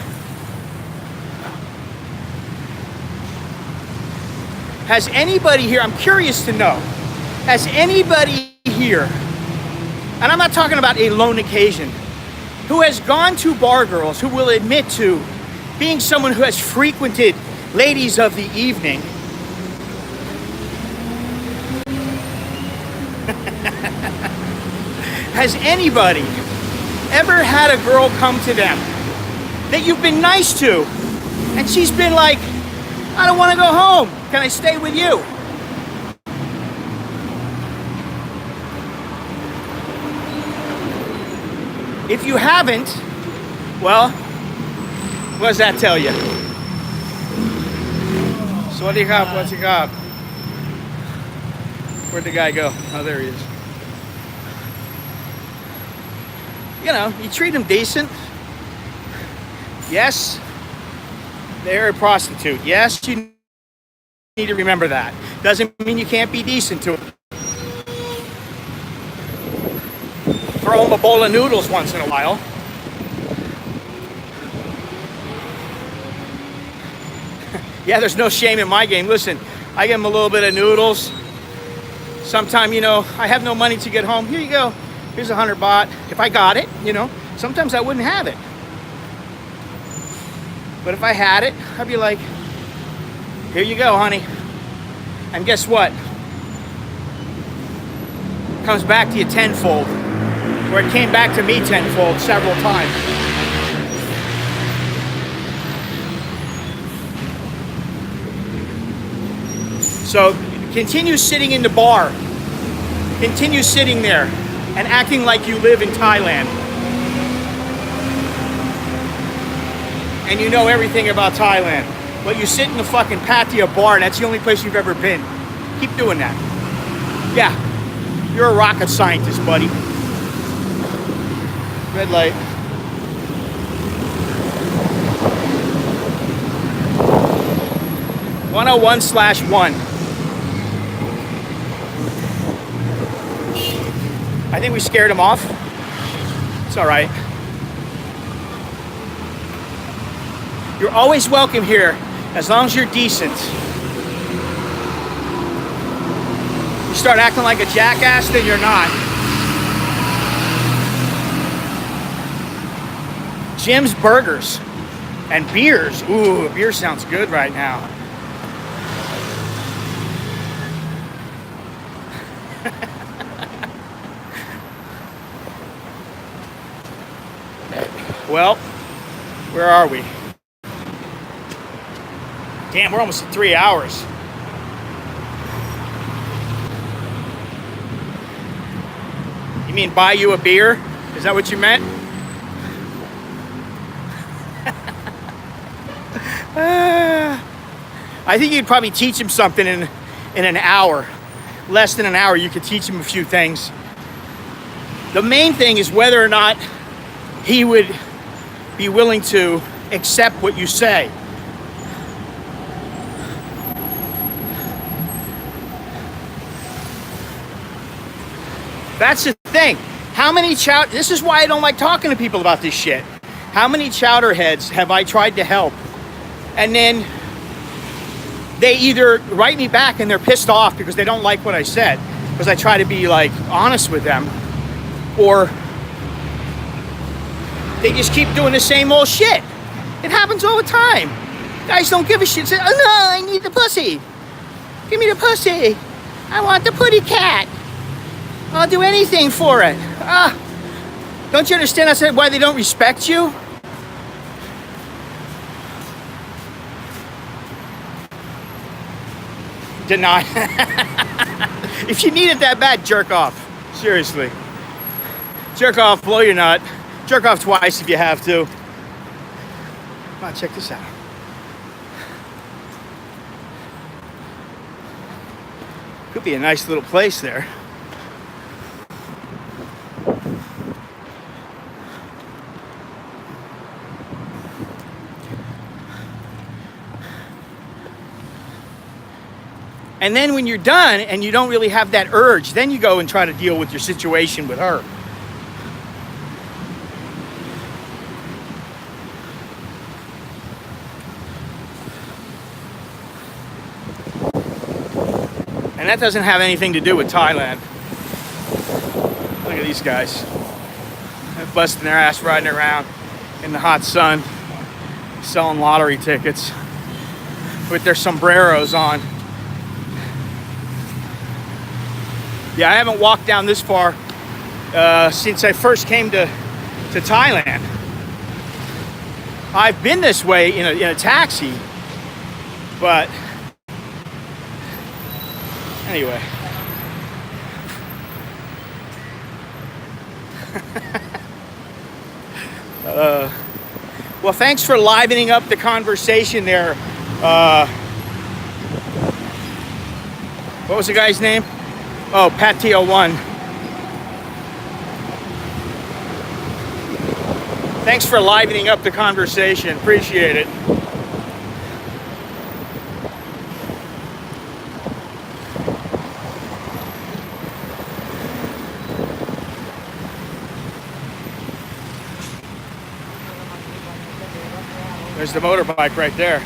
Has anybody here, I'm curious to know, has anybody here, and I'm not talking about a lone occasion, who has gone to bar girls, who will admit to being someone who has frequented ladies of the evening, has anybody ever had a girl come to them that you've been nice to and she's been like, I don't want to go home, can I stay with you? If you haven't, well, what does that tell you? Swadee Kap, what's he got? Where'd the guy go? Oh, there he is. You know, you treat them decent. Yes, they're a prostitute. Yes, you need to remember that. Doesn't mean you can't be decent to them. Throw them a bowl of noodles once in a while. Yeah, there's no shame in my game. Listen, I give them a little bit of noodles. Sometime, you know, I have no money to get home. Here you go. Here's 100 baht. If I got it, you know, sometimes I wouldn't have it. But if I had it, I'd be like, here you go, honey. And guess what? Comes back to you tenfold. Where it came back to me tenfold several times. So continue sitting in the bar. Continue sitting there and acting like you live in Thailand. And you know everything about Thailand. But you sit in the fucking patio bar and that's the only place you've ever been. Keep doing that. Yeah, you're a rocket scientist, buddy. Red light. (101/1). I think we scared him off. It's all right. You're always welcome here, as long as you're decent. You start acting like a jackass, then you're not. Jim's Burgers and beers. Ooh, beer sounds good right now. Well, where are we? Damn, we're almost at 3 hours. You mean buy you a beer? Is that what you meant? I think you'd probably teach him something in an hour. Less than an hour, you could teach him a few things. The main thing is whether or not he would be willing to accept what you say. That's the thing. How many this is why I don't like talking to people about this shit. How many chowderheads have I tried to help? And then they either write me back and they're pissed off because they don't like what I said, because I try to be like honest with them, or they just keep doing the same old shit. It happens all the time. Guys don't give a shit. Say, oh no, I need the pussy. Give me the pussy. I want the putty cat. I'll do anything for it. Don't you understand? I said why they don't respect you? Deny. If you need it that bad, jerk off. Seriously. Jerk off, blow your nut. Jerk off twice if you have to. Come on, check this out. Could be a nice little place there. And then when you're done and you don't really have that urge, then you go and try to deal with your situation with her. And that doesn't have anything to do with Thailand. Look at these guys. They're busting their ass riding around in the hot sun, selling lottery tickets with their sombreros on. Yeah, I haven't walked down this far since I first came to Thailand. I've been this way in a taxi, but anyway. Well, thanks for livening up the conversation there. What was the guy's name? Oh, Patio1. Thanks for livening up the conversation. Appreciate it. There's the motorbike right there.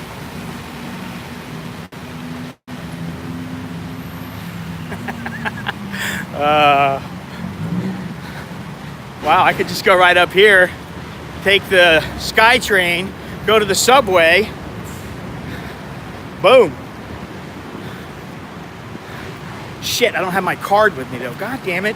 Wow, I could just go right up here, take the SkyTrain, go to the subway, boom. Shit, I don't have my card with me though, god damn it.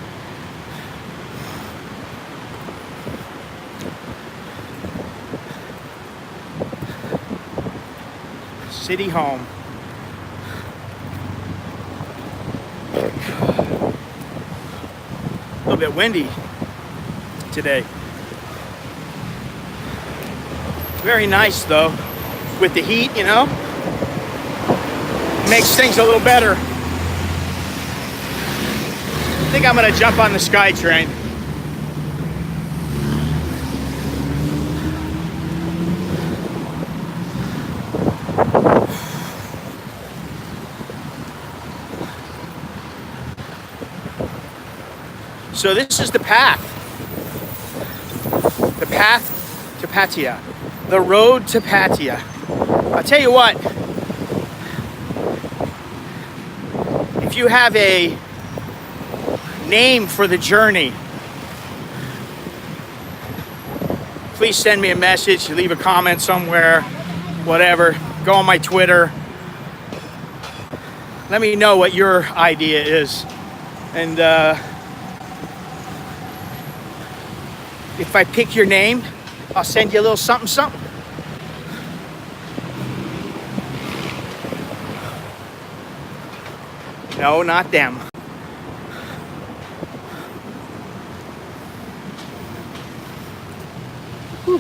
City home. A little bit windy today. Very nice though, with the heat, you know, makes things a little better. I think I'm gonna jump on the SkyTrain. So this is the path to Pattaya, the road to Pattaya. I'll tell you what, if you have a name for the journey, please send me a message, leave a comment somewhere, whatever, go on my Twitter. Let me know what your idea is. And if I pick your name, I'll send you a little something, something. No, not them. Whew.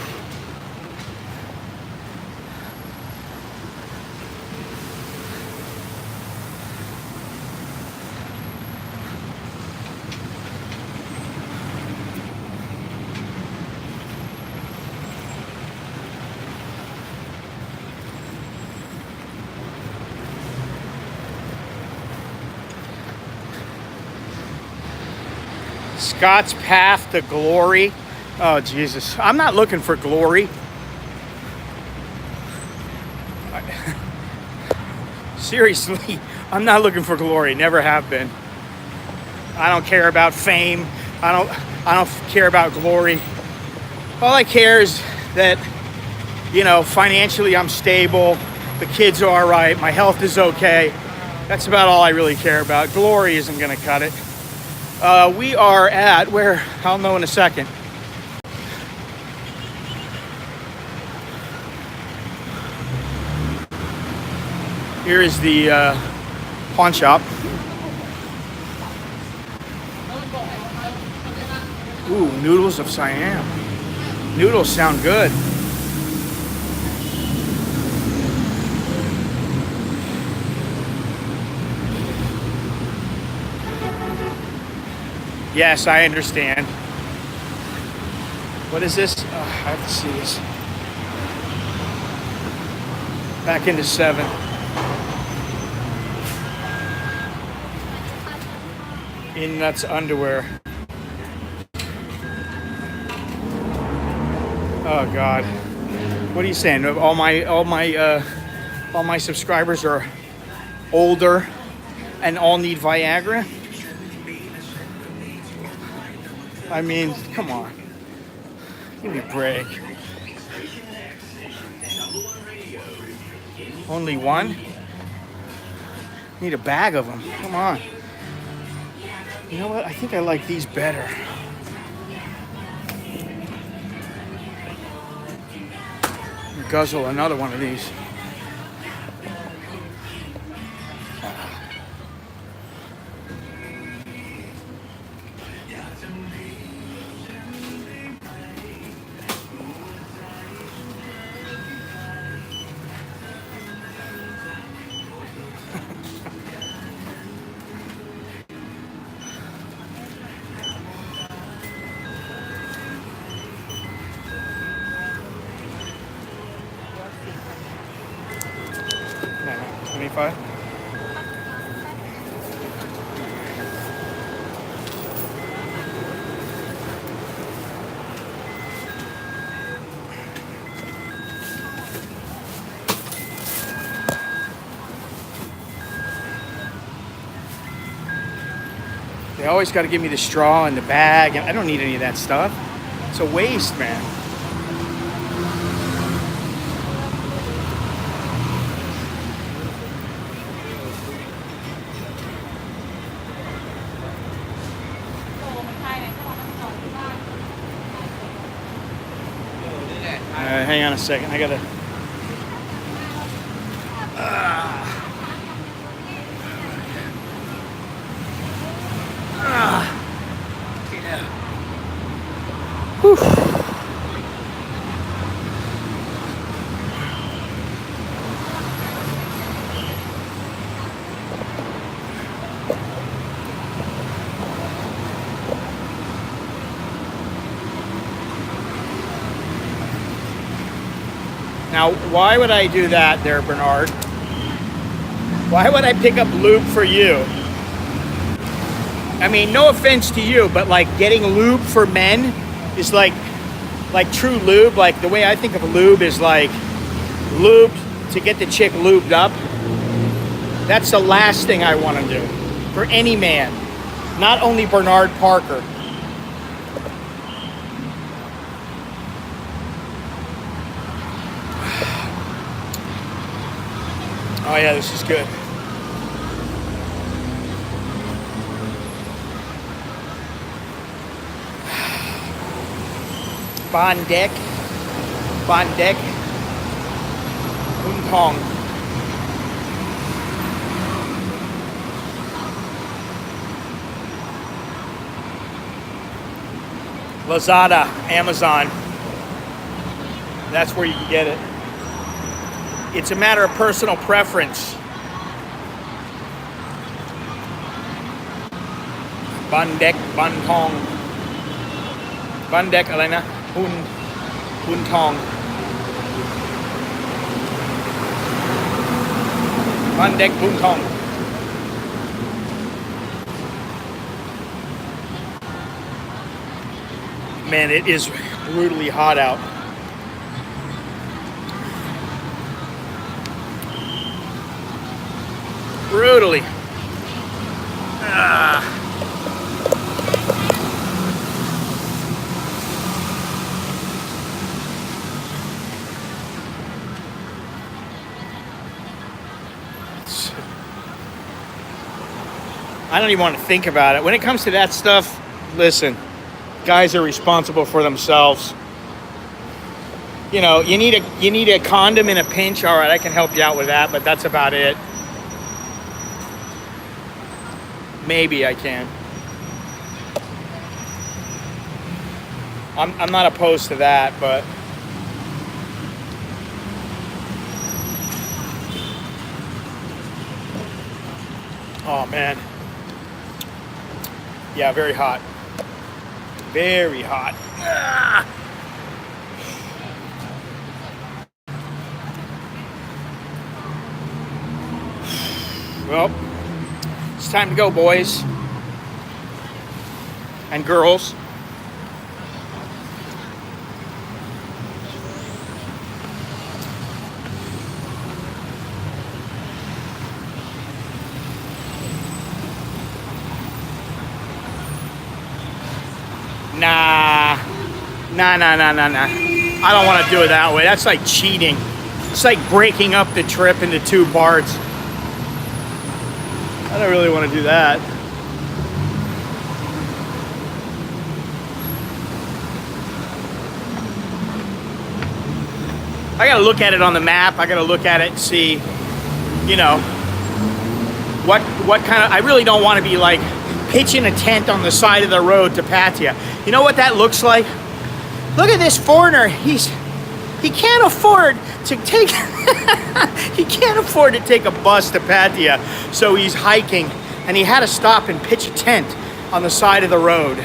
Scott's path to glory. Oh, Jesus. I'm not looking for glory. Seriously, I'm not looking for glory. Never have been. I don't care about fame. I don't care about glory. All I care is that, you know, financially I'm stable. The kids are all right. My health is okay. That's about all I really care about. Glory isn't going to cut it. We are at where, I'll know in a second. Here is the pawn shop. Ooh, noodles of Siam. Noodles sound good. Yes, I understand. What is this? Oh, I have to see this. Back into 7. In nuts underwear. Oh God. What are you saying? All my subscribers are older and all need Viagra? I mean, come on. Give me a break. Only one? Need a bag of them. Come on. You know what? I think I like these better. Guzzle another one of these. $1.25. They always got to give me the straw and the bag, and I don't need any of that stuff. It's a waste, man. Hang on a second. I gotta. Yeah. Whew. Now, why would I do that there, Bernard? Why would I pick up lube for you? I mean, no offense to you, but like getting lube for men is like true lube. Like the way I think of lube is like lube to get the chick lubed up. That's the last thing I want to do for any man, not only Bernard Parker. Oh yeah, this is good. Bangkok, Hong Kong. Lazada, Amazon. That's where you can get it. It's a matter of personal preference. Bangkok, Bangkok. Bangkokอะไรนะหุ้นทอง Bangkok หุ้นทอง Man, it is brutally hot out. Brutally. I don't even want to think about it. When it comes to that stuff, listen, guys are responsible for themselves. You know, you need a condom in a pinch. All right, I can help you out with that, but that's about it. Maybe I can. I'm not opposed to that, but oh man. Yeah, very hot. Very hot. Ah! Well, it's time to go, boys and girls. Nah. I don't want to do it that way. That's like cheating. It's like breaking up the trip into two parts. I don't really want to do that. I gotta look at it on the map. I gotta look at it and see, you know, what kind of, I really don't want to be like pitching a tent on the side of the road to Pattaya. You know what that looks like? Look at this foreigner. He can't afford to take he can't afford to take a bus to Pattaya, so he's hiking, and he had to stop and pitch a tent on the side of the road.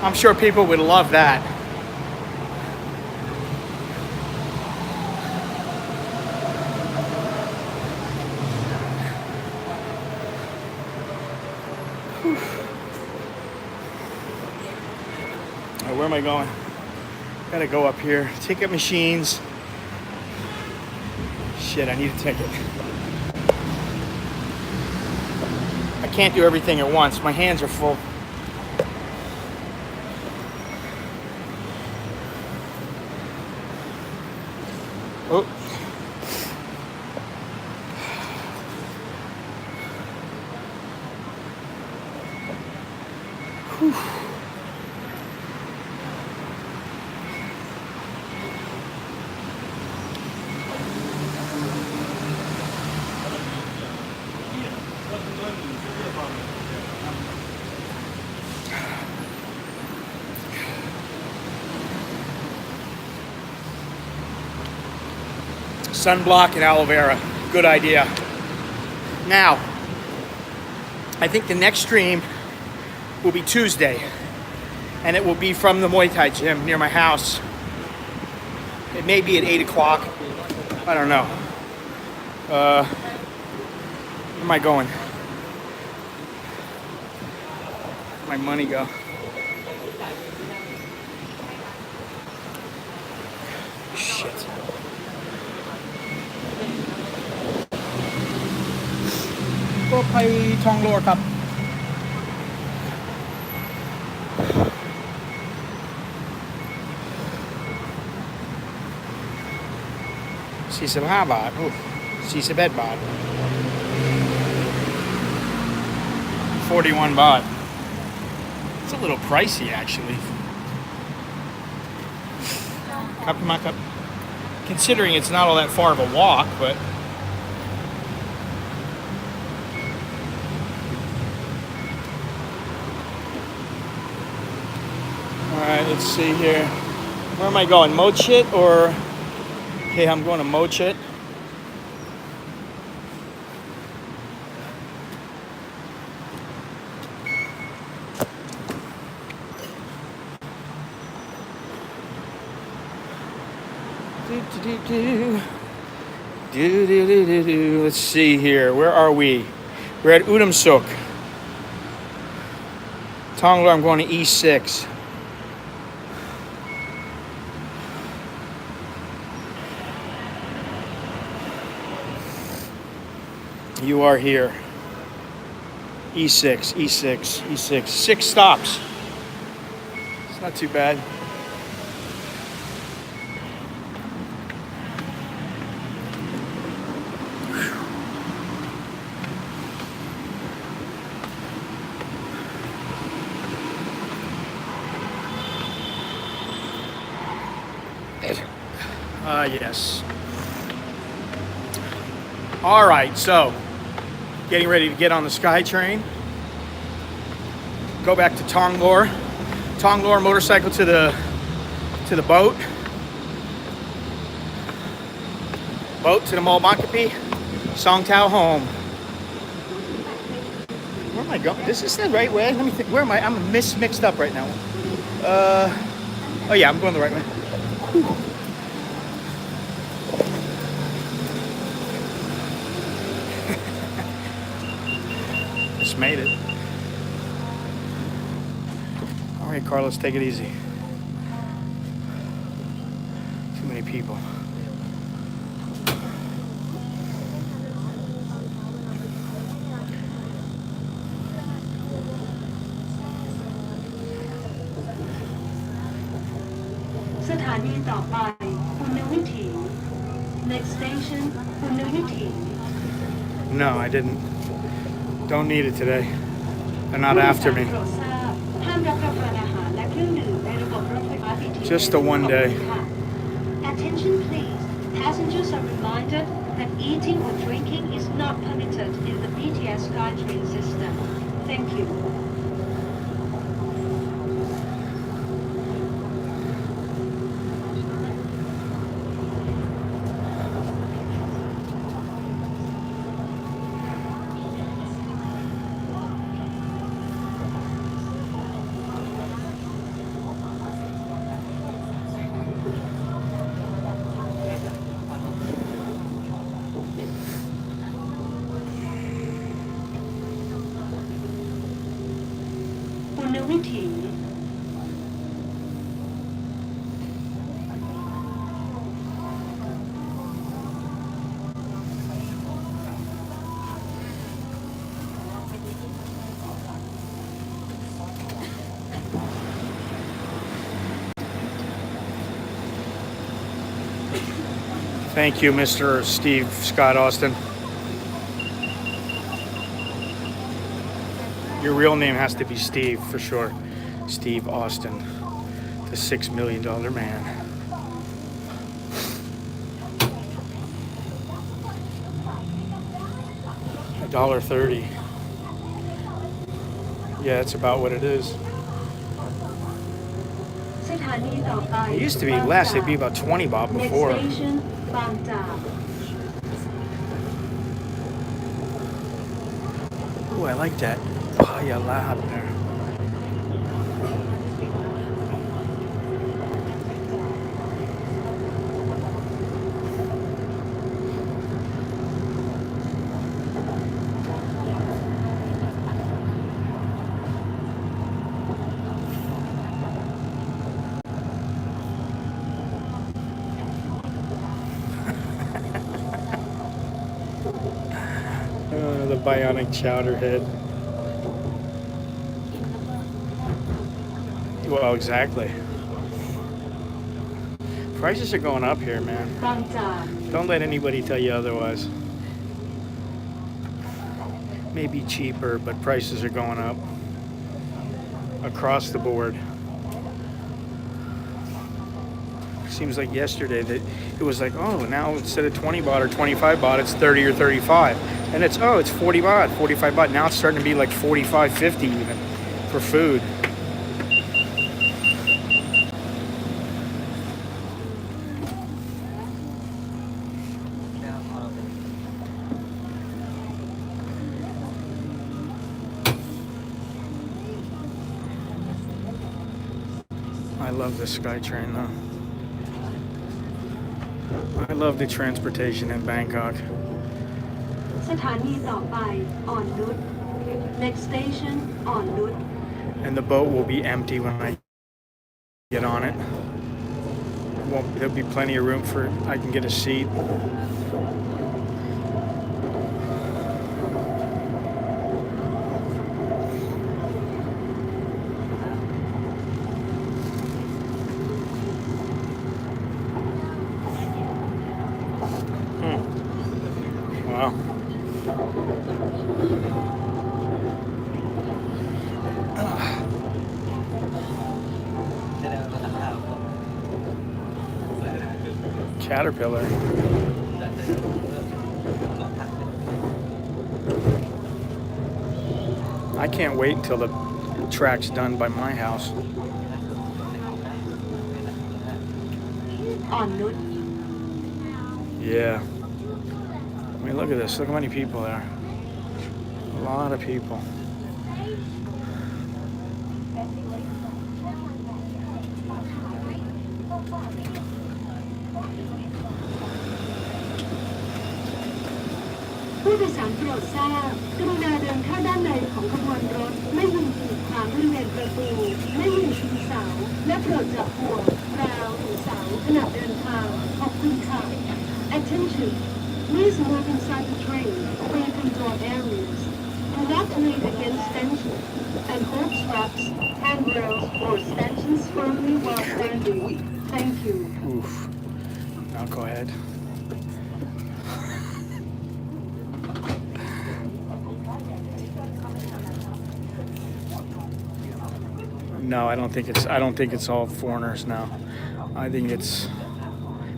I'm sure people would love that. Right, where am I going? Gotta go up here. Ticket machines. Shit, I need a ticket. I can't do everything at once. My hands are full. Oh. Whew. Sunblock and aloe vera. Good idea. Now, I think the next stream will be Tuesday, and it will be from the Muay Thai gym near my house. It may be at 8 o'clock. I don't know. Where am I going? Where'd my money go? Shit. Go ไปทองหลวงครับ 45 บาท โอ้ 41 บาท 41 baht. It's a little pricey, actually. Cup. Considering it's not all that far of a walk, but alright, let's see here. Where am I going? Mochit or... Okay, I'm going to Mochit. Let's see here. Where are we? We're at Udam Suk. Tonglo, I'm going to E6. You are here. E6. 6 stops. It's not too bad. Yes. All right, so getting ready to get on the SkyTrain. Go back to Tonglor. Tonglor motorcycle to the boat. Boat to the Malbankapi. Songtao home. Where am I going? This is the right way. Let me think. Where am I? I'm mixed up right now. Oh yeah, I'm going the right way. Whew. Just made it. All right, Carlos, take it easy. Too many people. Next station, Punawiti. No, I didn't. Don't need it today. They're not after me. Just a one day. Attention please. Passengers are reminded that eating or drinking is not permitted in the BTS SkyTrain system. Thank you. ณวิถี Thank you, Mr. Steve Scott Austin. Your real name has to be Steve for sure. Steve Austin, the $6 million man. $1.30. Yeah, that's about what it is. สถานีต่อไป It used to be less. It'd be about 20 baht Next before. station บางจาก Ooh, I like that Paya Lab there. The bionic chowder head. Well, exactly. Prices are going up here, man. บางจาก Don't let anybody tell you otherwise. Maybe cheaper, but prices are going up across the board. Seems like yesterday that it was like, oh, now instead of 20 baht or 25 baht, it's 30 or 35. And it's 40 baht, 45 baht. Now it's starting to be like 45, 50 even for food. I love the SkyTrain though. I love the transportation in Bangkok. สถานีต่อไปอ่อนนุช Next station อ่อนนุช And the boat will be empty when I get on it. There'll be plenty of room for I can get a seat. Wow. Caterpillar. I can't wait until the track's done by my house. อ่อนนุช Yeah. I mean, look at this. Look how many people there. A lot of people. ผู้โดยสารโปรดทราบกรุณาเดินเข้าด้านในของขบวนรถไม่ยืนกีดขวางบริเวณประตูไม่ยืนชูเสาและโปรดจับห่วงราวหรือเสาขณะเดินทางขอบคุณค่ะ Attention Please move inside the train away from door areas Do not lean against stanchions and hold straps handrails or stanchions firmly while standing Thank you Oof. Now go ahead. No, I don't think it's all foreigners now. I think it's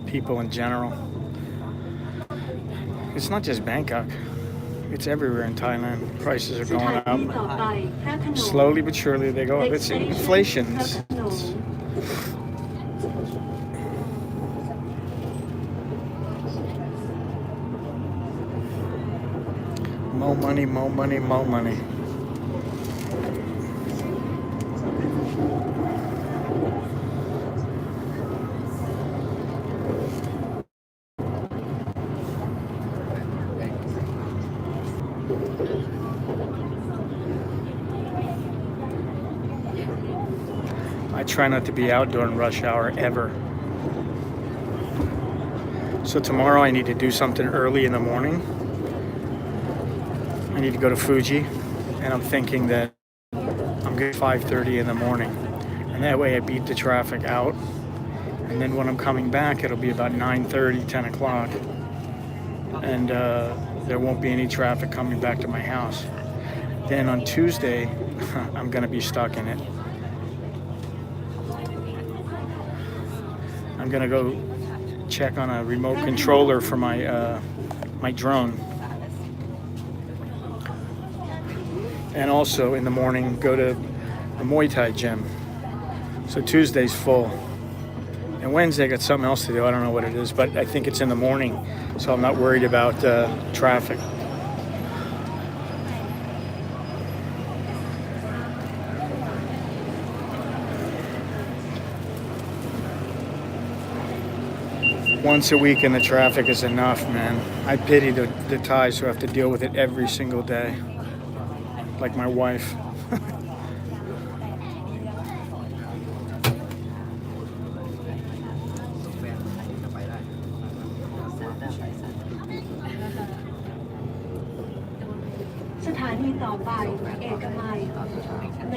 people in general. It's not just Bangkok. It's everywhere in Thailand. Prices are สถา going นี up. ต่อไปพระโขนง Slowly but surely they go up. It's inflation. More money, more money, more money. I try not to be out during rush hour ever. So tomorrow I need to do something early in the morning. I need to go to Fuji, and I'm thinking that I'm going 5:30 in the morning, and that way I beat the traffic out. And then when I'm coming back, it'll be about 9:30, 10 o'clock, and there won't be any traffic coming back to my house. Then on Tuesday, I'm going to be stuck in it. I'm going to go check on a remote controller for my my drone. And also in the morning, go to the Muay Thai gym. So Tuesday's full. And Wednesday I got something else to do. I don't know what it is, but I think it's in the morning, so I'm not worried about traffic. Once a week in the traffic is enough, man. I pity the Thais who have to deal with it every single day, like my wife.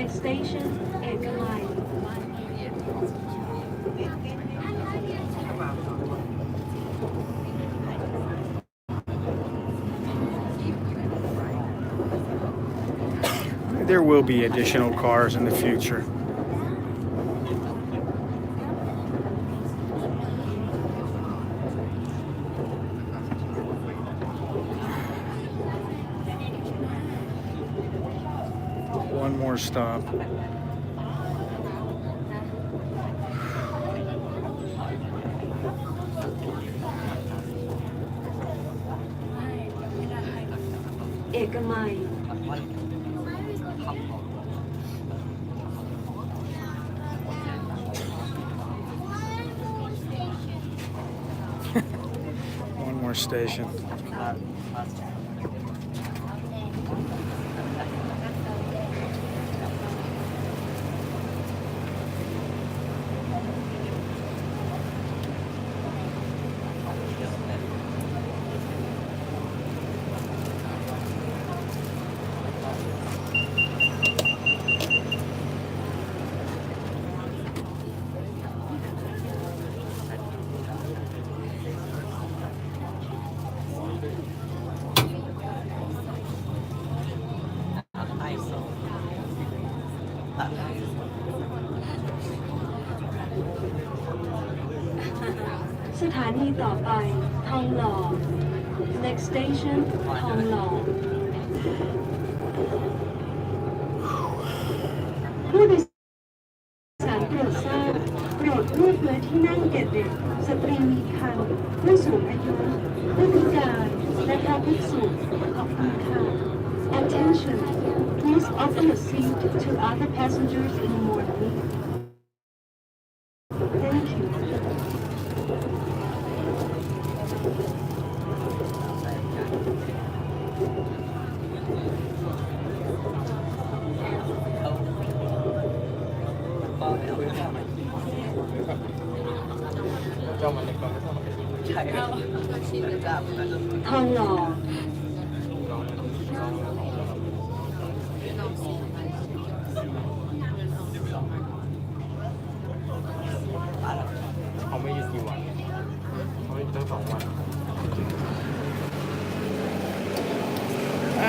Next station, เอกมัย There will be additional cars in the future. One more stop. One more station. Next station ทองหล่อ ผู้โดยสารโปรดทราบโปรดเลือกพื้นที่นั่งแก่เด็กสตรีมีครรภ์ผู้สูงอายุผู้พิการและพระภิกษุขอบคุณค่ะ Attention please offer your seat to other passengers in the morning Thank youทองหล่อ เขาไม่ยืดกี่วันเขาไม่ตั้ง2 วัน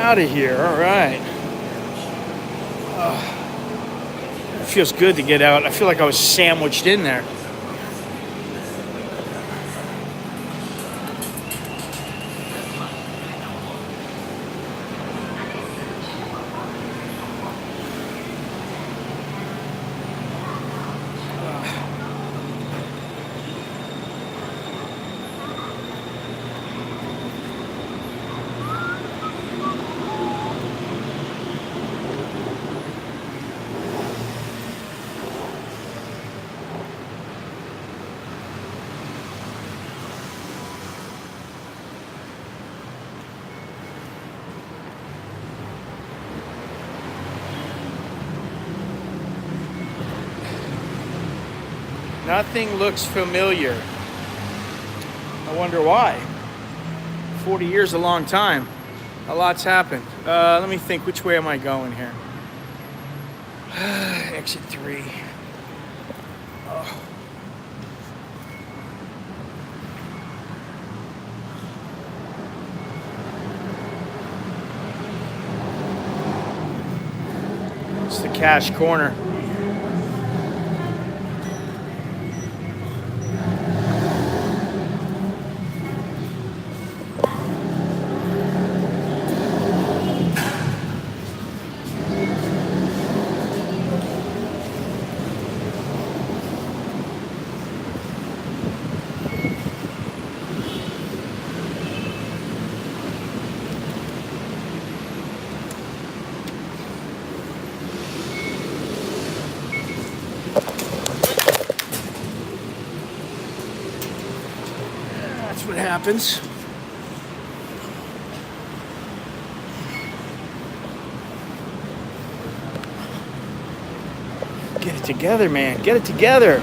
Out of here, all right. It feels good to get out. I feel like I was sandwiched in there. Nothing looks familiar. I wonder why. 40 years is a long time. A lot's happened. Let me think, which way am I going here? Exit 3. Oh. It's the cash corner. That's what happens. Get it together, man. Get it together.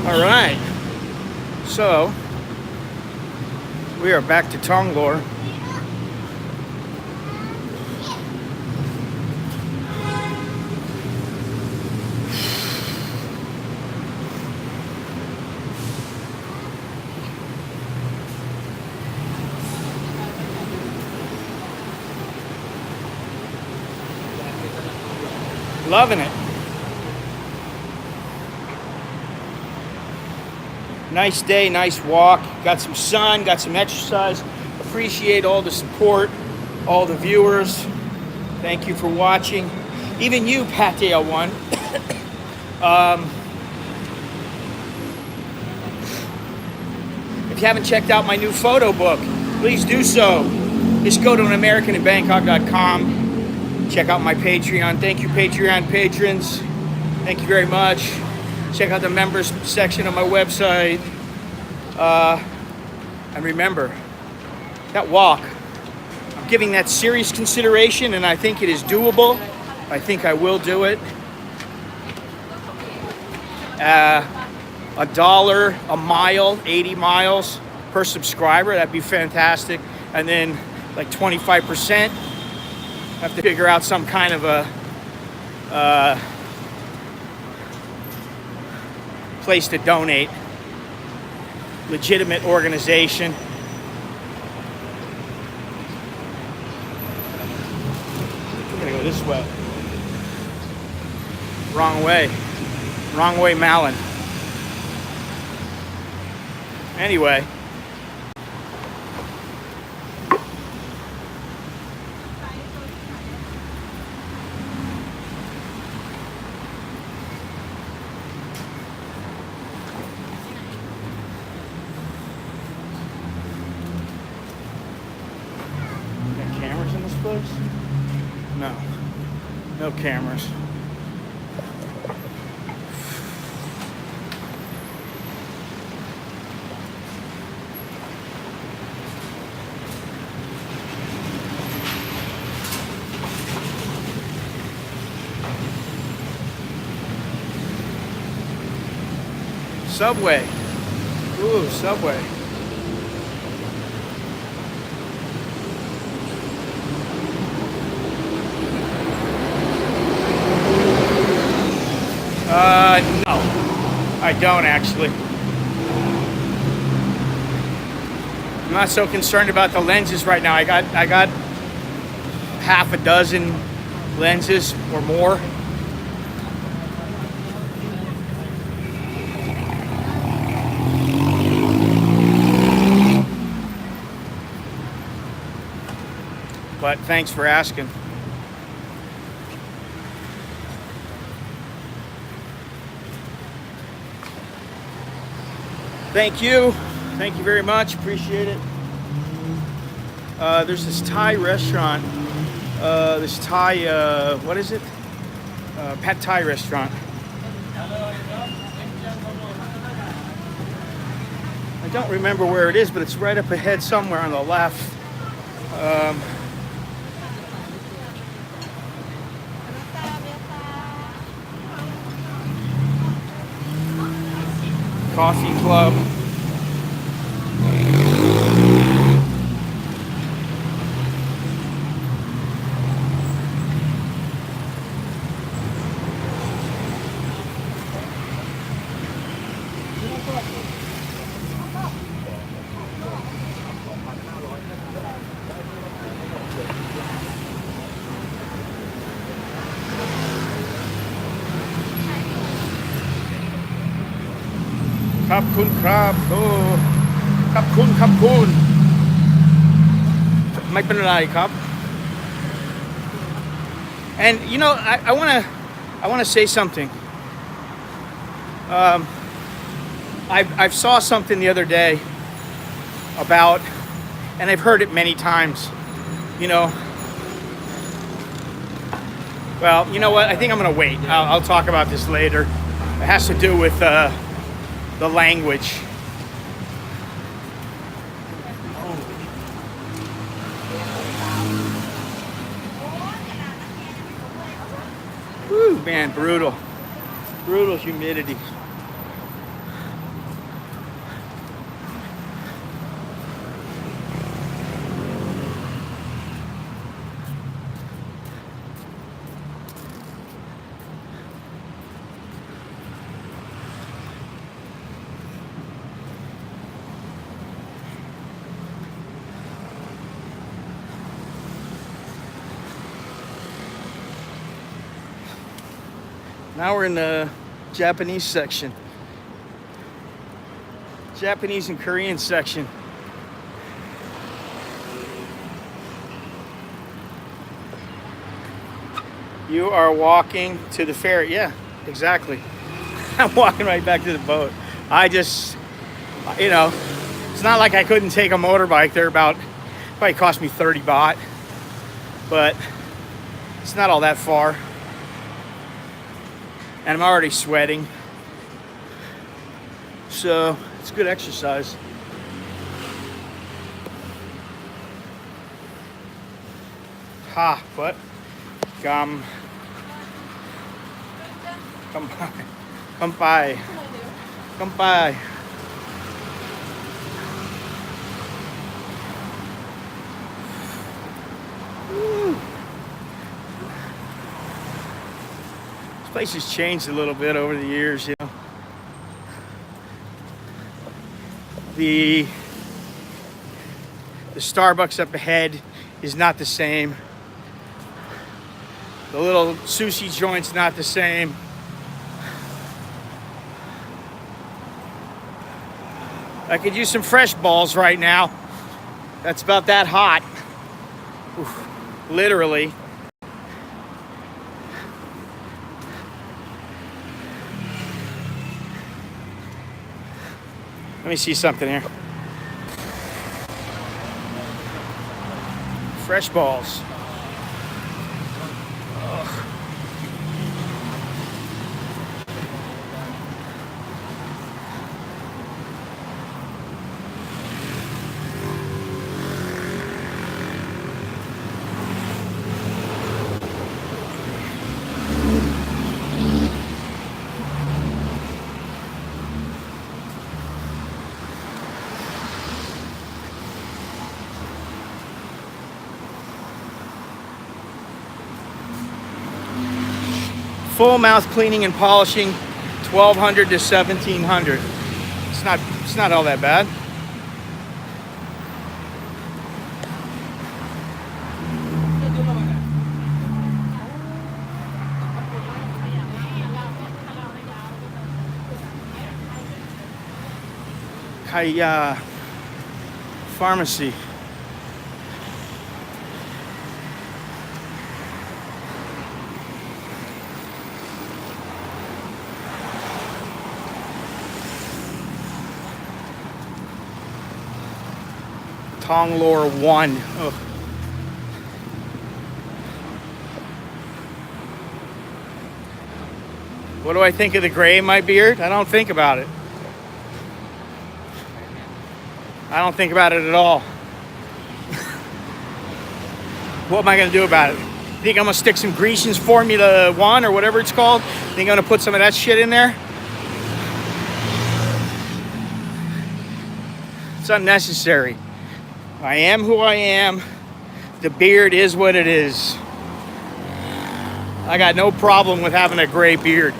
All right. So, we are back to Tonglor. Loving it. Nice day, nice walk. Got some sun, got some exercise. Appreciate all the support, all the viewers. Thank you for watching. Even you, Pattaya1. If you haven't checked out my new photo book, please do so. Just go to AnAmericanInBangkok.com. Check out my Patreon. Thank you, Patreon patrons. Thank you very much. Check out the members section of my website. And remember, that walk, I'm giving that serious consideration, and I think it is doable. I think I will do it. $1 a mile, 80 miles per subscriber. That'd be fantastic. And then like 25%. Have to figure out some kind of a place to donate. Legitimate organization. I'm gonna go this way. Wrong way. Wrong way, Malin. Anyway. No, no cameras. Subway. Ooh, Subway. No, I don't actually. I'm not so concerned about the lenses right now. I got half a dozen lenses or more. But thanks for asking. Thank you. Thank you very much. Appreciate it. There's this Thai restaurant. This Thai, what is it? Pad Thai restaurant. I don't remember where it is, but it's right up ahead somewhere on the left. Coffee Club. Khap kun krab. Oh, khap kun khap kun. ไม่เป็นไรครับ And you know, I wanna say something. I saw something the other day about, and I've heard it many times. You know, well, you know what? I think I'm gonna wait. I'll talk about this later. It has to do with the language. Whew, man, brutal humidity. Now we're in the Japanese section. Japanese and Korean section. You are walking to the ferry. Yeah, exactly. I'm walking right back to the boat. I just, you know, it's not like I couldn't take a motorbike. They're about, probably cost me 30 baht, but it's not all that far. And I'm already sweating. So it's good exercise. Ha, but come by. Woo. This place has changed a little bit over the years, you know. The Starbucks up ahead is not the same. The little sushi joint's not the same. I could use some fresh balls right now. That's about that hot. Oof, literally. Let me see something here. Fresh balls. Ugh. Full mouth cleaning and polishing, 1,200 to 1,700. It's not all that bad. Kaya Pharmacy. Tonglore 1. Ugh. What do I think of the gray in my beard? I don't think about it. I don't think about it at all. What am I going to do about it? Think I'm going to stick some Grecian's Formula 1 or whatever it's called? Think I'm going to put some of that shit in there? It's unnecessary. I am who I am. The beard is what it is. I got no problem with having a gray beard.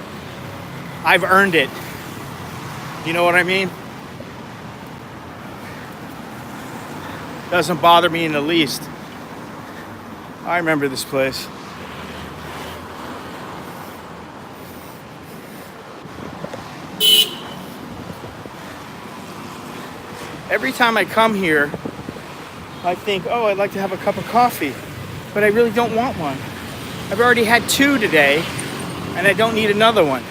I've earned it. You know what I mean? Doesn't bother me in the least. I remember this place. Every time I come here, I think, oh, I'd like to have a cup of coffee, but I really don't want one. I've already had 2 today, and I don't need another one.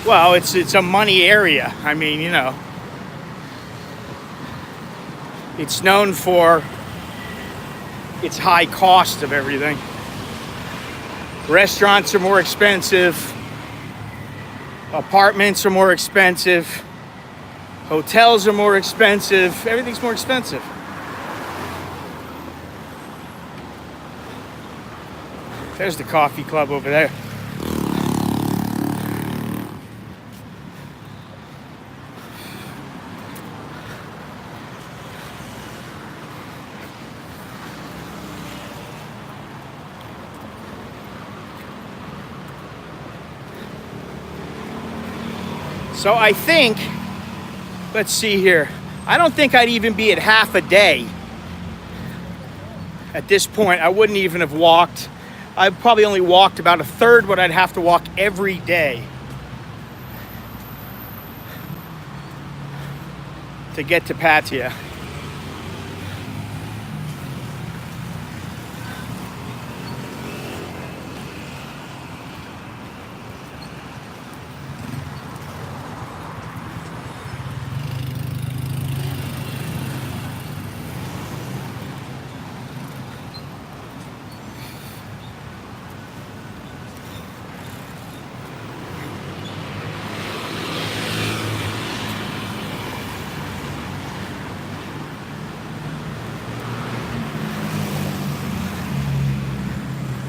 Well, it's a money area. I mean, you know, it's known for its high cost of everything. Restaurants are more expensive. Apartments are more expensive. Hotels are more expensive. Everything's more expensive. There's the coffee club over there. So I think, let's see here, I don't think I'd even be at half a day. At this point, I wouldn't even have walked. I've probably only walked about 1/3 what I'd have to walk every day to get to Pattaya.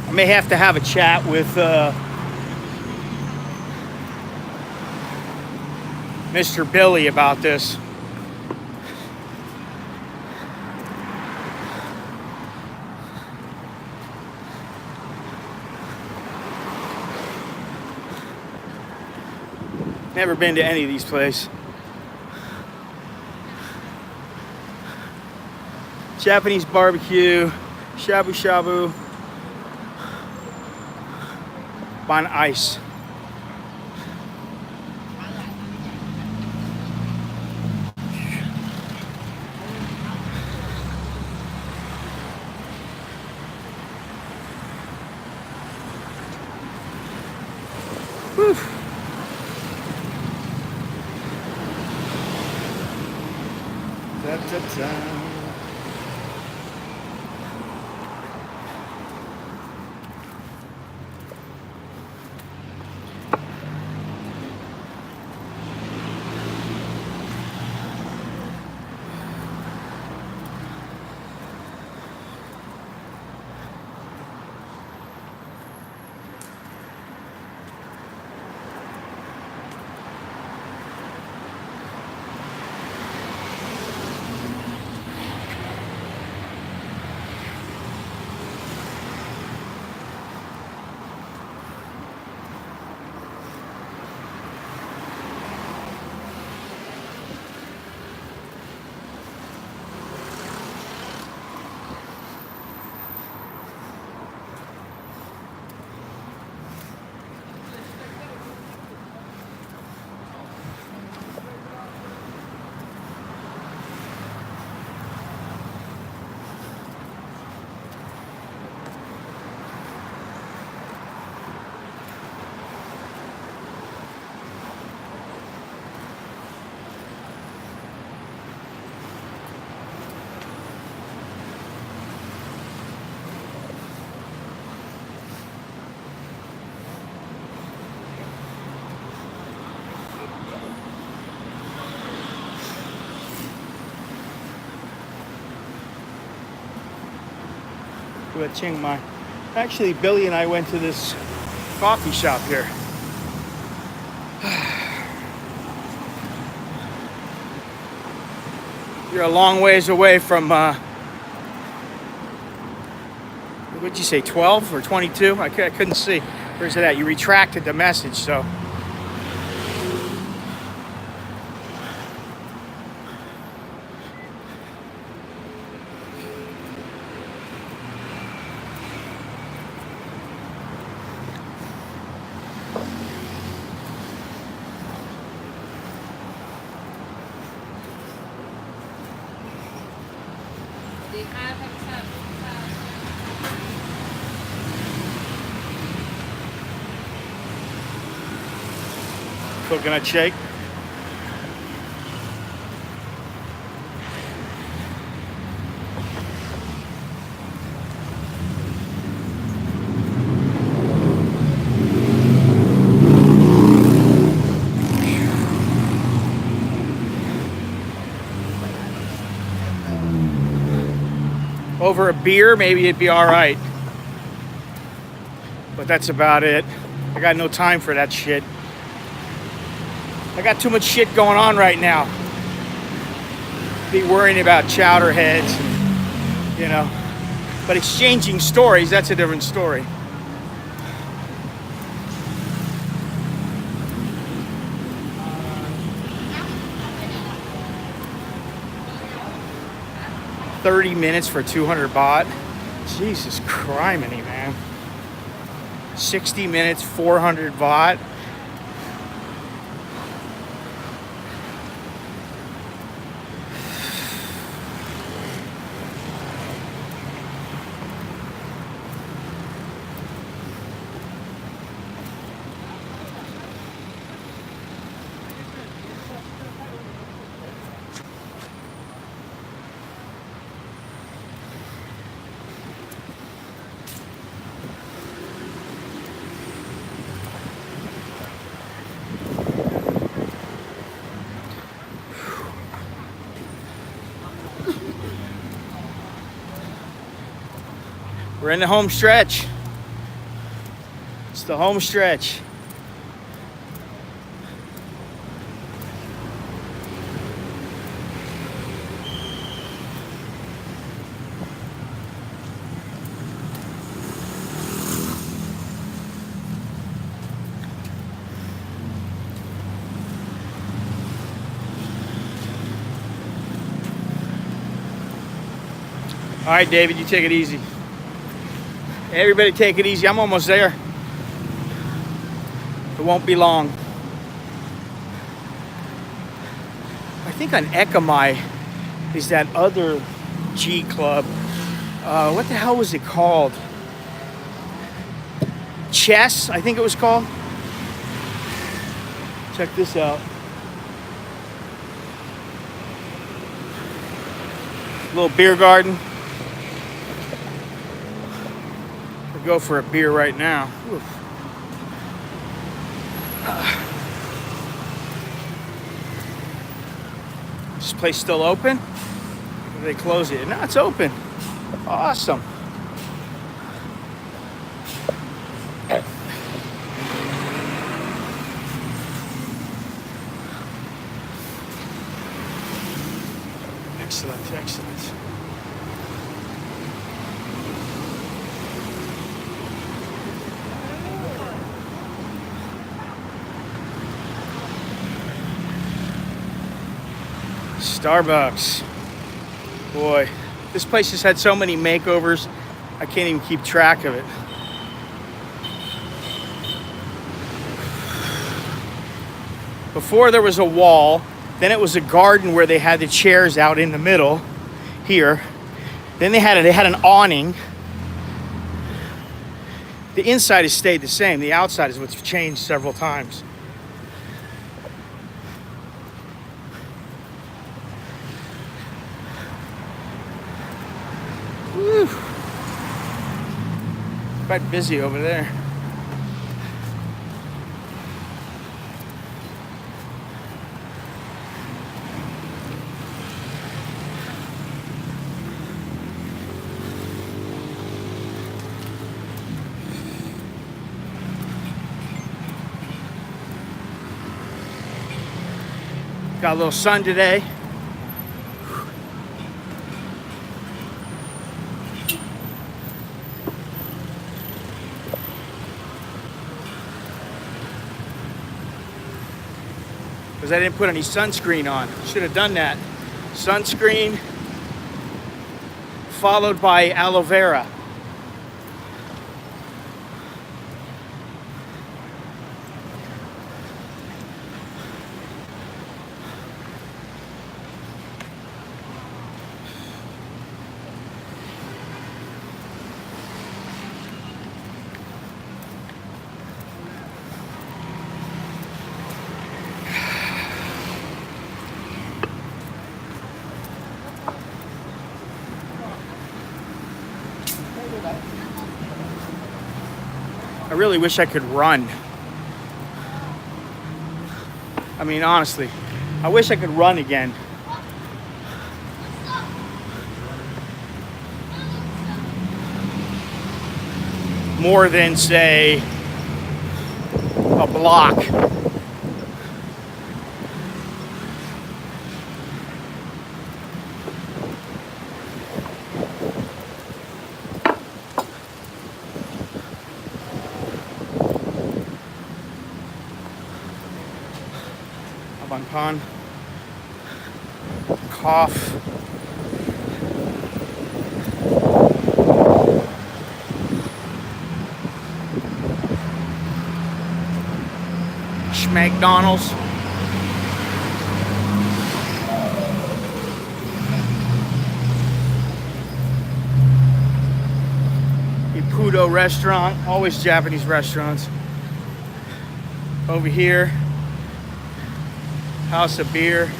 I may have to have a chat with Mr. Billy about this. Never been to any of these places. Japanese barbecue, shabu shabu, on ice. Whew. Da, da, da. with Chiang Mai. Actually, Billy and I went to this coffee shop here. You're a long ways away from, what'd you say, 12 or 22? I couldn't see. Where's it at? You retracted the message, so. Coconut shake. Over a beer, maybe it'd be all right. But that's about it. I got no time for that shit. I got too much shit going on right now. Be worrying about chowder heads, you know. But exchanging stories, that's a different story. $30 for 200 baht. Jesus criminy, man. 60 minutes, 400 baht. We're in the home stretch. It's the home stretch. All right, David, you take it easy. Everybody take it easy. I'm almost there. It won't be long. I think on Ekamai is that other G club. What the hell was it called? Chess, I think it was called. Check this out. Little beer garden. Go for a beer right now. Is this place still open? Or did they close it? No, it's open. Awesome. Excellent, excellent. Starbucks. Boy, this place has had so many makeovers, I can't even keep track of it. Before there was a wall, then it was a garden where they had the chairs out in the middle here. Then they had an awning. The inside has stayed the same. The outside is what's changed several times. Whew. Quite busy over there. Got a little sun today. Because I didn't put any sunscreen on. Should have done that. Sunscreen followed by aloe vera. I really wish I could run. I mean, honestly, I wish I could run again. More than, say, a block. Abangpan, cough. McDonald's. Ippudo restaurant, always Japanese restaurants. Over here, House of Beer.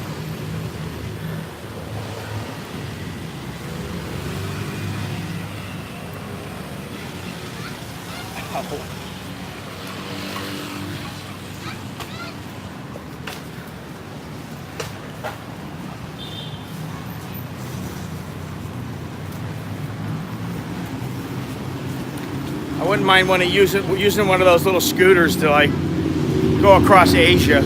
Oh. I wouldn't mind using one of those little scooters to like go across Asia.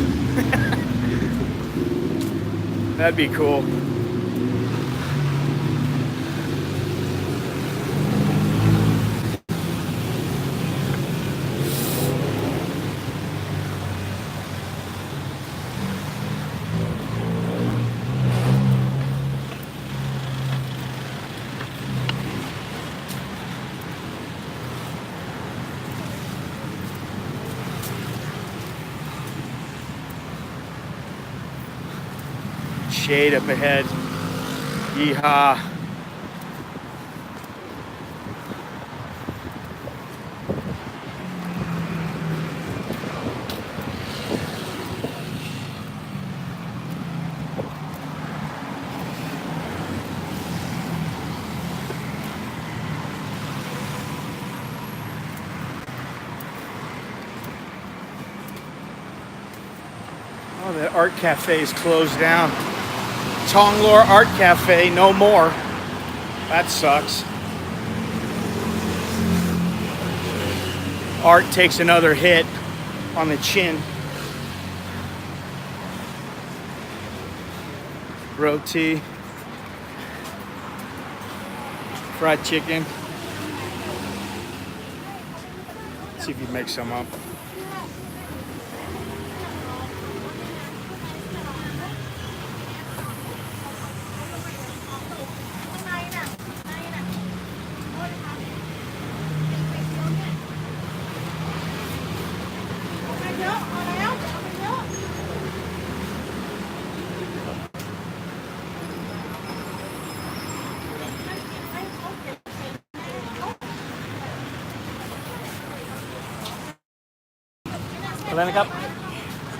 That'd be cool. Shade up ahead. Yeehaw. Oh, that art cafe is closed down. Tonglor Art Cafe, no more. That sucks. Art takes another hit on the chin. Roti. Fried chicken. Let's see if you make some up.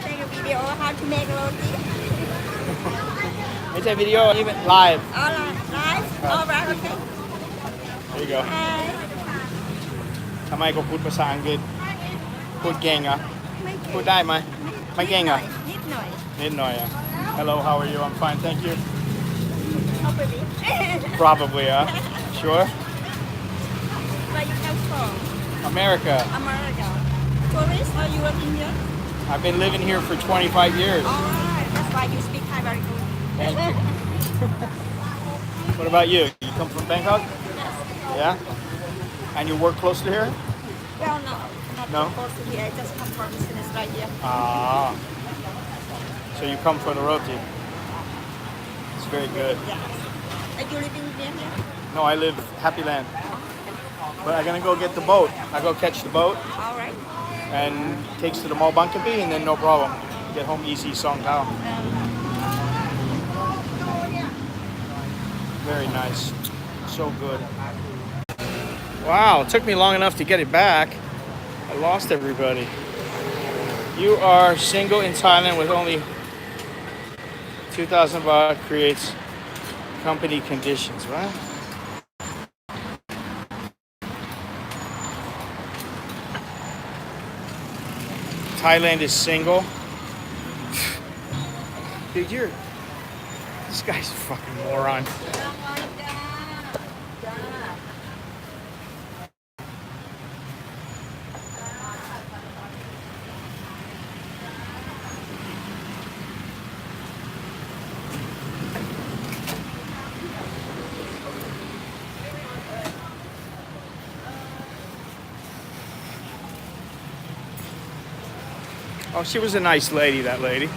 Take a video how to make roti. ไม่ใช่วิดีโอ นี่เป็น live. All right, nice. All right, okay. There you go. Hi. ทำไมก็พูดภาษาอังกฤษพูดเก่งเหรอ ไม่เก่ง พูดได้ไหมไม่เก่งเหรอ นิดหน่อย นิดหน่อยอ่ะ Hello, how are you? I'm fine, thank you. เอาไปดิ Probably, Sure? Where you come from? America. America. Tourist or you working here? I've been living here for 25 years. All right, that's why you speak Thai Thank you. What about you? You come from Bangkok? Yeah? And you work close to here? Well, no, not No? supposed to be. I just come for business right here. Ah. So you come for the roti. It's very good. Yeah. Are you living near here? No, I live Happy Land. But I'm gonna go get the boat. I go catch the boat All right. and takes to the mall Bankapi and then no problem. Get home easy, Song Tao. Very nice. So good. Wow, it took me long enough to get it back. I lost everybody. You are single in Thailand with only 2,000 baht creates company conditions, right? Thailand is single. Dude, this guy's a fucking moron. Oh, she was a nice lady, that lady.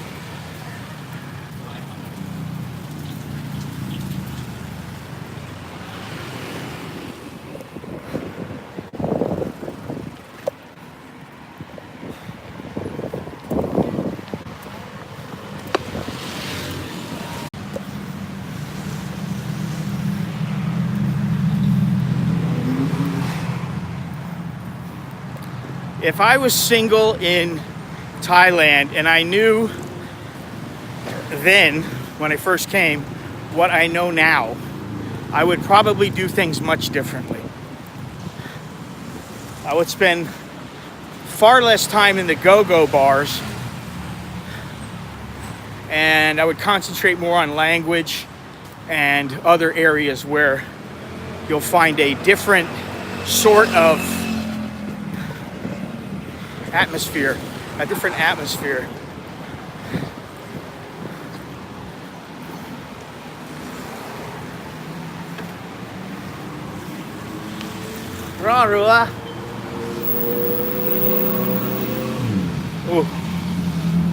If I was single in Thailand and I knew then, when I first came, what I know now, I would probably do things much differently. I would spend far less time in the go-go bars and I would concentrate more on language and other areas where you'll find a different sort of atmosphere, a different atmosphere. Ooh,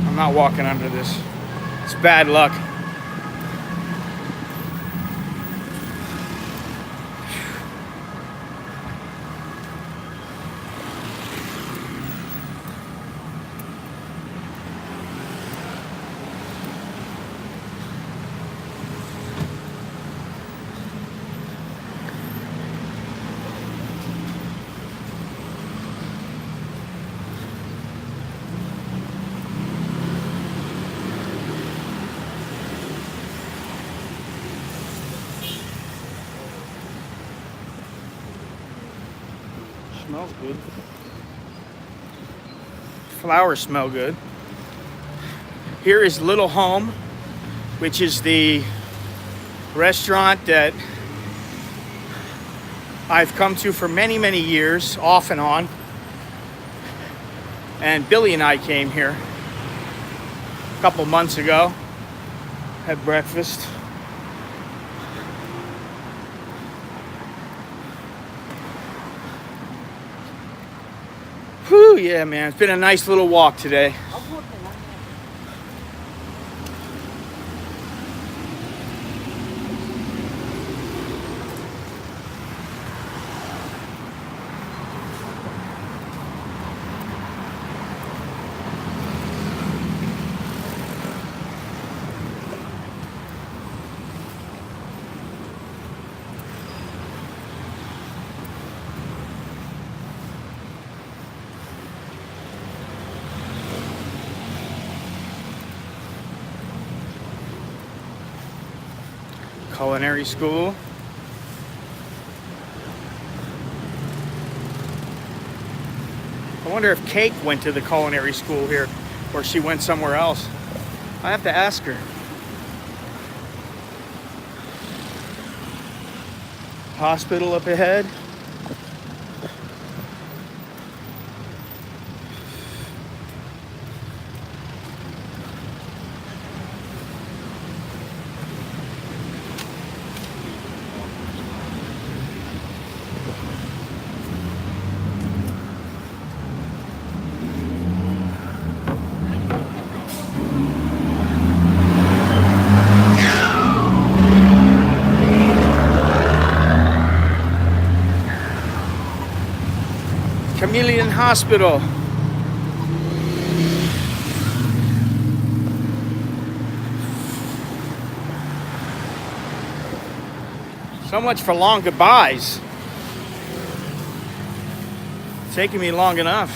I'm not walking under this. It's bad luck. Smells good. Flowers smell good. Here is Little Home, which is the restaurant that I've come to for many, many years, off and on. And Billy and I came here a couple months ago, had breakfast. Whew, yeah, man, it's been a nice little walk today. Culinary school. I wonder if Kate went to the culinary school here or she went somewhere else. I have to ask her. Hospital up ahead. hospital. So much for long goodbyes. It's taking me long enough.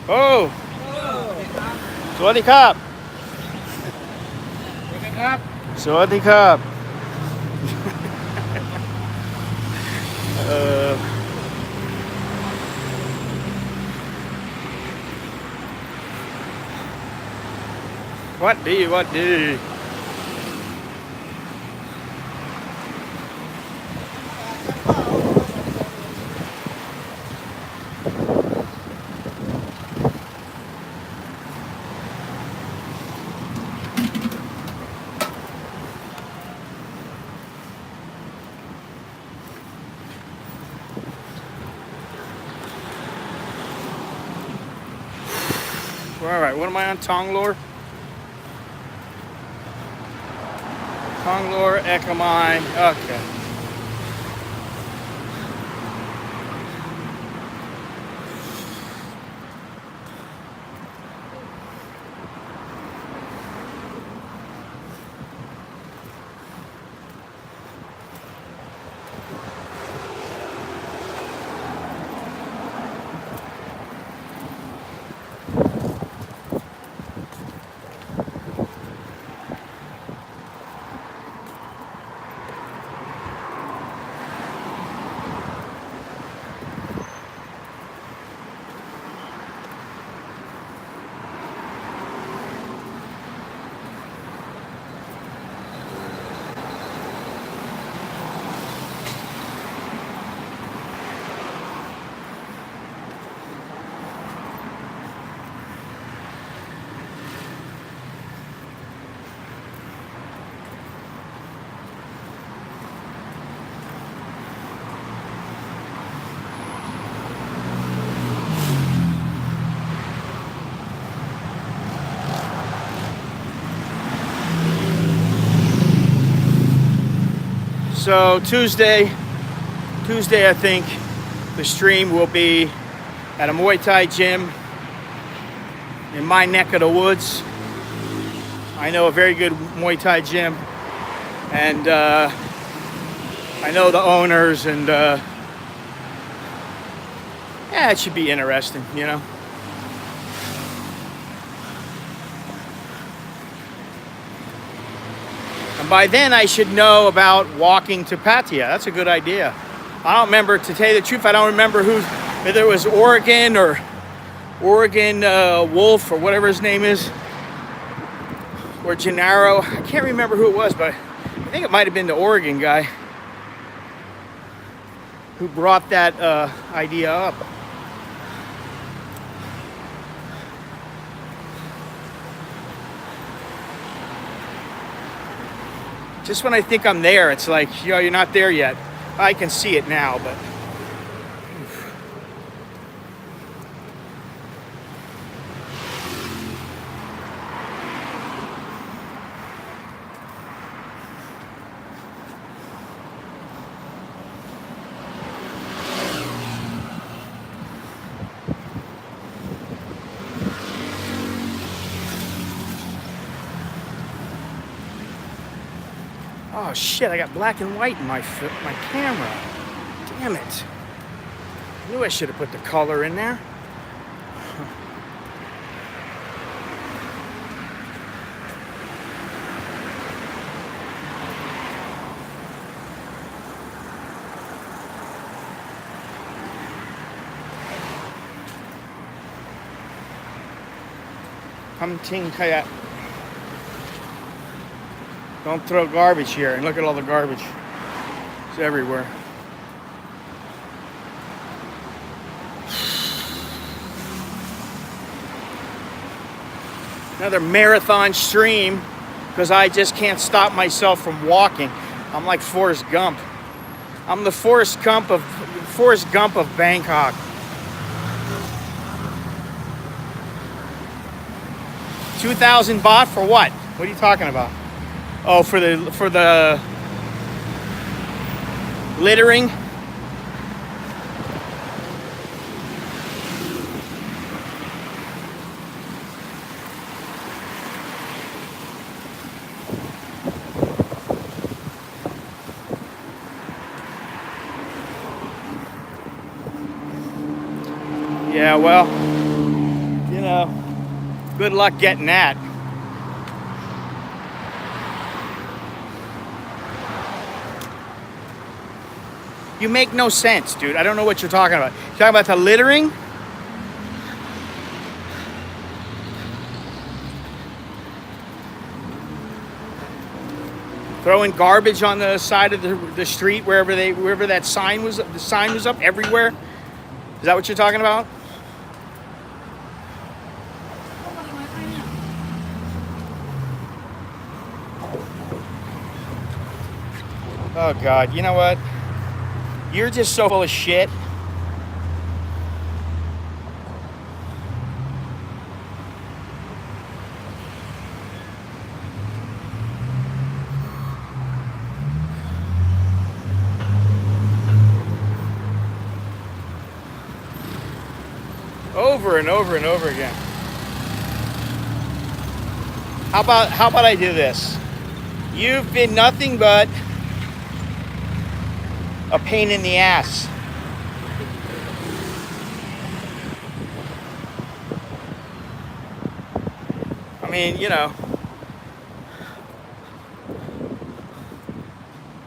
Oh! สวัสดีครับ สวัสดีครับ วัดดีวัดดี All right, what am I on? Tonglor? Tonglor, Ekamai. Okay. So Tuesday I think the stream will be at a Muay Thai gym in my neck of the woods. I know a very good Muay Thai gym, and I know the owners, and yeah, it should be interesting, you know. By then I should know about walking to Pattaya. That's a good idea. I don't remember, to tell you the truth, I don't remember whether it was Oregon or Oregon Wolf or whatever his name is, or Gennaro. I can't remember who it was, but I think it might have been the Oregon guy who brought that idea up. Just when I think I'm there, it's like, you know, you're not there yet. I can see it now, but... Oh shit, I got black and white in my camera. Damn it. I knew I should have put the color in there. Pumpkin kaya. Don't throw garbage here, and look at all the garbage. It's everywhere. Another marathon stream, because I just can't stop myself from walking. I'm like Forrest Gump. I'm the Forrest Gump of Bangkok. $2,000 baht for what? What are you talking about? Oh, for the littering. Yeah, well, you know, good luck getting that. You make no sense, dude. I don't know what you're talking about. You're talking about the littering? Throwing garbage on the side of the street wherever that sign was. The sign was up everywhere. Is that what you're talking about? Oh God, you know what? You're just so full of shit. Over and over and over again. How about I do this? You've been nothing but a pain in the ass. I mean, you know.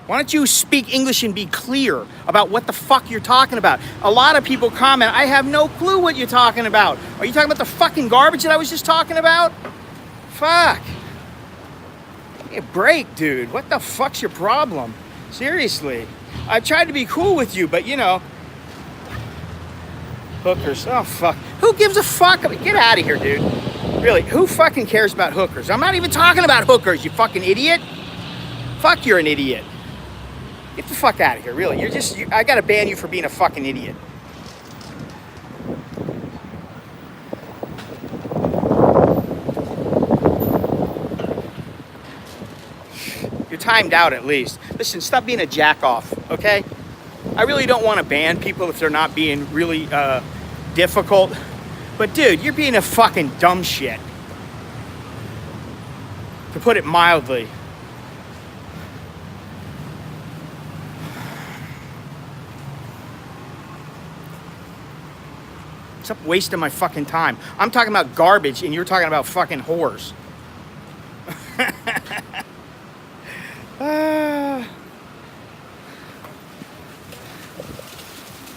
Why don't you speak English and be clear about what the fuck you're talking about? A lot of people comment, I have no clue what you're talking about. Are you talking about the fucking garbage that I was just talking about? Fuck. Give me a break, dude. What the fuck's your problem? Seriously. I tried to be cool with you, but you know. Hookers. Oh, fuck. Who gives a fuck? Get out of here, dude. Really, who fucking cares about hookers? I'm not even talking about hookers, you fucking idiot. Fuck, you're an idiot. Get the fuck out of here, really. I gotta ban you for being a fucking idiot. You're timed out at least. Listen, stop being a jack-off, okay? I really don't want to ban people if they're not being really difficult. But dude, you're being a fucking dumb shit. To put it mildly. Stop wasting my fucking time. I'm talking about garbage and you're talking about fucking whores.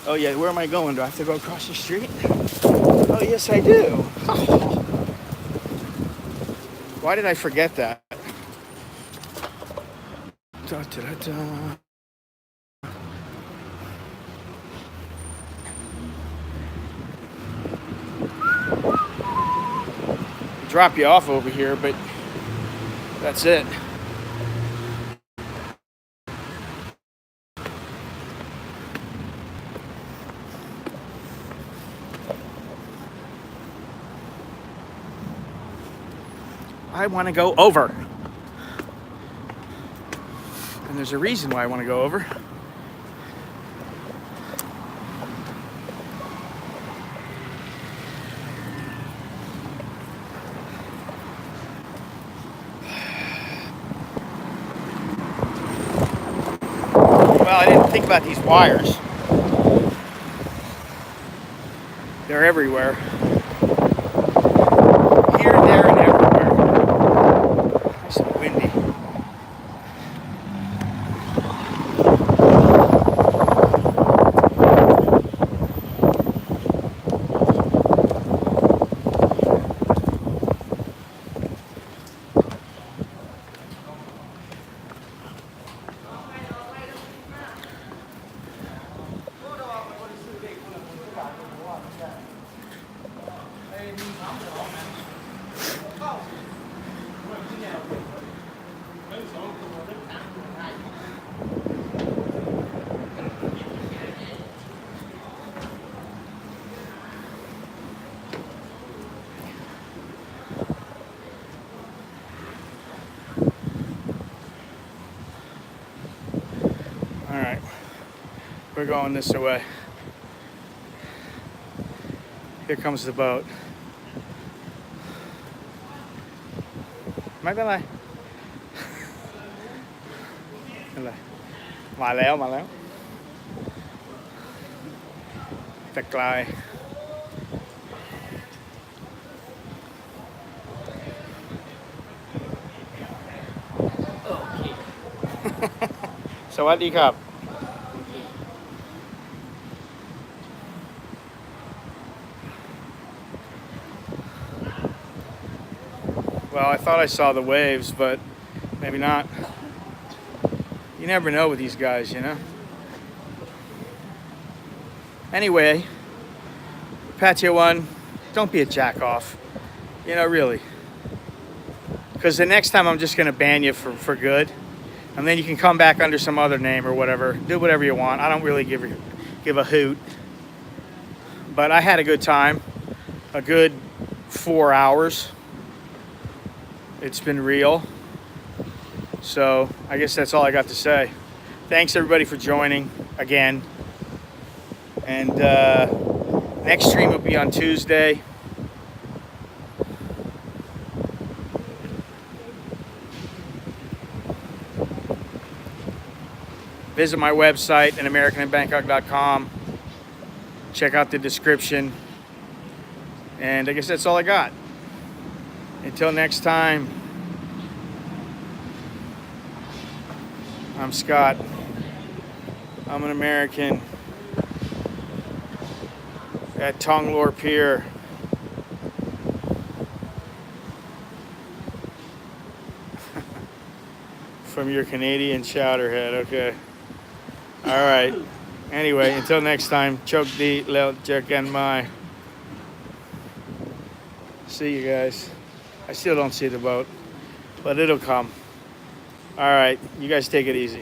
Oh yeah, where am I going? Do I have to go across the street? Oh yes, I do. Why did I forget that? Da, da, da, da. Drop you off over here, but that's it. I want to go over. And there's a reason why I want to go over. Well, I didn't think about these wires. They're everywhere. Here, there, and everywhere. Nice and windy. We're going this way. Here comes the boat. ไม่เป็นไร ไม่เป็นไร มาแล้วแต่ไกล สวัสดีครับ Well, I thought I saw the waves, but maybe not. You never know with these guys, you know? Anyway, Patio One, don't be a jack off. You know, really. Because the next time I'm just going to ban you for good. And then you can come back under some other name or whatever. Do whatever you want. I don't really give a hoot. But I had a good time. A good 4 hours. It's been real. So I guess that's all I got to say. Thanks everybody for joining again. And next stream will be on Tuesday. Visit my website at americaninbangkok.com. Check out the description. And I guess that's all I got. Until next time, I'm Scott. I'm an American at Tonglor Pier. From your Canadian chowderhead, okay. All right. Anyway, until next time, chok di lel jerken mai. See you guys. I still don't see the boat, but it'll come. All right, you guys take it easy.